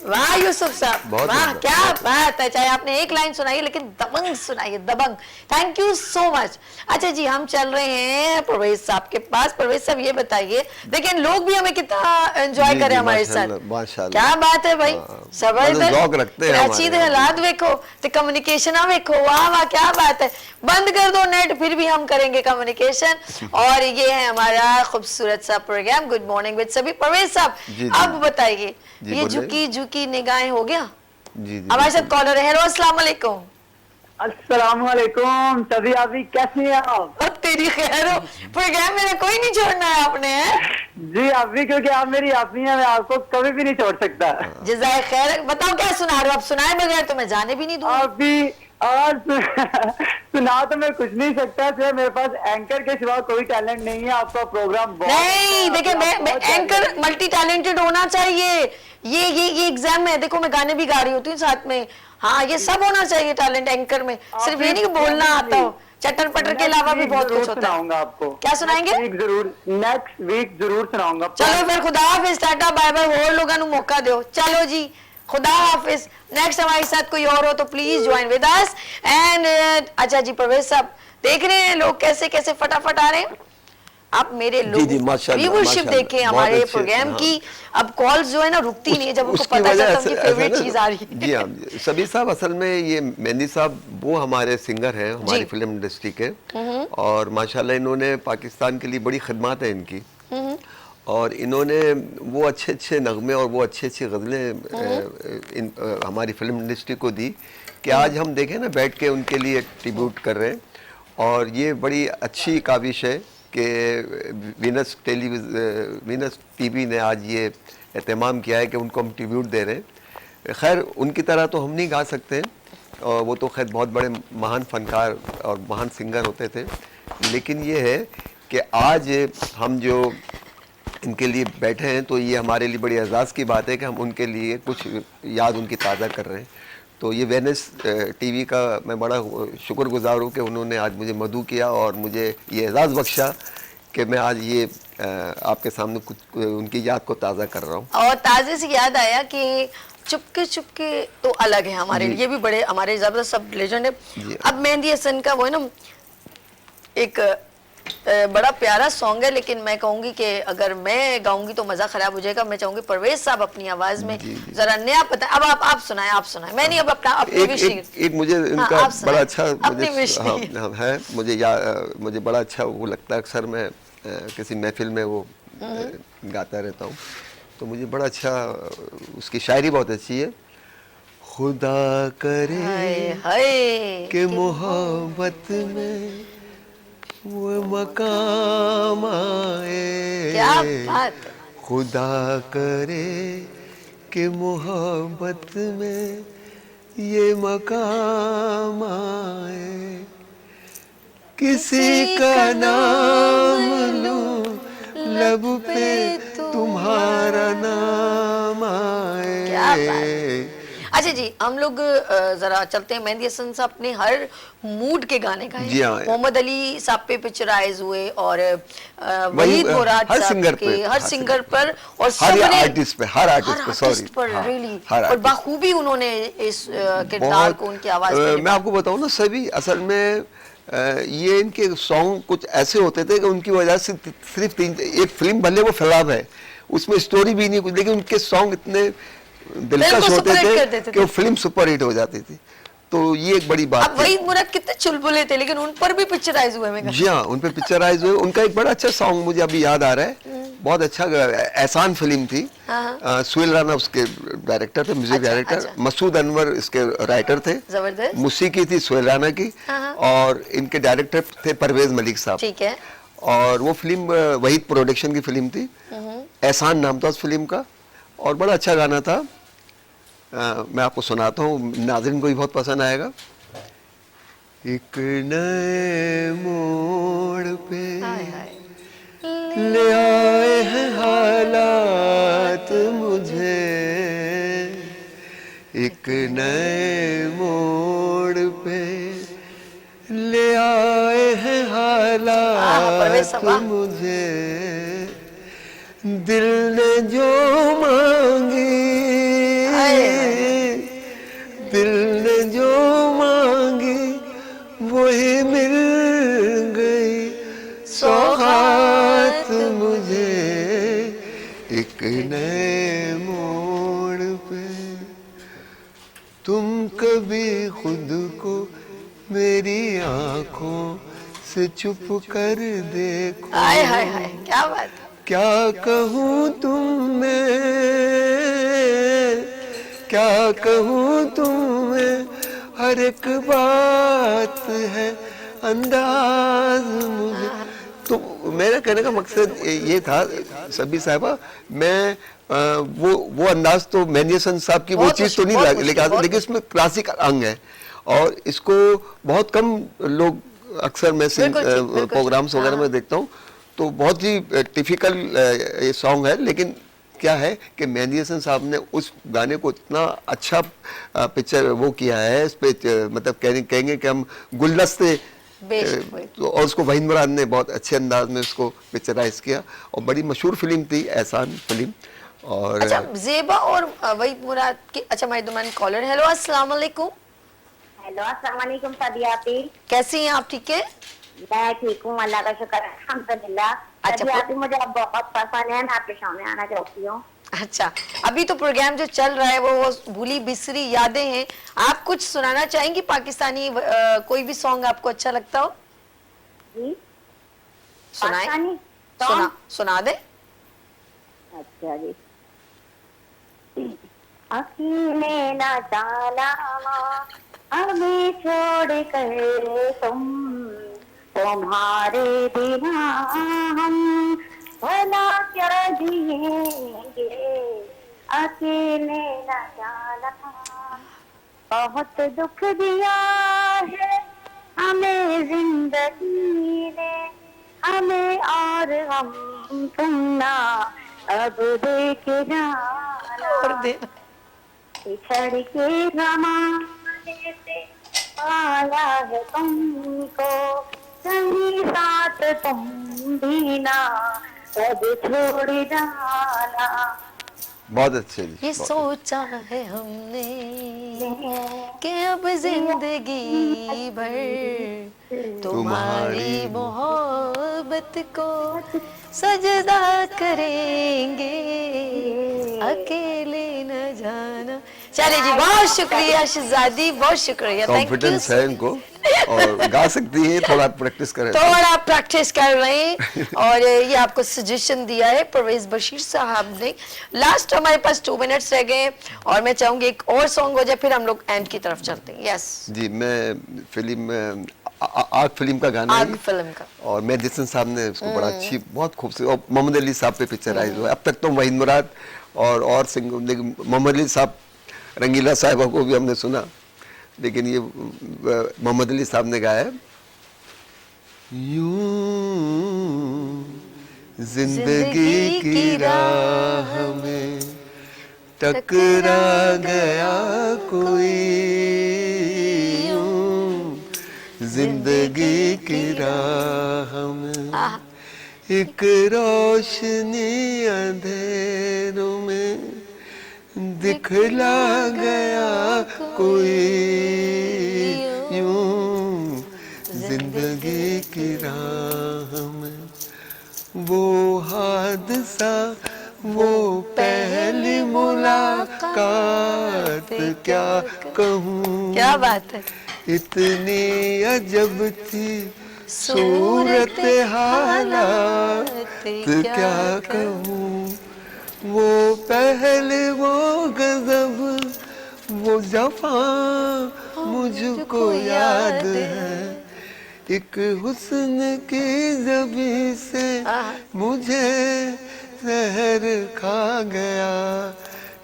वाह यूसुफ साहब, बहुत वाह बढ़िया। क्या बात है। चाहे आपने एक लाइन सुनाई लेकिन दबंग सुनाई, दबंग। Thank you so much. अच्छा जी, हम चल रहे हैं परवेज साहब के पास। परवेज साहब ये बताइए, लेकिन लोग भी हमें कितना एंजॉय जी, करें जी, हमारे माशाल्लाह, साथ। माशाल्लाह। क्या बात है भाई, मतलब ज़ौक रखते हैं कराची हमारे दे हालात देखो, ते कम्युनिकेशन देखो, वाह वाह क्या बात है। बंद कर दो नेट, फिर भी हम करेंगे कम्युनिकेशन। और ये है हमारा खूबसूरत सा प्रोग्राम गुड मॉर्निंग विद सभी। परवेज साहब, जी, जी। अब बताइए, जी, ये बोलिए। झुकी निगाहें हो गया। जी, जी, हमारे साथ बिल्कुल। कॉलर है। हेलो अस्सलाम वालेकुम। अस्सलाम वालेकुम सभी, अभी कैसी हैं आप? और तेरी खैर हो, प्रोग्राम मेरा कोई नहीं छोड़ना है आपने, हैं? जी अभी, क्योंकि आप मेरी आपी हैं, मैं आपको कभी भी नहीं छोड़ सकता। जज़ाए खैर। बताओ क्या सुना रहे हो, आप सुनाए बगैर तो मैं जाने भी नहीं दूंगा। अभी आज सुना तो मैं कुछ नहीं सकता, सिर्फ मेरे पास एंकर के सिवा कोई टैलेंट नहीं है। आपका प्रोग्राम बहुत नहीं देखिए, मैं एंकर मल्टी टैलेंटेड होना चाहिए। ये एग्जाम में देखो, मैं गाने भी गा रही होती हूँ साथ में। हाँ, ये सब होना चाहिए टैलेंट एंकर में, सिर्फ ये नहीं कि बोलना आता हो। चटर पटर के अलावा भी बहुत कुछ होता है। सुनाऊंगा आपको। क्या सुनाएंगे? नेक्स्ट वीक जरूर सुनाऊंगा। चलो फिर, खुदा हाफिज, टाटा बाय बाय। और लोगों को मौका दो। चलो जी, खुदा हाफिज। नेक्स्ट हमारे साथ कोई और हो तो please join with us. And अच्छा जी परवेज साहब, देख रहे हैं लोग कैसे कैसे फटाफट आ रहे हैं। आप मेरे जी, लोग माशाल्लाह, व्यूअरशिप माशाल्लाह, देखें बहुत हमारे अच्छे, प्रोग्राम हाँ। की। अब कॉल्स जो है ना रुकती नहीं है, जब उनको उसकी पता वजह चलता है उनकी ऐसा फेवरेट ना- चीज आ रही है। जी हाँ, सभी साहब असल में ये मेहंदी साहब वो हमारे सिंगर हैं हमारी फिल्म इंडस्ट्री के, और माशाल्लाह इन्होंने पाकिस्तान के लिए बड़ी खिदमत है इनकी, और इन्होंने वो अच्छे अच्छे नगमे और वो अच्छी अच्छी गज़लें हमारी फिल्म इंडस्ट्री को दी कि आज हम देखें ना बैठ के उनके लिए ट्रिब्यूट कर रहे हैं। और ये बड़ी अच्छी काविश है कि वीनस टीवी ने आज ये एहतमाम किया है कि उनको हम ट्रिब्यूट दे रहे हैं। खैर उनकी तरह तो हम नहीं गा सकते हैं, और वो तो खैर बहुत बड़े महान फनकार और महान सिंगर होते थे, लेकिन ये है कि आज हम जो इनके लिए बैठे हैं तो ये हमारे लिए बड़ी एजाज़ की बात है कि हम उनके लिए कुछ याद उनकी ताज़ा कर रहे हैं। तो ये वेनिस टीवी का मैं बड़ा शुक्रगुजार हूँ कि उन्होंने आज मुझे मदऊ किया और मुझे ये एजाज़ बख्शा कि मैं आज ये आपके सामने कुछ उनकी याद को ताज़ा कर रहा हूँ। और ताज़े से याद आया कि चुपके तो अलग है हमारे लिए, ये भी बड़े हमारे ज़बरदस्त सब लेजेंड है। अब मेहंदी हसन का वो है ना, एक बड़ा प्यारा सॉन्ग है, लेकिन मैं कहूंगी कि अगर मैं गाऊंगी तो मजा खराब हो जाएगा। मैं चाहूंगी परवेज साहब अपनी आवाज में जरा नया पता। अब आप सुनाएं। मैं नहीं, अब अपना अपनी एक मुझे इनका बड़ा अच्छा है, मुझे बड़ा अच्छा वो लगता है। अक्सर मैं किसी महफिल में वो गाता रहता हूँ, तो मुझे बड़ा अच्छा, उसकी शायरी बहुत अच्छी है। खुदा करे कि मोहब्बत में वो मकाम आए, क्या बात। खुदा करे कि मोहब्बत में ये मकाम आए, किसी का नाम लूं लब पे तुम्हारा नाम आए। क्या बात। अच्छा जी, हम लोग जरा चलते हैं। मेहंदी हसन साहब ने हर मूड के गाने गाए। जी हाँ। मोहम्मद अली साहब पे पिक्चराइज हुए और वही, वहीद मुराद हर साहब सिंगर के, पे, हर सिंगर पर और हर सबने आर्टिस्ट पे, हर आर्टिस्ट पे, सॉरी, पर हाँ, रियली हर और आर्टिस्ट। बाखूबी उन्होंने इस किरदार को उनकी आवाज में मैं आपको बताऊं ना, सभी असल में ये इनके सॉन्ग कुछ ऐसे होते थे कि उनकी वजह से सिर्फ एक फिल्म, भले वो फिल्म है उसमें स्टोरी भी नहीं कुछ, लेकिन उनके सॉन्ग इतने दिलकश होते थे कि वो फिल्म सुपर हिट हो जाती थी। तो ये एक बड़ी बात अब वहीद मुराद कितने चुलबुले थे, लेकिन उन पर भी पिक्चराइज हुए। मैं जी हाँ, उन पे पिक्चराइज हुए। उनका एक बड़ा अच्छा सॉन्ग मुझे अभी याद आ रहा है, बहुत अच्छा, एहसान फिल्म थी। सुहेल राना उसके डायरेक्टर थे, म्यूजिक डायरेक्टर। मसूद अनवर इसके राइटर थे। जबरदस्त। मौसीकी थी सुहेल राना की, और इनके डायरेक्टर थे परवेज मलिक साहब। ठीक है। और वो फिल्म वहीद प्रोडक्शन की फिल्म थी, एहसान नाम था उस फिल्म का, और बड़ा अच्छा गाना था। मैं आपको सुनाता हूँ, नाज़रीन को भी बहुत पसंद आएगा। एक नए मोड़ पे ले आए हैं हालात मुझे, एक नए मोड़ पे ले आए हैं हालात मुझे, दिल ने जो मांगी, दिल ने जो मांगी वही मिल गई सौगात मुझे, एक नए मोड़ पे। तुम कभी खुद को मेरी आंखों से छुप कर देखो, हाय हाय हाय, क्या बात। क्या कहूँ तुम्हें, क्या कहूँ तुम्हें, हर एक बात है अंदाज मुझे। तो मेरा कहने का मकसद ये था सभी साहबा, मैं वो अंदाज तो मेहंदी हसन साहब की वो चीज़ तो नहीं लगी, लेकिन इसमें क्लासिक अंग है, और इसको बहुत कम लोग, अक्सर मैं प्रोग्राम्स वगैरह में देखता हूँ, तो बहुत ही टिपिकल ये सॉन्ग है। लेकिन क्या है कि मेहंदी हसन साहब ने उस गाने को इतना अच्छा पिक्चर वो किया है, इस पे मतलब कहेंगे कि हम गुलदस्ते, तो और उसको वहीद मुराद ने बहुत अच्छे अंदाज में उसको पिक्चराइज किया, और बड़ी मशहूर फिल्म थी एहसान फिल्म। और अच्छा, ज़ेबा और वहीद मुराद की, अच्छा हमारे दुमान कॉलर। हेलो, अस्सलाम वालेकुम। हेलो, अस्सलाम वालेकुम सादिया आपी, कैसी हैं आप? ठीक है, मैं ठीक हूँ, अल्लाह का शुक्र है, अल्हम्दुलिल्लाह। अच्छा, आपी मुझे अब बहुत पसंद है, मैं आपके शो में आना चाहती हूँ। अच्छा, अभी तो प्रोग्राम जो चल रहा है वो भूली बिसरी यादें हैं। आप कुछ सुनाना चाहेंगी पाकिस्तानी, कोई भी सॉन्ग आपको अच्छा लगता हो? जी, सुनाए, सुना दे। अच्छा जी। अकेले ना जाना हमें छोड़ कर तुम, तुम्हारे बिना हम भला क्या जिएंगे, अकेले ना जाना, बहुत दुख दिया है हमें जिंदगी ने, हमें और हम तुम ना अब देख जाना, पिछड़ के जमाने से पाया है तुमको, कहीं साथ तुम भी ना अब छोड़ जाना। बहुत अच्छे जी। ये सोचा है हमने कि अब जिंदगी भर तुम्हारी मोहब्बत को सजदा करेंगे, अकेले न जाना। चलिए जी, बहुत शुक्रिया शहजादी, बहुत शुक्रिया। कॉन्फिडेंस है इनको, और गा सकती है, थोड़ा प्रैक्टिस करें, थोड़ा प्रैक्टिस कर रहे हैं। और ये आपको सजेशन दिया है परवेज बशीर साहब ने। लास्ट हमारे पास 2 मिनट्स रह गए, और मैं चाहूंगी एक और सॉन्ग हो जाए, फिर हम लोग एंड की तरफ चलते हैं। यस जी, मैं फिल्म आग फिल्म का गाना आग फिल्म का, और मेहंदी हसन साहब ने उसको बड़ा अच्छी, बहुत खूबसूरत, और मोहम्मद अली साहब पे पिक्चराइज हुआ। अब तक तो वहीद मुराद और सिंगर, मोहम्मद अली साहब, रंगीला साहिबा को भी हमने सुना, लेकिन ये मोहम्मद अली साहब ने गाया। यूं जिंदगी की राह में टकरा गया कोई यूं जिंदगी की राह में, एक रोशनी अंधेरों में दिखला गया कोई यूं जिंदगी की राह में। वो हादसा, वो पहली मुलाकात क्या कहूँ, क्या बात है, इतनी अजब थी सूरत हालात क्या कहूँ। वो पहले वो गजब, वो जफा मुझको याद है, एक हुस्न की जबी से मुझे जहर खा गया,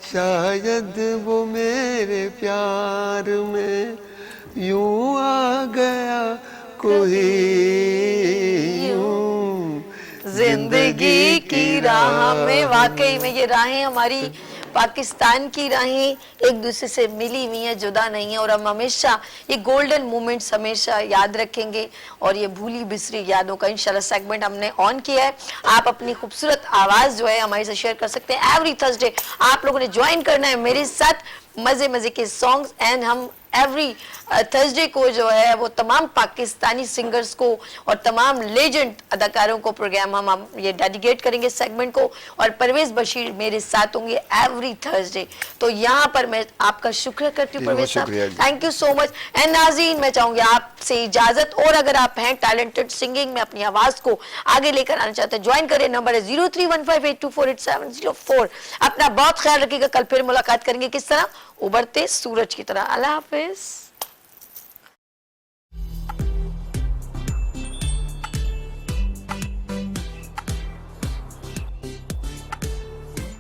शायद वो मेरे प्यार में यूं आ गया कोई यूं जिंदगी की राह में। वाकई में ये राहें हमारी पाकिस्तान की राहें एक दूसरे से मिली हुई हैं, जुदा नहीं है, और हम हमेशा ये गोल्डन मोमेंट्स हमेशा याद रखेंगे। और ये भूली बिसरी यादों का इंशाल्लाह सेगमेंट हमने ऑन किया है। आप अपनी खूबसूरत आवाज जो है हमारे साथ शेयर कर सकते हैं। एवरी थर्सडे आप लोगों ने ज्वाइन करना है मेरे साथ, मजे मजे के सॉन्ग्स, एंड हम एवरी थर्सडे को जो है वो तमाम पाकिस्तानी सिंगर्स को और तमाम लेजेंड अदाकारों को प्रोग्राम हम ये डेडिकेट करेंगे सेगमेंट को, और परवेज बशीर मेरे साथ होंगे एवरी थर्सडे। तो यहाँ पर मैं आपका शुक्र करती हूँ परवेज साहब, thank you so much. And नाज़रीन, मैं चाहूंगी आपसे इजाजत, और अगर आप हैं टैलेंटेड सिंगिंग में अपनी आवाज को आगे लेकर आना चाहते हैं, ज्वाइन करें, नंबर है 031582488704। अपना बहुत ख्याल रखिएगा, कल फिर मुलाकात करेंगे किस तरह, उभरते सूरज की तरह। अल्लाह हाफिज।